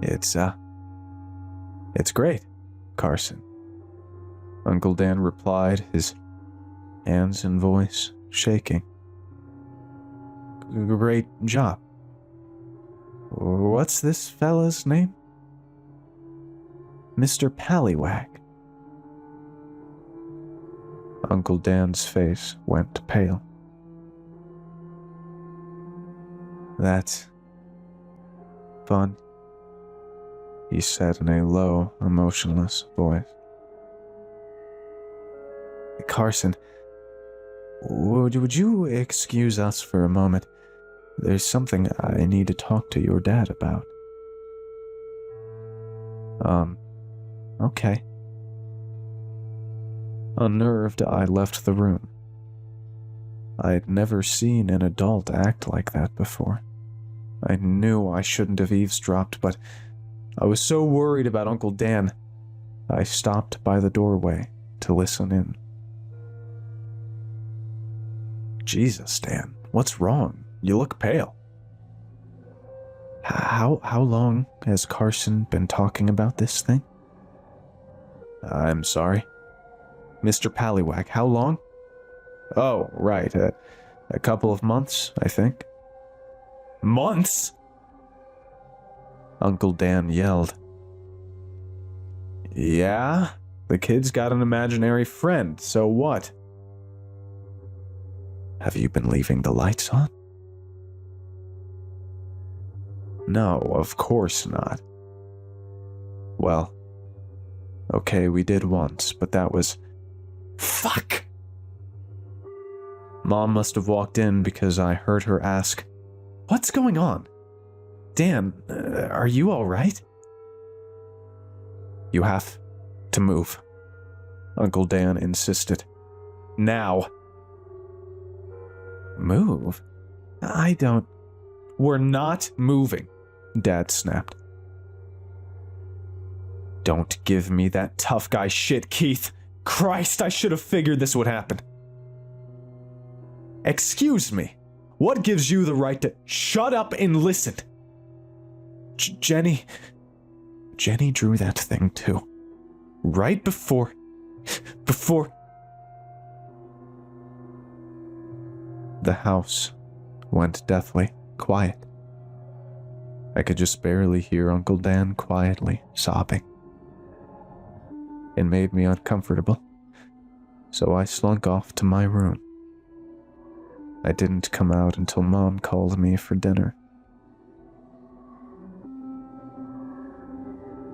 It's great, Carson. Uncle Dan replied, his hands and voice shaking. Great job. What's this fella's name? Mr. Pallywag. Uncle Dan's face went pale. That's fun, he said in a low, emotionless voice. Carson, would you excuse us for a moment? There's something I need to talk to your dad about. Okay. Unnerved, I left the room. I'd never seen an adult act like that before. I knew I shouldn't have eavesdropped, but I was so worried about Uncle Dan, I stopped by the doorway to listen in. Jesus, Dan, what's wrong? You look pale. How long has Carson been talking about this thing? I'm sorry. Mr. Pallywag, how long? Oh, right, a couple of months, I think. Months? Uncle Dan yelled. Yeah, the kid's got an imaginary friend, so what? Have you been leaving the lights on? No, of course not. Well, okay, we did once, but that was... Fuck! Mom must have walked in because I heard her ask, What's going on? Dan, are you all right? You have to move, Uncle Dan insisted. Now. Move? I don't... We're not moving, Dad snapped. Don't give me that tough guy shit, Keith. Christ, I should have figured this would happen. Excuse me. What gives you the right to shut up and listen? Jenny drew that thing too. Right before... The house went deathly quiet. I could just barely hear Uncle Dan quietly sobbing. It made me uncomfortable, so I slunk off to my room. I didn't come out until Mom called me for dinner.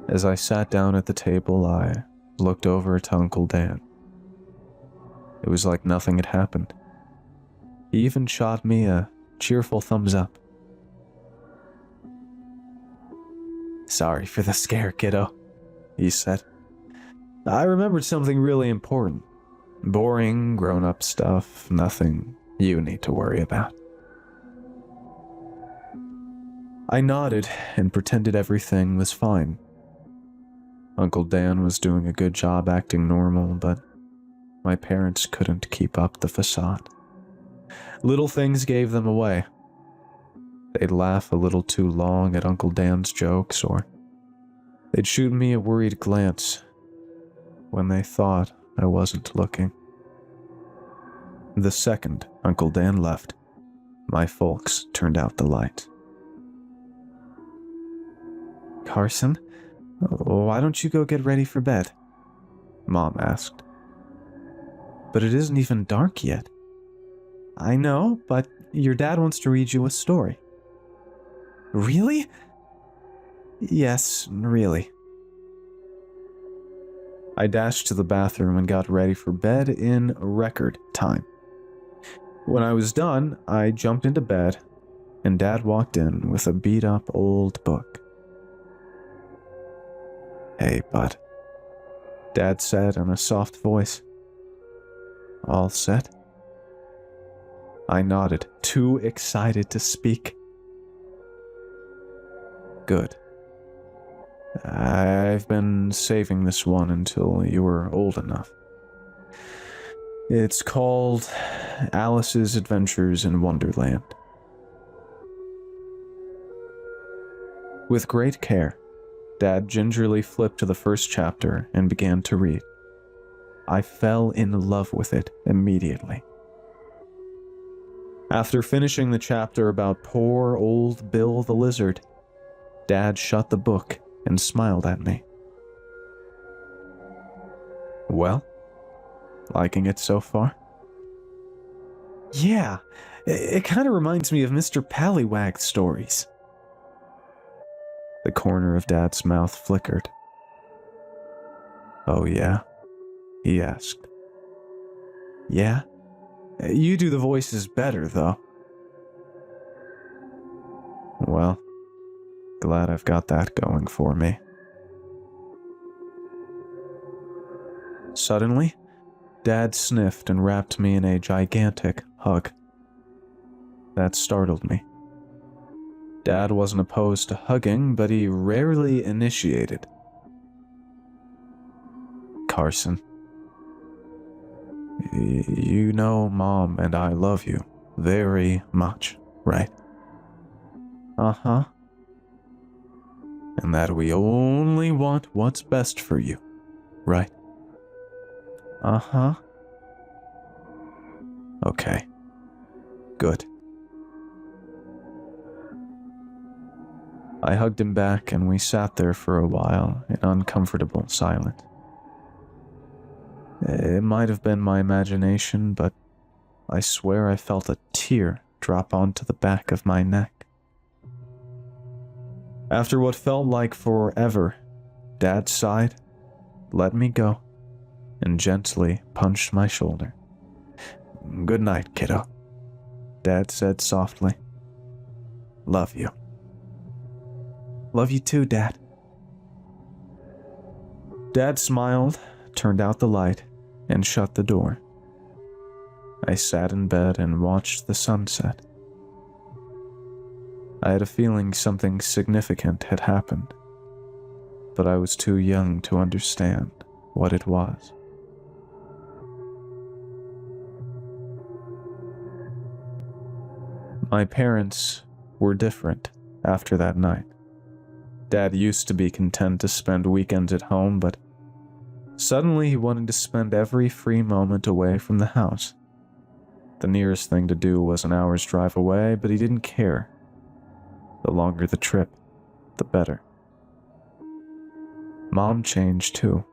As I sat down at the table, I looked over to Uncle Dan. It was like nothing had happened. He even shot me a cheerful thumbs up. Sorry for the scare, kiddo, he said. I remembered something really important. Boring, grown-up stuff, nothing you need to worry about. I nodded and pretended everything was fine. Uncle Dan was doing a good job acting normal, but my parents couldn't keep up the facade. Little things gave them away. They'd laugh a little too long at Uncle Dan's jokes, or they'd shoot me a worried glance when they thought I wasn't looking. The second Uncle Dan left, my folks turned out the light. "Carson, why don't you go get ready for bed?" Mom asked. "But it isn't even dark yet." "I know, but your dad wants to read you a story." "Really?" "Yes, really." I dashed to the bathroom and got ready for bed in record time. When I was done, I jumped into bed, and Dad walked in with a beat-up old book. "Hey, bud," Dad said in a soft voice. "All set?" I nodded, too excited to speak. "Good. I've been saving this one until you were old enough. It's called Alice's Adventures in Wonderland." With great care, Dad gingerly flipped to the first chapter and began to read. I fell in love with it immediately. After finishing the chapter about poor old Bill the Lizard, Dad shut the book and smiled at me. "Well, liking it so far?" "Yeah, it kind of reminds me of Mr. Pallywag's stories." The corner of Dad's mouth flickered. "Oh yeah?" he asked. "Yeah? You do the voices better, though." "Well, glad I've got that going for me." Suddenly, Dad sniffed and wrapped me in a gigantic hug. That startled me. Dad wasn't opposed to hugging, but he rarely initiated. "Carson, you know Mom and I love you very much, right?" "Uh-huh." "And that we only want what's best for you, right?" "Uh-huh." "Okay. Good." I hugged him back and we sat there for a while in uncomfortable silence. It might have been my imagination, but I swear I felt a tear drop onto the back of my neck. After what felt like forever, Dad sighed, let me go, and gently punched my shoulder. "Good night, kiddo," Dad said softly. "Love you." "Love you too, Dad." Dad smiled, turned out the light, and shut the door. I sat in bed and watched the sunset. I had a feeling something significant had happened, but I was too young to understand what it was. My parents were different after that night. Dad used to be content to spend weekends at home, but suddenly he wanted to spend every free moment away from the house. The nearest thing to do was an hour's drive away, but he didn't care. The longer the trip, the better. Mom changed too.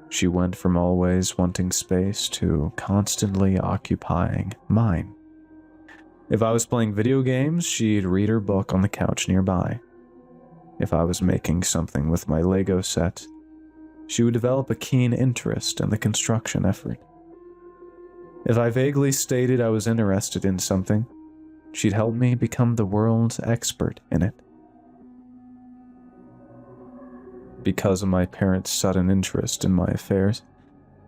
She went from always wanting space to constantly occupying mine. If I was playing video games, she'd read her book on the couch nearby. If I was making something with my Lego set, she would develop a keen interest in the construction effort. If I vaguely stated I was interested in something, she'd help me become the world's expert in it. Because of my parents' sudden interest in my affairs,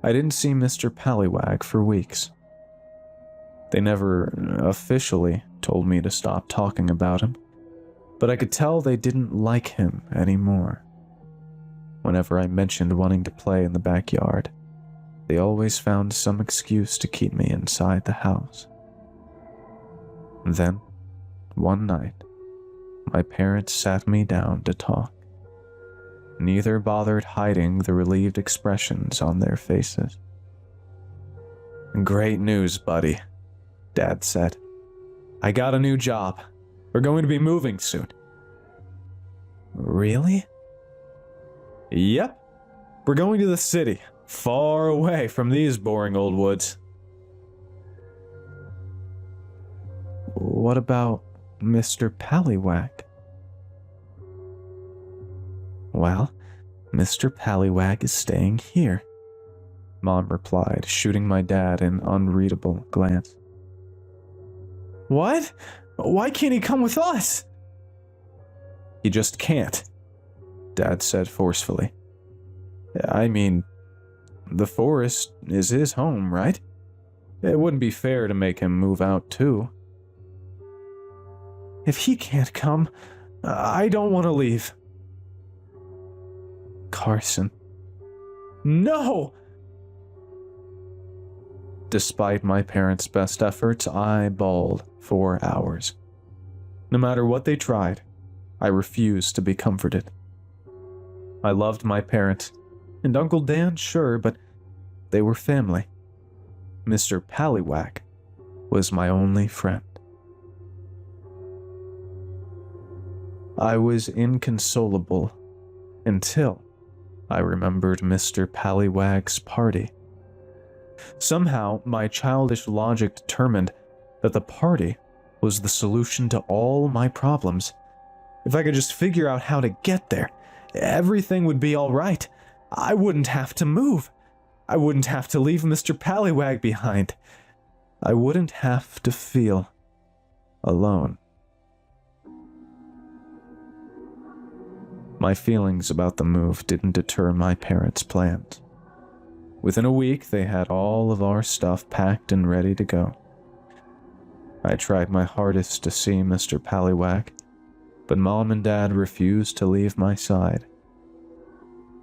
I didn't see Mr. Pallywag for weeks. They never officially told me to stop talking about him, but I could tell they didn't like him anymore. Whenever I mentioned wanting to play in the backyard, they always found some excuse to keep me inside the house. Then, one night, my parents sat me down to talk. Neither bothered hiding the relieved expressions on their faces. Great news, buddy, Dad said. I got a new job. We're going to be moving soon. Really? Yep. We're going to the city, far away from these boring old woods. What about Mr. Pallywag? Well, Mr. Pallywag is staying here, Mom replied, shooting my dad an unreadable glance. What? Why can't he come with us? He just can't, Dad said forcefully. I mean, the forest is his home, right? It wouldn't be fair to make him move out too. If he can't come, I don't want to leave. Carson. No! Despite my parents' best efforts, I bawled for hours. No matter what they tried, I refused to be comforted. I loved my parents, and Uncle Dan, sure, but they were family. Mr. Pallywag was my only friend. I was inconsolable until I remembered Mr. Pallywag's party. Somehow, my childish logic determined that the party was the solution to all my problems. If I could just figure out how to get there, everything would be all right. I wouldn't have to move. I wouldn't have to leave Mr. Pallywag behind. I wouldn't have to feel alone. My feelings about the move didn't deter my parents' plans. Within a week, they had all of our stuff packed and ready to go. I tried my hardest to see Mr. Pallywag, but Mom and Dad refused to leave my side.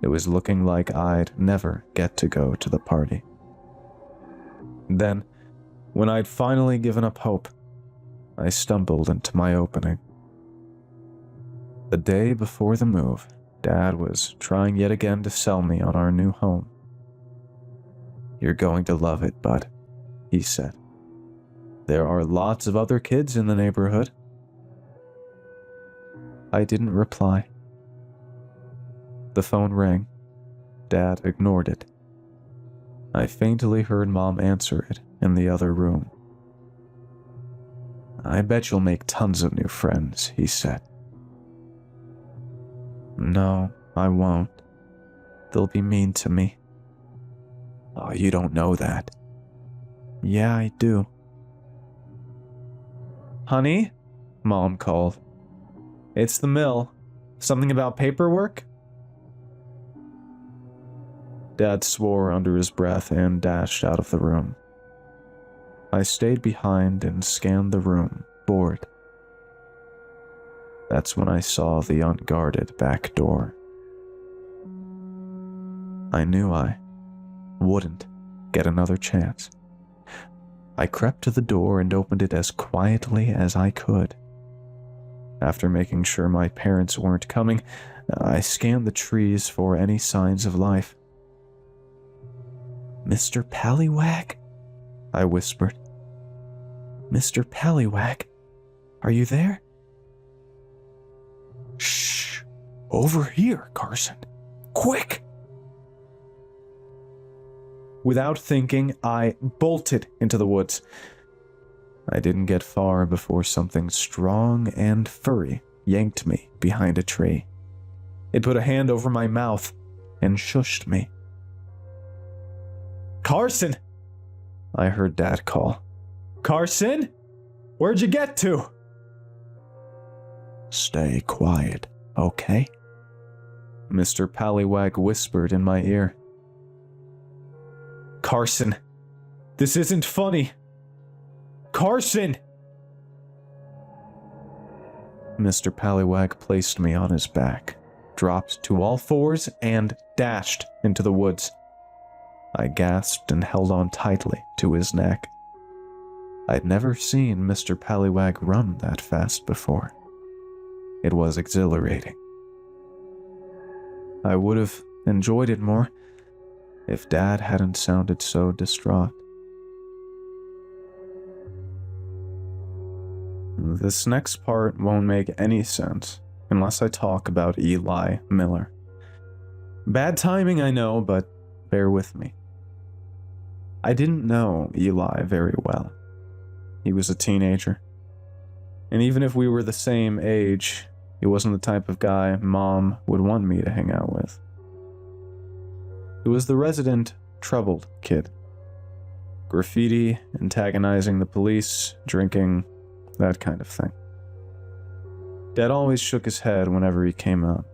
It was looking like I'd never get to go to the party. Then, when I'd finally given up hope, I stumbled into my opening. The day before the move, Dad was trying yet again to sell me on our new home. You're going to love it, bud, he said. There are lots of other kids in the neighborhood. I didn't reply. The phone rang. Dad ignored it. I faintly heard Mom answer it in the other room. I bet you'll make tons of new friends, he said. No, I won't. They'll be mean to me. Oh, you don't know that. Yeah, I do. Honey? Mom called. It's the mill. Something about paperwork? Dad swore under his breath and dashed out of the room. I stayed behind and scanned the room, bored. That's when I saw the unguarded back door. I knew I wouldn't get another chance. I crept to the door and opened it as quietly as I could. After making sure my parents weren't coming, I scanned the trees for any signs of life. Mr. Pallywag? I whispered. Mr. Pallywag, are you there? Shh! Over here, Carson. Quick! Without thinking, I bolted into the woods. I didn't get far before something strong and furry yanked me behind a tree. It put a hand over my mouth and shushed me. Carson! I heard Dad call. Carson? Where'd you get to? Stay quiet, okay? Mr. Pallywag whispered in my ear. Carson, this isn't funny. Carson! Mr. Pallywag placed me on his back, dropped to all fours, and dashed into the woods. I gasped and held on tightly to his neck. I'd never seen Mr. Pallywag run that fast before. It was exhilarating. I would have enjoyed it more if Dad hadn't sounded so distraught. This next part won't make any sense unless I talk about Eli Miller. Bad timing, I know, but bear with me. I didn't know Eli very well. He was a teenager. And even if we were the same age, he wasn't the type of guy Mom would want me to hang out with. He was the resident troubled kid. Graffiti, antagonizing the police, drinking, that kind of thing. Dad always shook his head whenever he came out.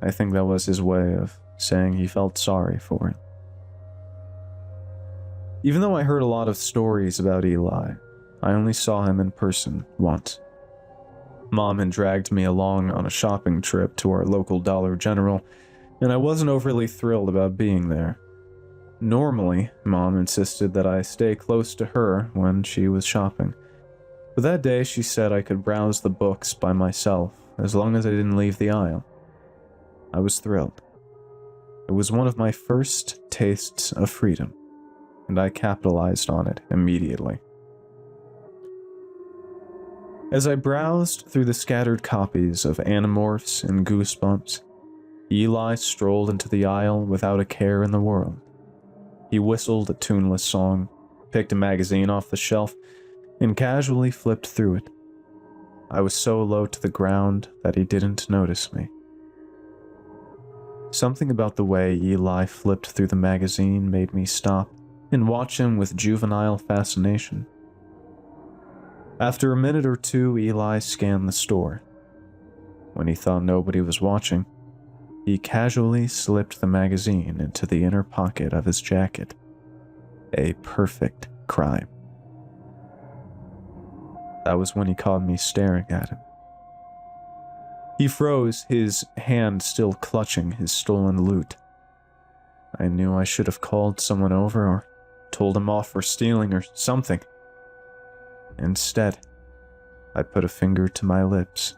I think that was his way of saying he felt sorry for him. Even though I heard a lot of stories about Eli, I only saw him in person once. Mom had dragged me along on a shopping trip to our local Dollar General, and I wasn't overly thrilled about being there. Normally, Mom insisted that I stay close to her when she was shopping, but that day she said I could browse the books by myself as long as I didn't leave the aisle. I was thrilled. It was one of my first tastes of freedom, and I capitalized on it immediately. As I browsed through the scattered copies of Animorphs and Goosebumps, Eli strolled into the aisle without a care in the world. He whistled a tuneless song, picked a magazine off the shelf, and casually flipped through it. I was so low to the ground that he didn't notice me. Something about the way Eli flipped through the magazine made me stop and watch him with juvenile fascination. After a minute or two, Eli scanned the store. When he thought nobody was watching, he casually slipped the magazine into the inner pocket of his jacket. A perfect crime. That was when he caught me staring at him. He froze, his hand still clutching his stolen loot. I knew I should have called someone over or told him off for stealing or something. Instead, I put a finger to my lips.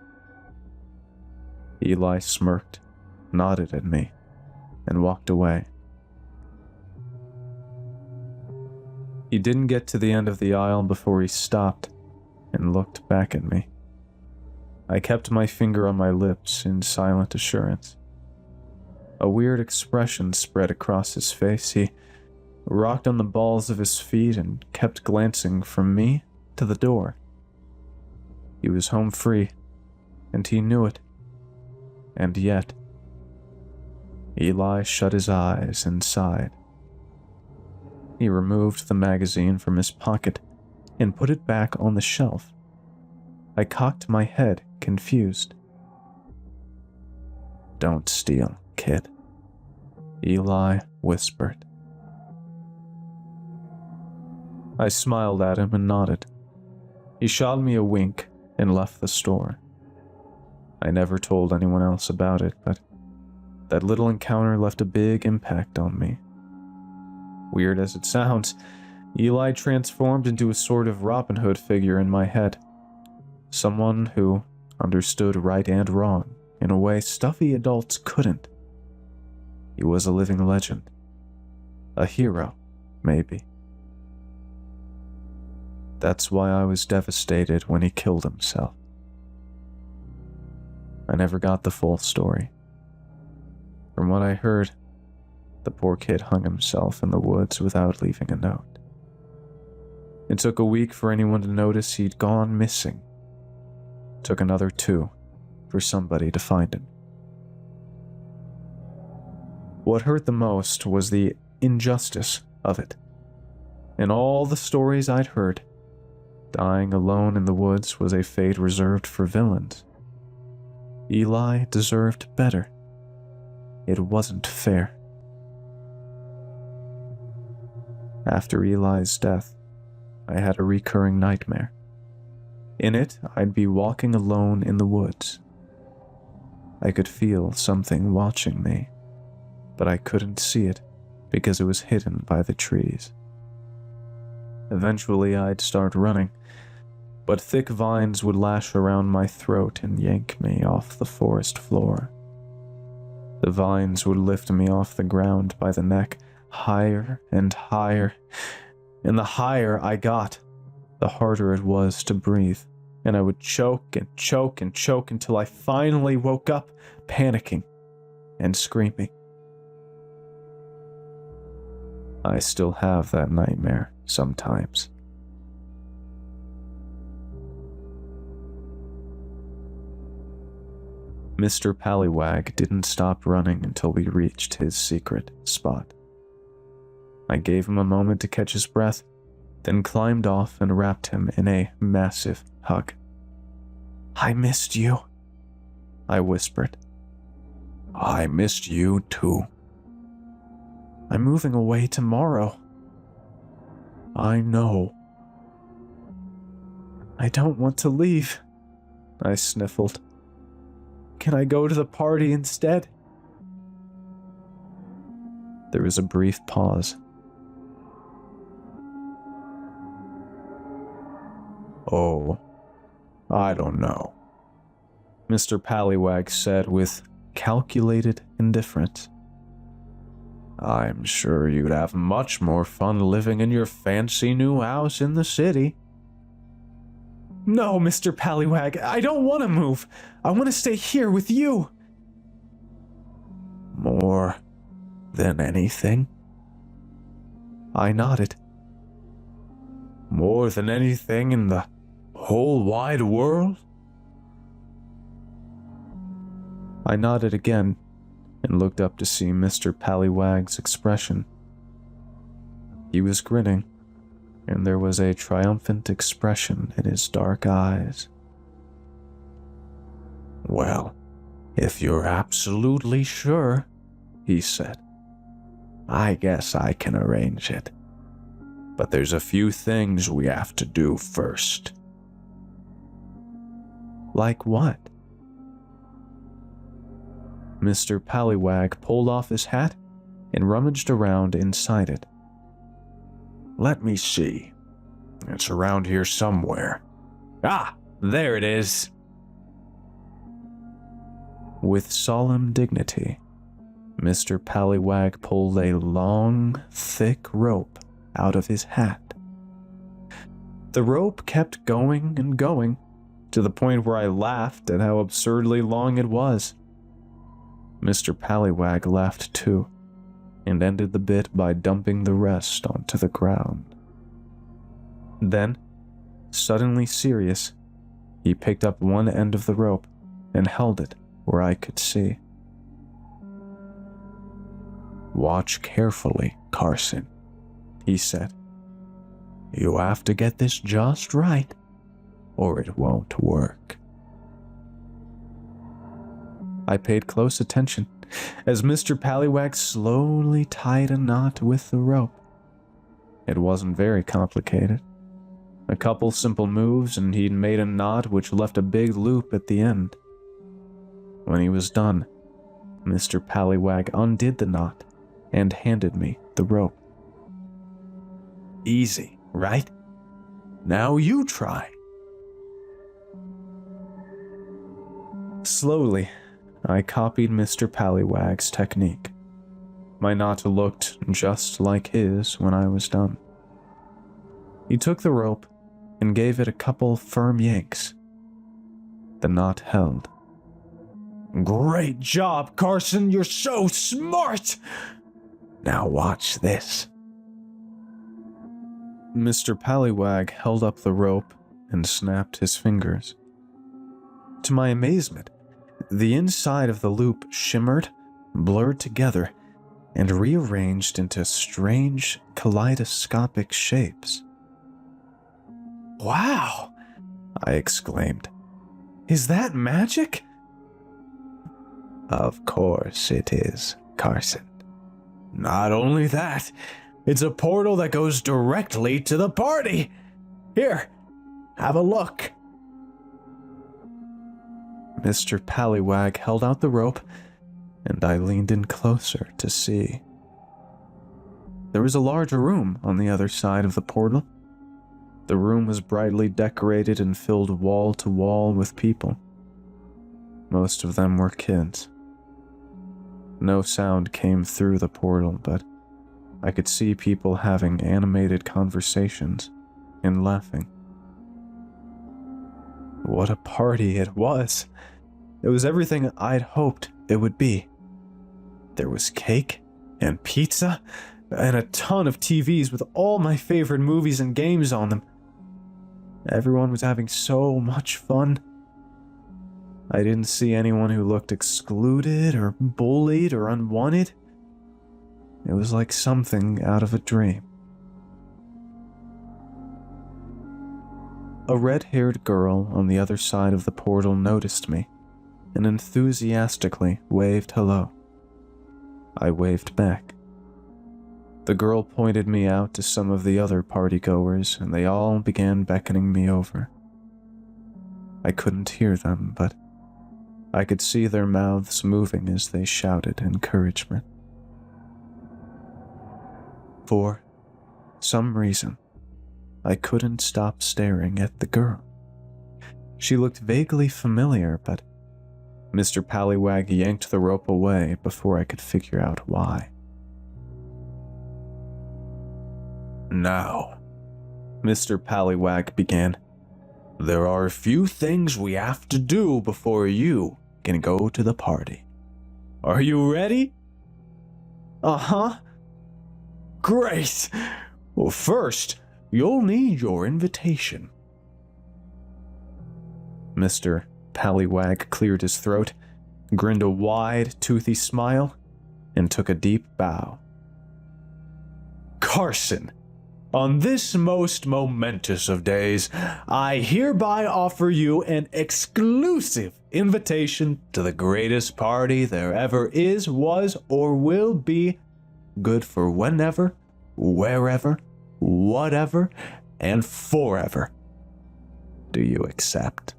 Eli smirked, nodded at me, and walked away. He didn't get to the end of the aisle before he stopped and looked back at me. I kept my finger on my lips in silent assurance. A weird expression spread across his face. He rocked on the balls of his feet and kept glancing from me to the door. He was home free, and he knew it. And yet, Eli shut his eyes and sighed. He removed the magazine from his pocket and put it back on the shelf. I cocked my head, confused. "Don't steal, kid," Eli whispered. I smiled at him and nodded. He shot me a wink and left the store. I never told anyone else about it, but that little encounter left a big impact on me. Weird as it sounds, Eli transformed into a sort of Robin Hood figure in my head. Someone who understood right and wrong in a way stuffy adults couldn't. He was a living legend. A hero, maybe. That's why I was devastated when he killed himself. I never got the full story. From what I heard, the poor kid hung himself in the woods without leaving a note. It took a week for anyone to notice he'd gone missing. It took another 2 for somebody to find him. What hurt the most was the injustice of it. In all the stories I'd heard, dying alone in the woods was a fate reserved for villains. Eli deserved better. It wasn't fair. After Eli's death, I had a recurring nightmare. In it, I'd be walking alone in the woods. I could feel something watching me, but I couldn't see it because it was hidden by the trees. Eventually, I'd start running, but thick vines would lash around my throat and yank me off the forest floor. The vines would lift me off the ground by the neck, higher and higher, and the higher I got, the harder it was to breathe and I would choke and choke and choke until I finally woke up, panicking and screaming. I still have that nightmare sometimes. Mr. Pallywag didn't stop running until we reached his secret spot. I gave him a moment to catch his breath, then climbed off and wrapped him in a massive hug. "I missed you," I whispered. I missed you too. "I'm moving away tomorrow." I know. "I don't want to leave," I sniffled. "Can I go to the party instead?" There was a brief pause. Oh, I don't know," Mr. Pallywag said with calculated indifference. "I'm sure you'd have much more fun living in your fancy new house in the city." "No, Mr. Pallywag, I don't want to move. I want to stay here with you." More than anything? I nodded. More than anything in the whole wide world? I nodded again and looked up to see Mr. Pallywag's expression. He was grinning, and there was a triumphant expression in his dark eyes. "Well, if you're absolutely sure," he said, "I guess I can arrange it. But there's a few things we have to do first." "Like what?" Mr. Pallywag pulled off his hat and rummaged around inside it. "Let me see. It's around here somewhere. Ah, there it is." With solemn dignity, Mr. Pallywag pulled a long, thick rope out of his hat. The rope kept going and going, to the point where I laughed at how absurdly long it was. Mr. Pallywag laughed too, and ended the bit by dumping the rest onto the ground. Then, suddenly serious, he picked up one end of the rope and held it where I could see. "Watch carefully, Carson," he said. "You have to get this just right, or it won't work." I paid close attention as Mr. Pallywag slowly tied a knot with the rope. It wasn't very complicated. A couple simple moves and he'd made a knot which left a big loop at the end. When he was done, Mr. Pallywag undid the knot and handed me the rope. "Easy, right? Now you try." Slowly, I copied Mr. Pallywag's technique. My knot looked just like his when I was done. He took the rope and gave it a couple firm yanks. The knot held. "Great job, Carson! You're so smart! Now watch this." Mr. Pallywag held up the rope and snapped his fingers. To my amazement, the inside of the loop shimmered, blurred together, and rearranged into strange kaleidoscopic shapes. "Wow!" I exclaimed. "Is that magic?" "Of course it is, Carson. Not only that, it's a portal that goes directly to the party. Here, have a look." Mr. Pallywag held out the rope, and I leaned in closer to see. There was a large room on the other side of the portal. The room was brightly decorated and filled wall to wall with people. Most of them were kids. No sound came through the portal, but I could see people having animated conversations and laughing. What a party it was. It was everything I'd hoped it would be. There was cake and pizza and a ton of TVs with all my favorite movies and games on them. Everyone was having so much fun. I didn't see anyone who looked excluded or bullied or unwanted. It was like something out of a dream. A red-haired girl on the other side of the portal noticed me and enthusiastically waved hello. I waved back. The girl pointed me out to some of the other partygoers, and they all began beckoning me over. I couldn't hear them, but I could see their mouths moving as they shouted encouragement. For some reason, I couldn't stop staring at the girl. She looked vaguely familiar, but Mr. Pallywag yanked the rope away before I could figure out why. Now, Mr. Pallywag began, there are a few things we have to do before you can go to the party. Are you ready? Uh-huh. Great! Well, first, you'll need your invitation. Mr. Pallywag cleared his throat, grinned a wide, toothy smile, and took a deep bow. Carson, on this most momentous of days, I hereby offer you an exclusive invitation to the greatest party there ever is, was, or will be, good for whenever, wherever, whatever, and forever. Do you accept?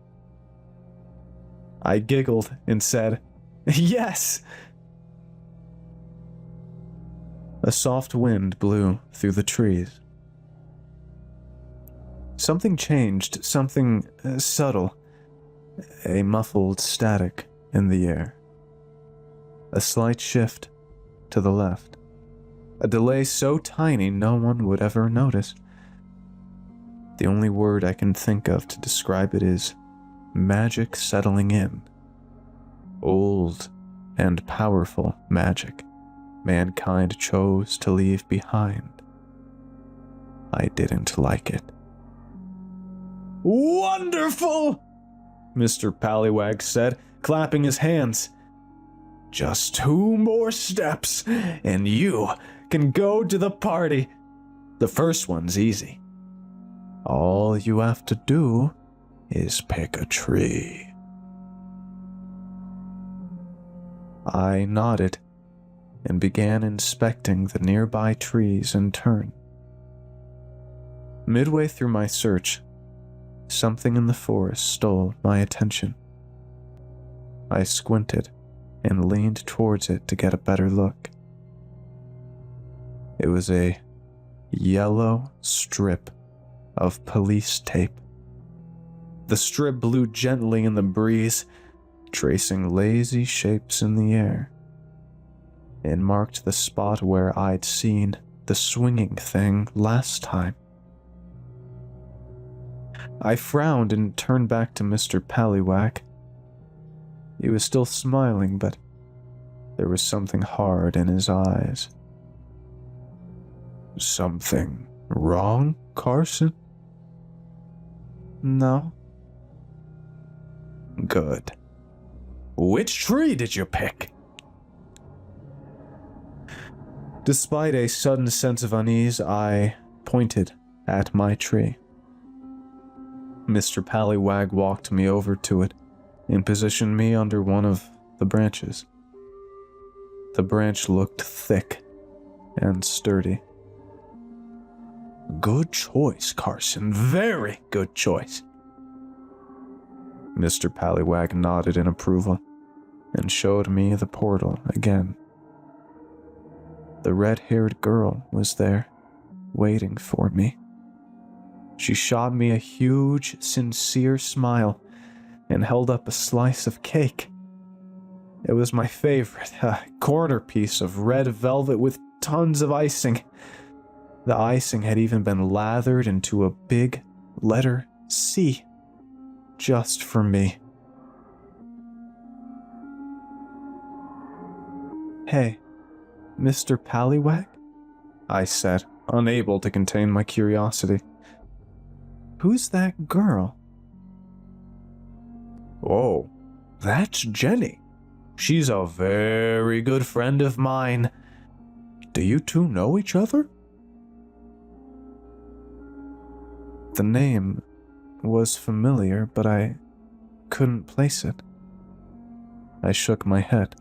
I giggled and said, "Yes!" A soft wind blew through the trees. Something changed, something subtle, a muffled static in the air. A slight shift to the left. A delay so tiny no one would ever notice. The only word I can think of to describe it is magic settling in. Old and powerful magic mankind chose to leave behind. I didn't like it. Wonderful! Mr. Pallywag said, clapping his hands. Just 2 more steps, and you can go to the party. The first one's easy. All you have to do is pick a tree. I nodded and began inspecting the nearby trees in turn. Midway through my search, something in the forest stole my attention. I squinted and leaned towards it to get a better look. It was a yellow strip of police tape. The strip blew gently in the breeze, tracing lazy shapes in the air. It marked the spot where I'd seen the swinging thing last time. I frowned and turned back to Mr. Pallywag. He was still smiling, but there was something hard in his eyes. Something wrong, Carson? No. Good. Which tree did you pick? Despite a sudden sense of unease, I pointed at my tree. Mr. Pallywag walked me over to it and positioned me under one of the branches. The branch looked thick and sturdy. Good choice, Carson. Very good choice. Mr. Pallywag nodded in approval and showed me the portal again. The red-haired girl was there, waiting for me. She shot me a huge, sincere smile and held up a slice of cake. It was my favorite, a corner piece of red velvet with tons of icing. The icing had even been lathered into a big letter C. just for me. "Hey, Mr. Pallywag?" I said, unable to contain my curiosity. "Who's that girl?" "Oh, that's Jenny. She's a very good friend of mine. Do you two know each other?" The name was familiar, but I couldn't place it. I shook my head.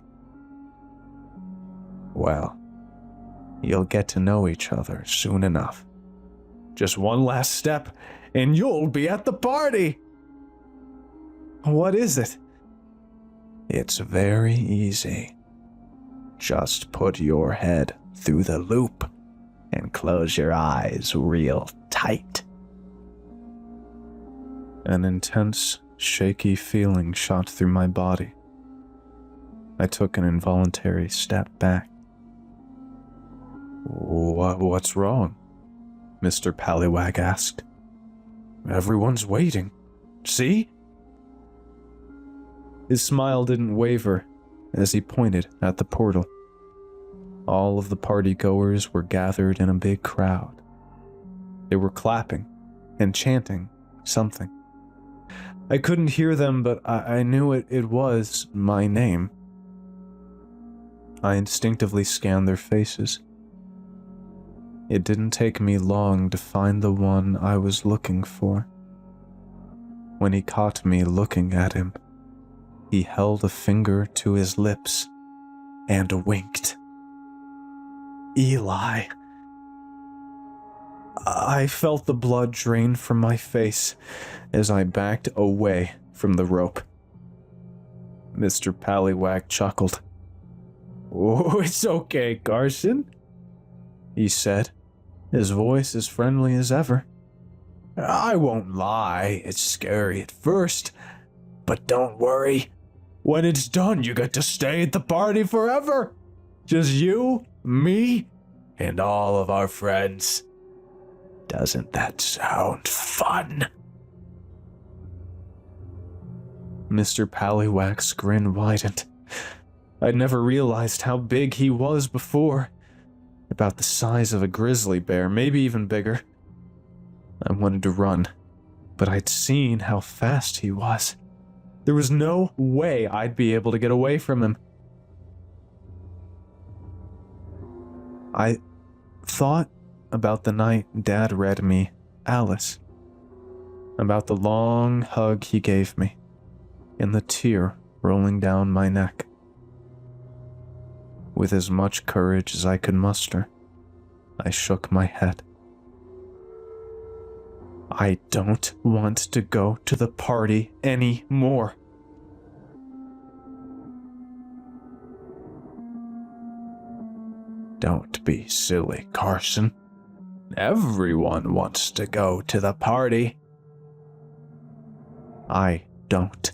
"Well, you'll get to know each other soon enough. Just one last step, and you'll be at the party." "What is it?" "It's very easy. Just put your head through the loop and close your eyes real tight." An intense, shaky feeling shot through my body. I took an involuntary step back. What's wrong?" Mr. Pallywag asked. "Everyone's waiting. See?" His smile didn't waver as he pointed at the portal. All of the party-goers were gathered in a big crowd. They were clapping and chanting something. I couldn't hear them, but I knew it was my name. I instinctively scanned their faces. It didn't take me long to find the one I was looking for. When he caught me looking at him, he held a finger to his lips and winked. Eli. I felt the blood drain from my face as I backed away from the rope. Mr. Pallywag chuckled. "Oh, it's okay, Carson," he said, his voice as friendly as ever. "I won't lie, it's scary at first, but don't worry. When it's done, you get to stay at the party forever. Just you, me, and all of our friends. Doesn't that sound fun?" Mr. Pallywag's grin widened. I'd never realized how big he was before. About the size of a grizzly bear, maybe even bigger. I wanted to run, but I'd seen how fast he was. There was no way I'd be able to get away from him. I thought about the night Dad read me Alice, about the long hug he gave me, and the tear rolling down my neck. With as much courage as I could muster, I shook my head. I don't want to go to the party anymore. Don't be silly, Carson. Everyone wants to go to the party. I don't.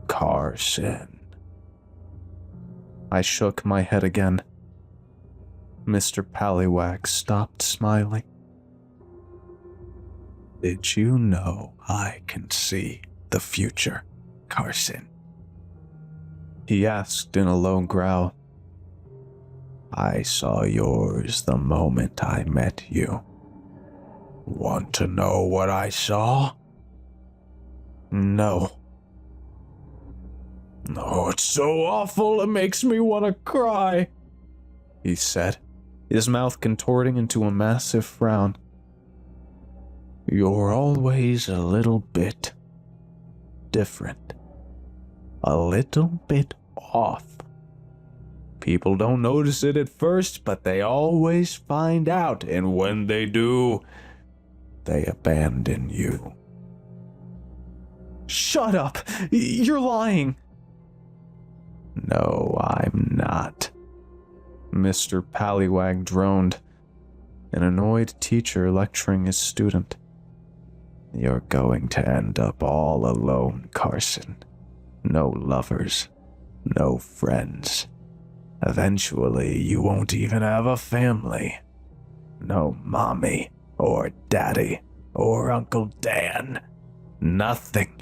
Carson. I shook my head again. Mr. Pallywag stopped smiling. Did you know I can see the future, Carson? He asked in a low growl. I saw yours the moment I met you. Want to know what I saw? No. Oh, it's so awful, it makes me want to cry, he said, his mouth contorting into a massive frown. You're always a little bit different. A little bit off. People don't notice it at first, but they always find out, and when they do, they abandon you. Shut up! You're lying! No, I'm not. Mr. Pallywag droned, an annoyed teacher lecturing his student. You're going to end up all alone, Carson. No lovers, no friends. Eventually, you won't even have a family. No mommy, or daddy, or Uncle Dan. Nothing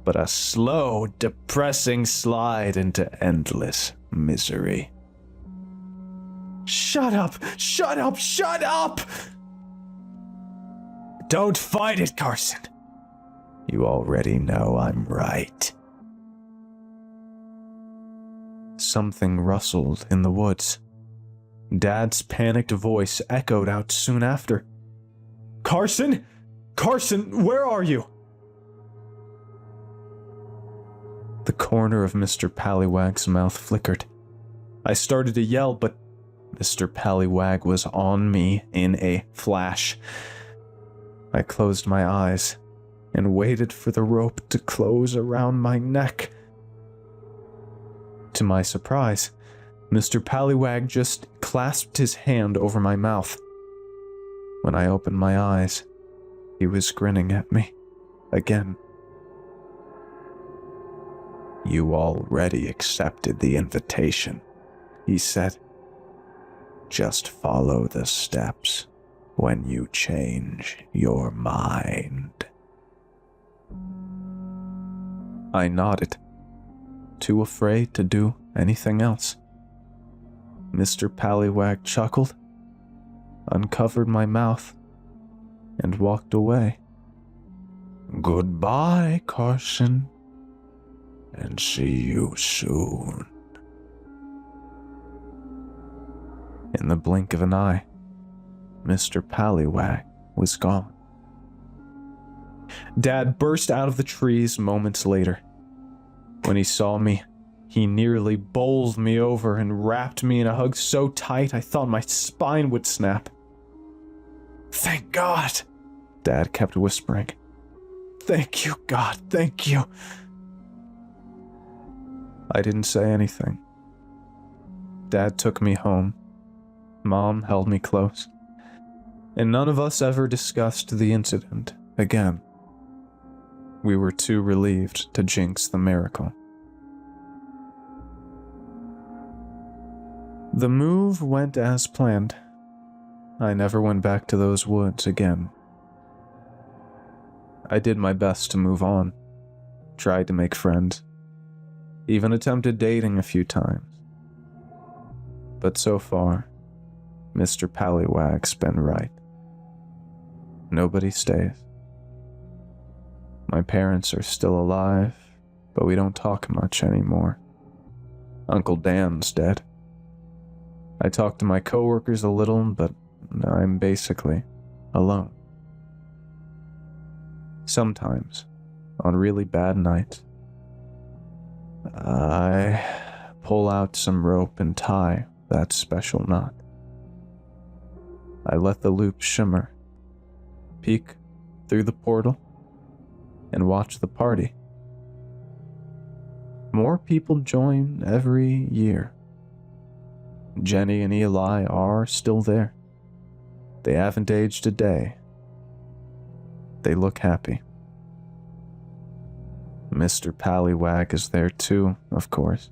but a slow, depressing slide into endless misery. Shut up! Shut up! Shut up! Don't fight it, Carson. You already know I'm right. Something rustled in the woods. Dad's panicked voice echoed out soon after. Carson? Carson, where are you? The corner of Mr. Pallywag's mouth flickered. I started to yell, but Mr. Pallywag was on me in a flash. I closed my eyes and waited for the rope to close around my neck. To my surprise, Mr. Pallywag just clasped his hand over my mouth. When I opened my eyes, he was grinning at me again. You already accepted the invitation, he said. Just follow the steps when you change your mind. I nodded, too afraid to do anything else. Mr. Pallywag chuckled, uncovered my mouth, and walked away. Goodbye, Carson, and see you soon. In the blink of an eye, Mr. Pallywag was gone. Dad burst out of the trees moments later. When he saw me, he nearly bowled me over and wrapped me in a hug so tight I thought my spine would snap. Thank God, Dad kept whispering. Thank you, God, thank you. I didn't say anything. Dad took me home. Mom held me close. And none of us ever discussed the incident again. We were too relieved to jinx the miracle. The move went as planned. I never went back to those woods again. I did my best to move on, tried to make friends, even attempted dating a few times. But so far, Mr. Pallywag's been right. Nobody stays. My parents are still alive, but we don't talk much anymore. Uncle Dan's dead. I talk to my coworkers a little, but I'm basically alone. Sometimes, on really bad nights, I pull out some rope and tie that special knot. I let the loop shimmer, peek through the portal, and watch the party. More people join every year. Jenny and Eli are still there. They haven't aged a day. They look happy. Mr. Pallywag is there too, of course.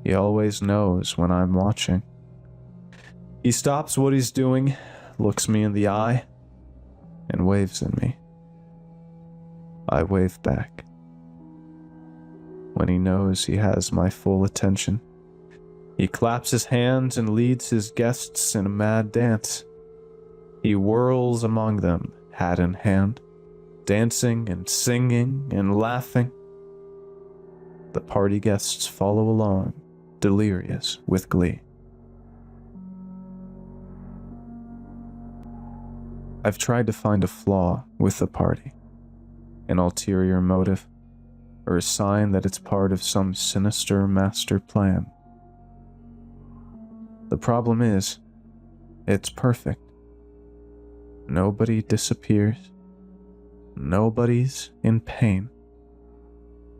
He always knows when I'm watching. He stops what he's doing, looks me in the eye, and waves at me. I wave back. When he knows he has my full attention, he claps his hands and leads his guests in a mad dance. He whirls among them, hat in hand, dancing and singing and laughing. The party guests follow along, delirious with glee. I've tried to find a flaw with the party, an ulterior motive, or a sign that it's part of some sinister master plan. The problem is, it's perfect. Nobody disappears. Nobody's in pain.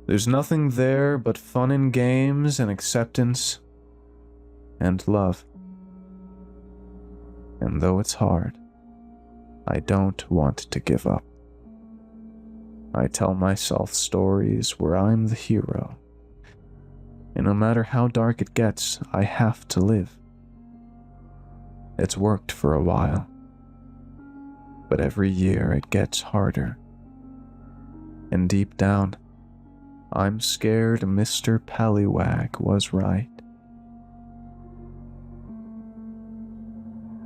There's nothing there but fun and games and acceptance and love. And though it's hard, I don't want to give up. I tell myself stories where I'm the hero. And no matter how dark it gets, I have to live. It's worked for a while. But every year it gets harder And deep down, I'm scared Mr. Pallywag was right.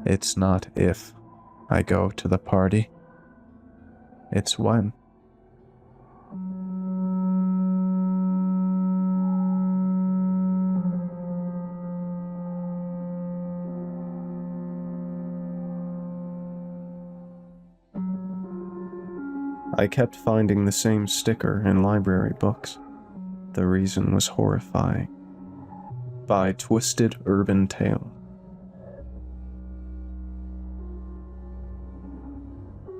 It's not if I go to the party. It's when. I kept finding the same sticker in library books. The reason was horrifying. By Twisted Urban Tale.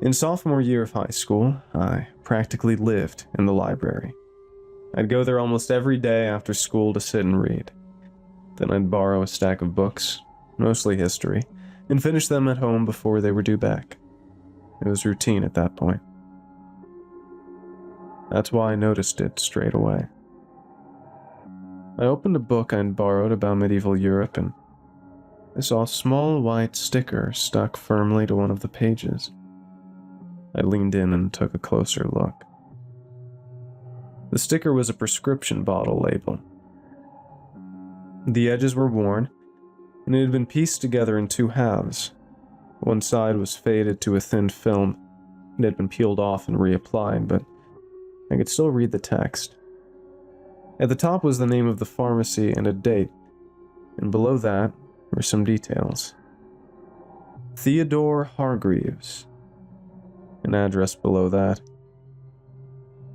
In sophomore year of high school, I practically lived in the library. I'd go there almost every day after school to sit and read. Then I'd borrow a stack of books, mostly history, and finish them at home before they were due back. It was routine at that point. That's why I noticed it straight away. I opened a book I'd borrowed about medieval Europe, and I saw a small white sticker stuck firmly to one of the pages. I leaned in and took a closer look. The sticker was a prescription bottle label. The edges were worn, and it had been pieced together in two halves. One side was faded to a thin film. It had been peeled off and reapplied, but I could still read the text. At the top was the name of the pharmacy and a date, and below that were some details. Theodore Hargreaves. An address below that.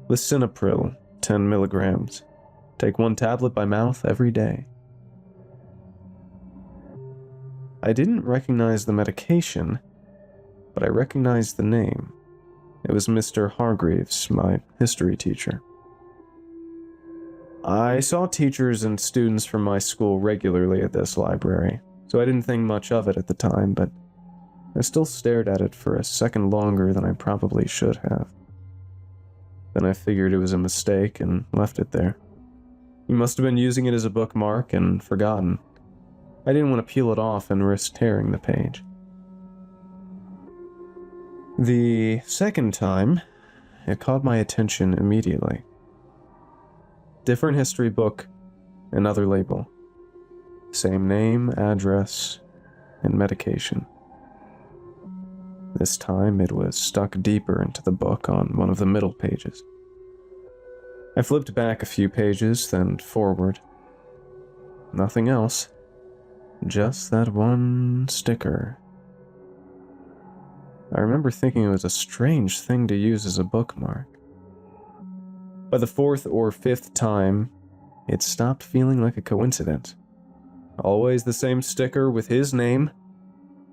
Lisinopril, 10 milligrams. Take 1 tablet by mouth every day. I didn't recognize the medication, but I recognized the name. It was Mr. Hargreaves, my history teacher. I saw teachers and students from my school regularly at this library, so I didn't think much of it at the time, but I still stared at it for a second longer than I probably should have. Then I figured it was a mistake and left it there. He must have been using it as a bookmark and forgotten. I didn't want to peel it off and risk tearing the page. The second time, it caught my attention immediately. Different history book, another label. Same name, address, and medication. This time it was stuck deeper into the book on one of the middle pages. I flipped back a few pages, then forward. Nothing else. Just that one sticker. I remember thinking it was a strange thing to use as a bookmark. By the 4th or 5th time, it stopped feeling like a coincidence. Always the same sticker with his name,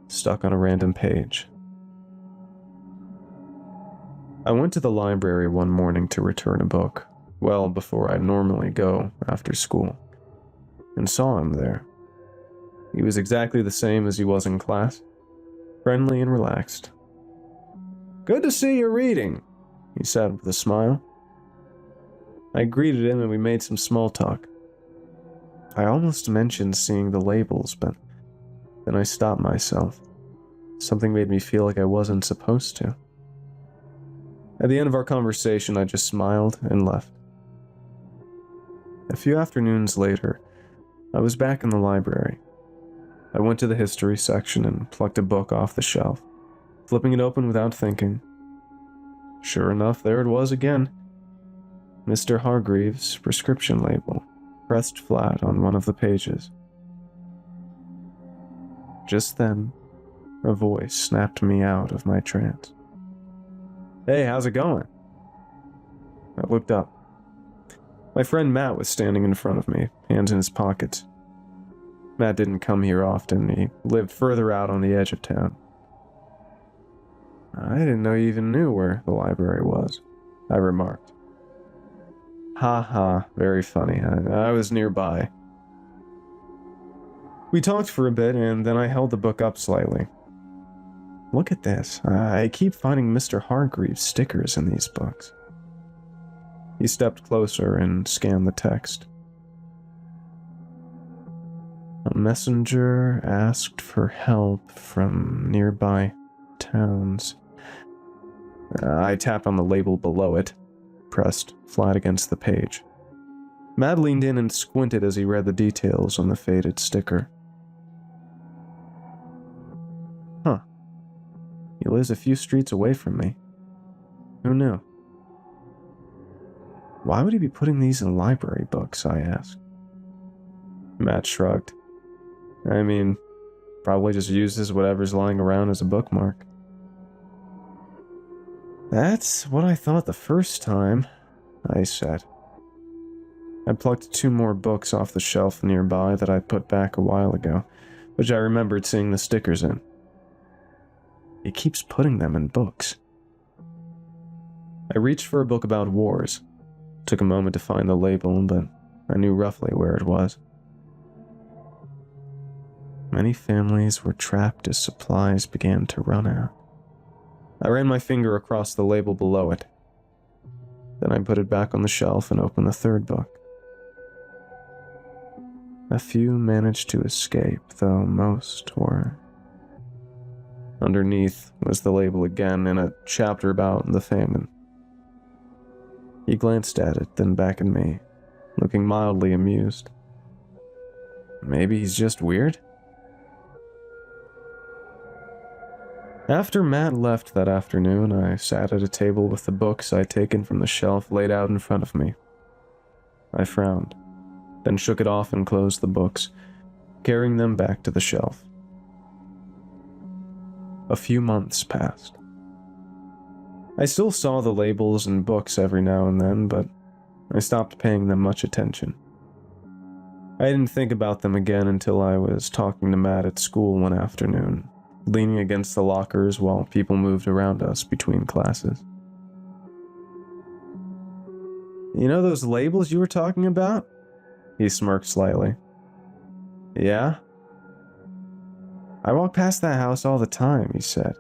stuck on a random page. I went to the library one morning to return a book, well before I normally go after school, and saw him there. He was exactly the same as he was in class, friendly and relaxed. "Good to see you reading," he said with a smile. I greeted him and we made some small talk. I almost mentioned seeing the labels, but then I stopped myself. Something made me feel like I wasn't supposed to. At the end of our conversation, I just smiled and left. A few afternoons later, I was back in the library. I went to the history section and plucked a book off the shelf, flipping it open without thinking. Sure enough, there it was again. Mr. Hargreaves' prescription label, pressed flat on one of the pages. Just then, a voice snapped me out of my trance. "Hey, how's it going?" I looked up. My friend Matt was standing in front of me, hands in his pockets. Matt didn't come here often. He lived further out on the edge of town. "I didn't know you even knew where the library was," I remarked. "Ha ha, very funny. I was nearby." We talked for a bit, and then I held the book up slightly. "Look at this. I keep finding Mr. Hargreaves stickers in these books." He stepped closer and scanned the text. "A messenger asked for help from nearby towns." I tapped on the label below it. pressed flat against the page. Matt leaned in and squinted as he read the details on the faded sticker. Huh. He lives a few streets away from me. Who knew? Why would he be putting these in library books, I asked. Matt shrugged. I mean, probably just uses whatever's lying around as a bookmark. That's what I thought the first time, I said. I plucked 2 more books off the shelf nearby that I'd put back a while ago, which I remembered seeing the stickers in. He keeps putting them in books. I reached for a book about wars. Took a moment to find the label, but I knew roughly where it was. Many families were trapped as supplies began to run out. I ran my finger across the label below it. Then I put it back on the shelf and opened the 3rd book. A few managed to escape, though most were. Underneath was the label again and a chapter about the famine. He glanced at it, then back at me, looking mildly amused. Maybe he's just weird? After Matt left that afternoon, I sat at a table with the books I'd taken from the shelf laid out in front of me. I frowned, then shook it off and closed the books, carrying them back to the shelf. A few months passed. I still saw the labels and books every now and then, but I stopped paying them much attention. I didn't think about them again until I was talking to Matt at school one afternoon, leaning against the lockers while people moved around us between classes. You know those labels you were talking about? He smirked slightly. Yeah? I walk past that house all the time, he said.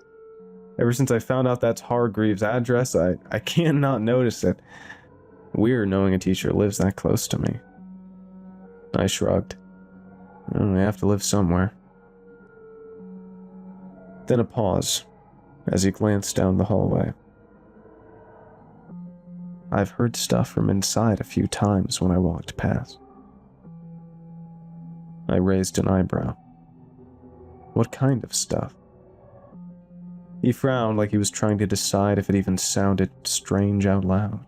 Ever since I found out that's Hargreaves' address, I can't not notice it. Weird knowing a teacher lives that close to me. I shrugged. They have to live somewhere. Then a pause, as he glanced down the hallway. I've heard stuff from inside a few times when I walked past. I raised an eyebrow. What kind of stuff? He frowned like he was trying to decide if it even sounded strange out loud.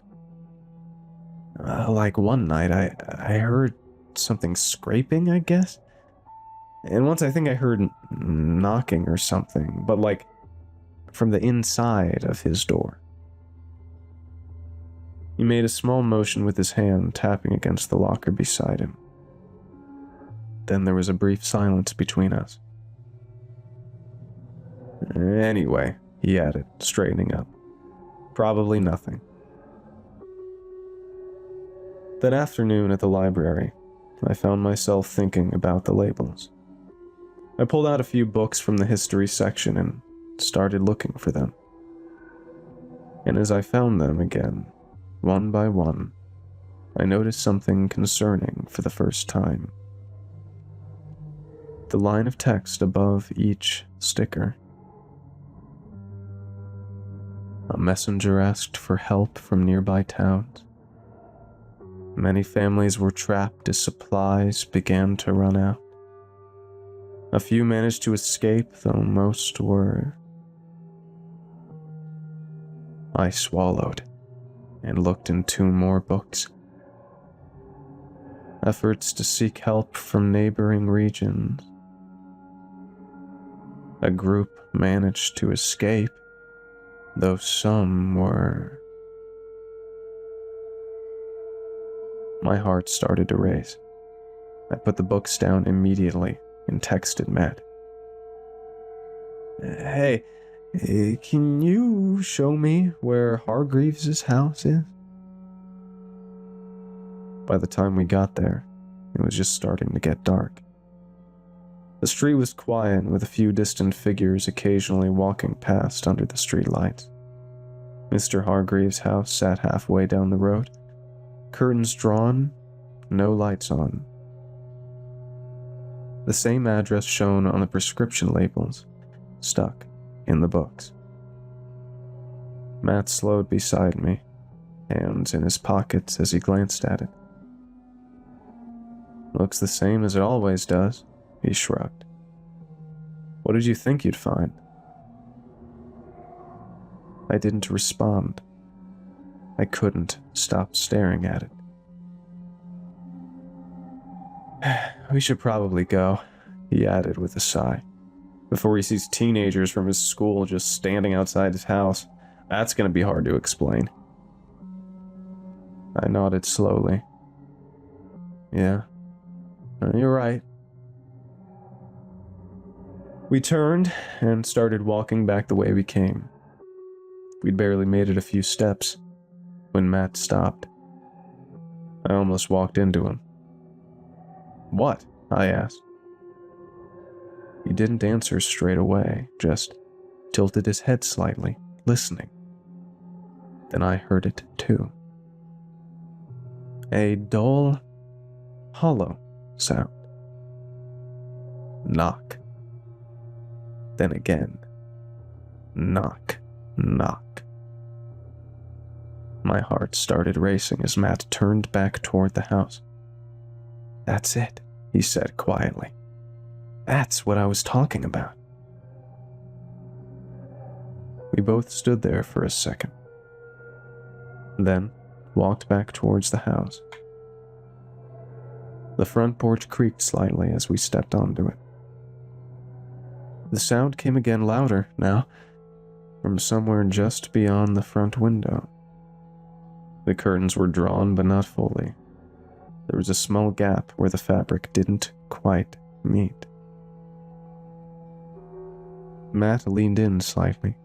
Like one night, I heard something scraping, I guess? And once I think I heard knocking or something, but like from the inside of his door. He made a small motion with his hand, tapping against the locker beside him. Then there was a brief silence between us. Anyway, he added, straightening up. Probably nothing. That afternoon at the library, I found myself thinking about the labels. I pulled out a few books from the history section and started looking for them. And as I found them again, one by one, I noticed something concerning for the first time. The line of text above each sticker. A messenger asked for help from nearby towns. Many families were trapped as supplies began to run out. A few managed to escape, though most were. I swallowed and looked in 2 more books. Efforts to seek help from neighboring regions. A group managed to escape, though some were. My heart started to race. I put the books down immediately and texted Matt. Hey, can you show me where Hargreaves' house is? By the time we got there, it was just starting to get dark. The street was quiet, with a few distant figures occasionally walking past under the streetlights. Mr. Hargreaves' house sat halfway down the road. Curtains drawn, no lights on. The same address shown on the prescription labels, stuck in the books. Matt slowed beside me, hands in his pockets as he glanced at it. Looks the same as it always does, he shrugged. What did you think you'd find? I didn't respond. I couldn't stop staring at it. We should probably go, he added with a sigh, before he sees teenagers from his school just standing outside his house. That's gonna be hard to explain. I nodded slowly. Yeah, you're right. We turned and started walking back the way we came. We'd barely made it a few steps when Matt stopped. I almost walked into him. What? I asked. He didn't answer straight away, just tilted his head slightly, listening. Then I heard it too. A dull, hollow sound. Knock. Then again. Knock, knock. My heart started racing as Matt turned back toward the house. That's it, he said quietly. That's what I was talking about. We both stood there for a second, then walked back towards the house. The front porch creaked slightly as we stepped onto it. The sound came again louder now, from somewhere just beyond the front window. The curtains were drawn, but not fully. There was a small gap where the fabric didn't quite meet. Matt leaned in slightly.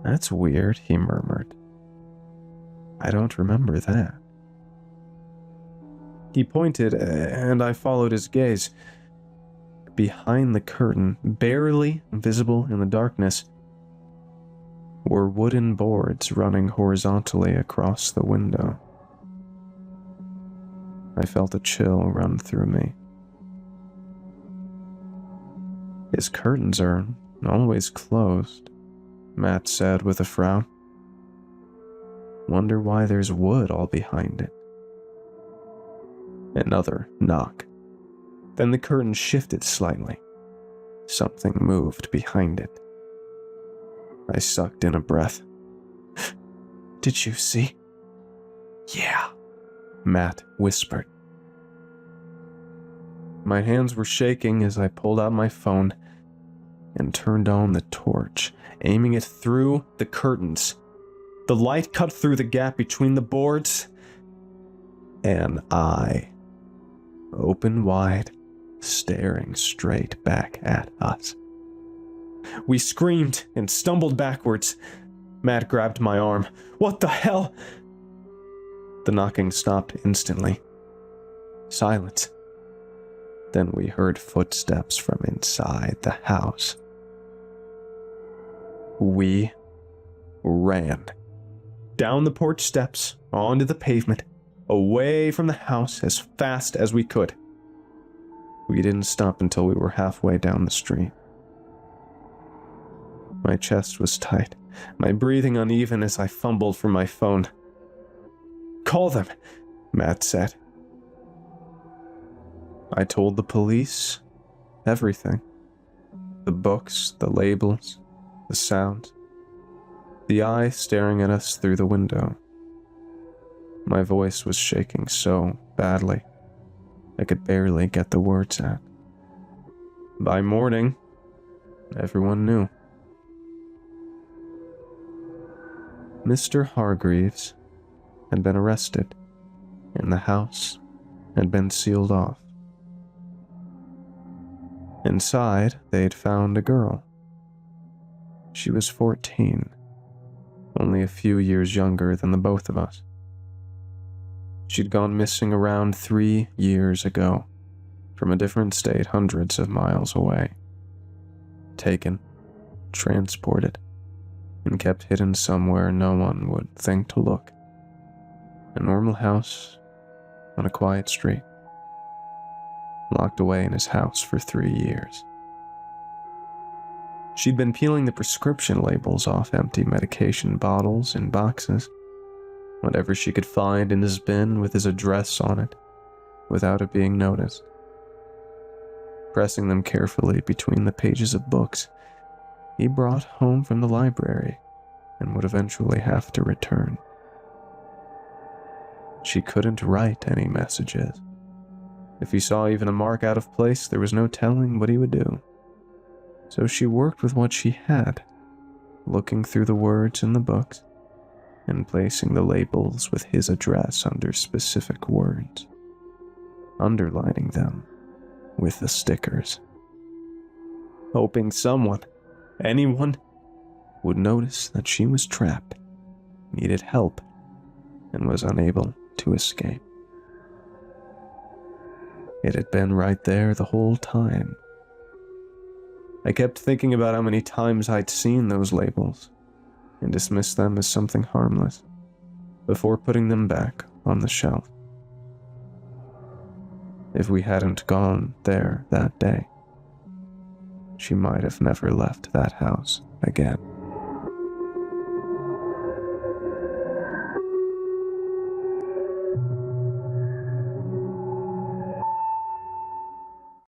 That's weird, he murmured. I don't remember that. He pointed, and I followed his gaze. Behind the curtain, barely visible in the darkness, were wooden boards running horizontally across the window. I felt a chill run through me. His curtains are always closed, Matt said with a frown. Wonder why there's wood all behind it. Another knock. Then the curtain shifted slightly. Something moved behind it. I sucked in a breath. Did you see? Yeah, Matt whispered. My hands were shaking as I pulled out my phone and turned on the torch, aiming it through the curtains. The light cut through the gap between the boards, and I, open wide, staring straight back at us. We screamed and stumbled backwards. Matt grabbed my arm. What the hell? The knocking stopped instantly. Silence. Then we heard footsteps from inside the house. We ran. Down the porch steps, onto the pavement, away from the house as fast as we could. We didn't stop until we were halfway down the street. My chest was tight, my breathing uneven as I fumbled for my phone. Call them, Matt said. I told the police everything. The books, the labels, the sounds. The eye staring at us through the window. My voice was shaking so badly, I could barely get the words out. By morning, everyone knew. Mr. Hargreaves had been arrested, and the house had been sealed off. Inside, they'd found a girl. She was 14, only a few years younger than the both of us. She'd gone missing around 3 years ago, from a different state hundreds of miles away. Taken, transported, and kept hidden somewhere no one would think to look. A normal house on a quiet street. Locked away in his house for 3 years. She'd been peeling the prescription labels off empty medication bottles and boxes, whatever she could find in his bin with his address on it, without it being noticed. Pressing them carefully between the pages of books he brought home from the library and would eventually have to return. She couldn't write any messages. If he saw even a mark out of place, there was no telling what he would do. So she worked with what she had, looking through the words in the books and placing the labels with his address under specific words, underlining them with the stickers, hoping someone, anyone, would notice that she was trapped, needed help, and was unable to escape. It had been right there the whole time. I kept thinking about how many times I'd seen those labels and dismissed them as something harmless before putting them back on the shelf. If we hadn't gone there that day, she might have never left that house again.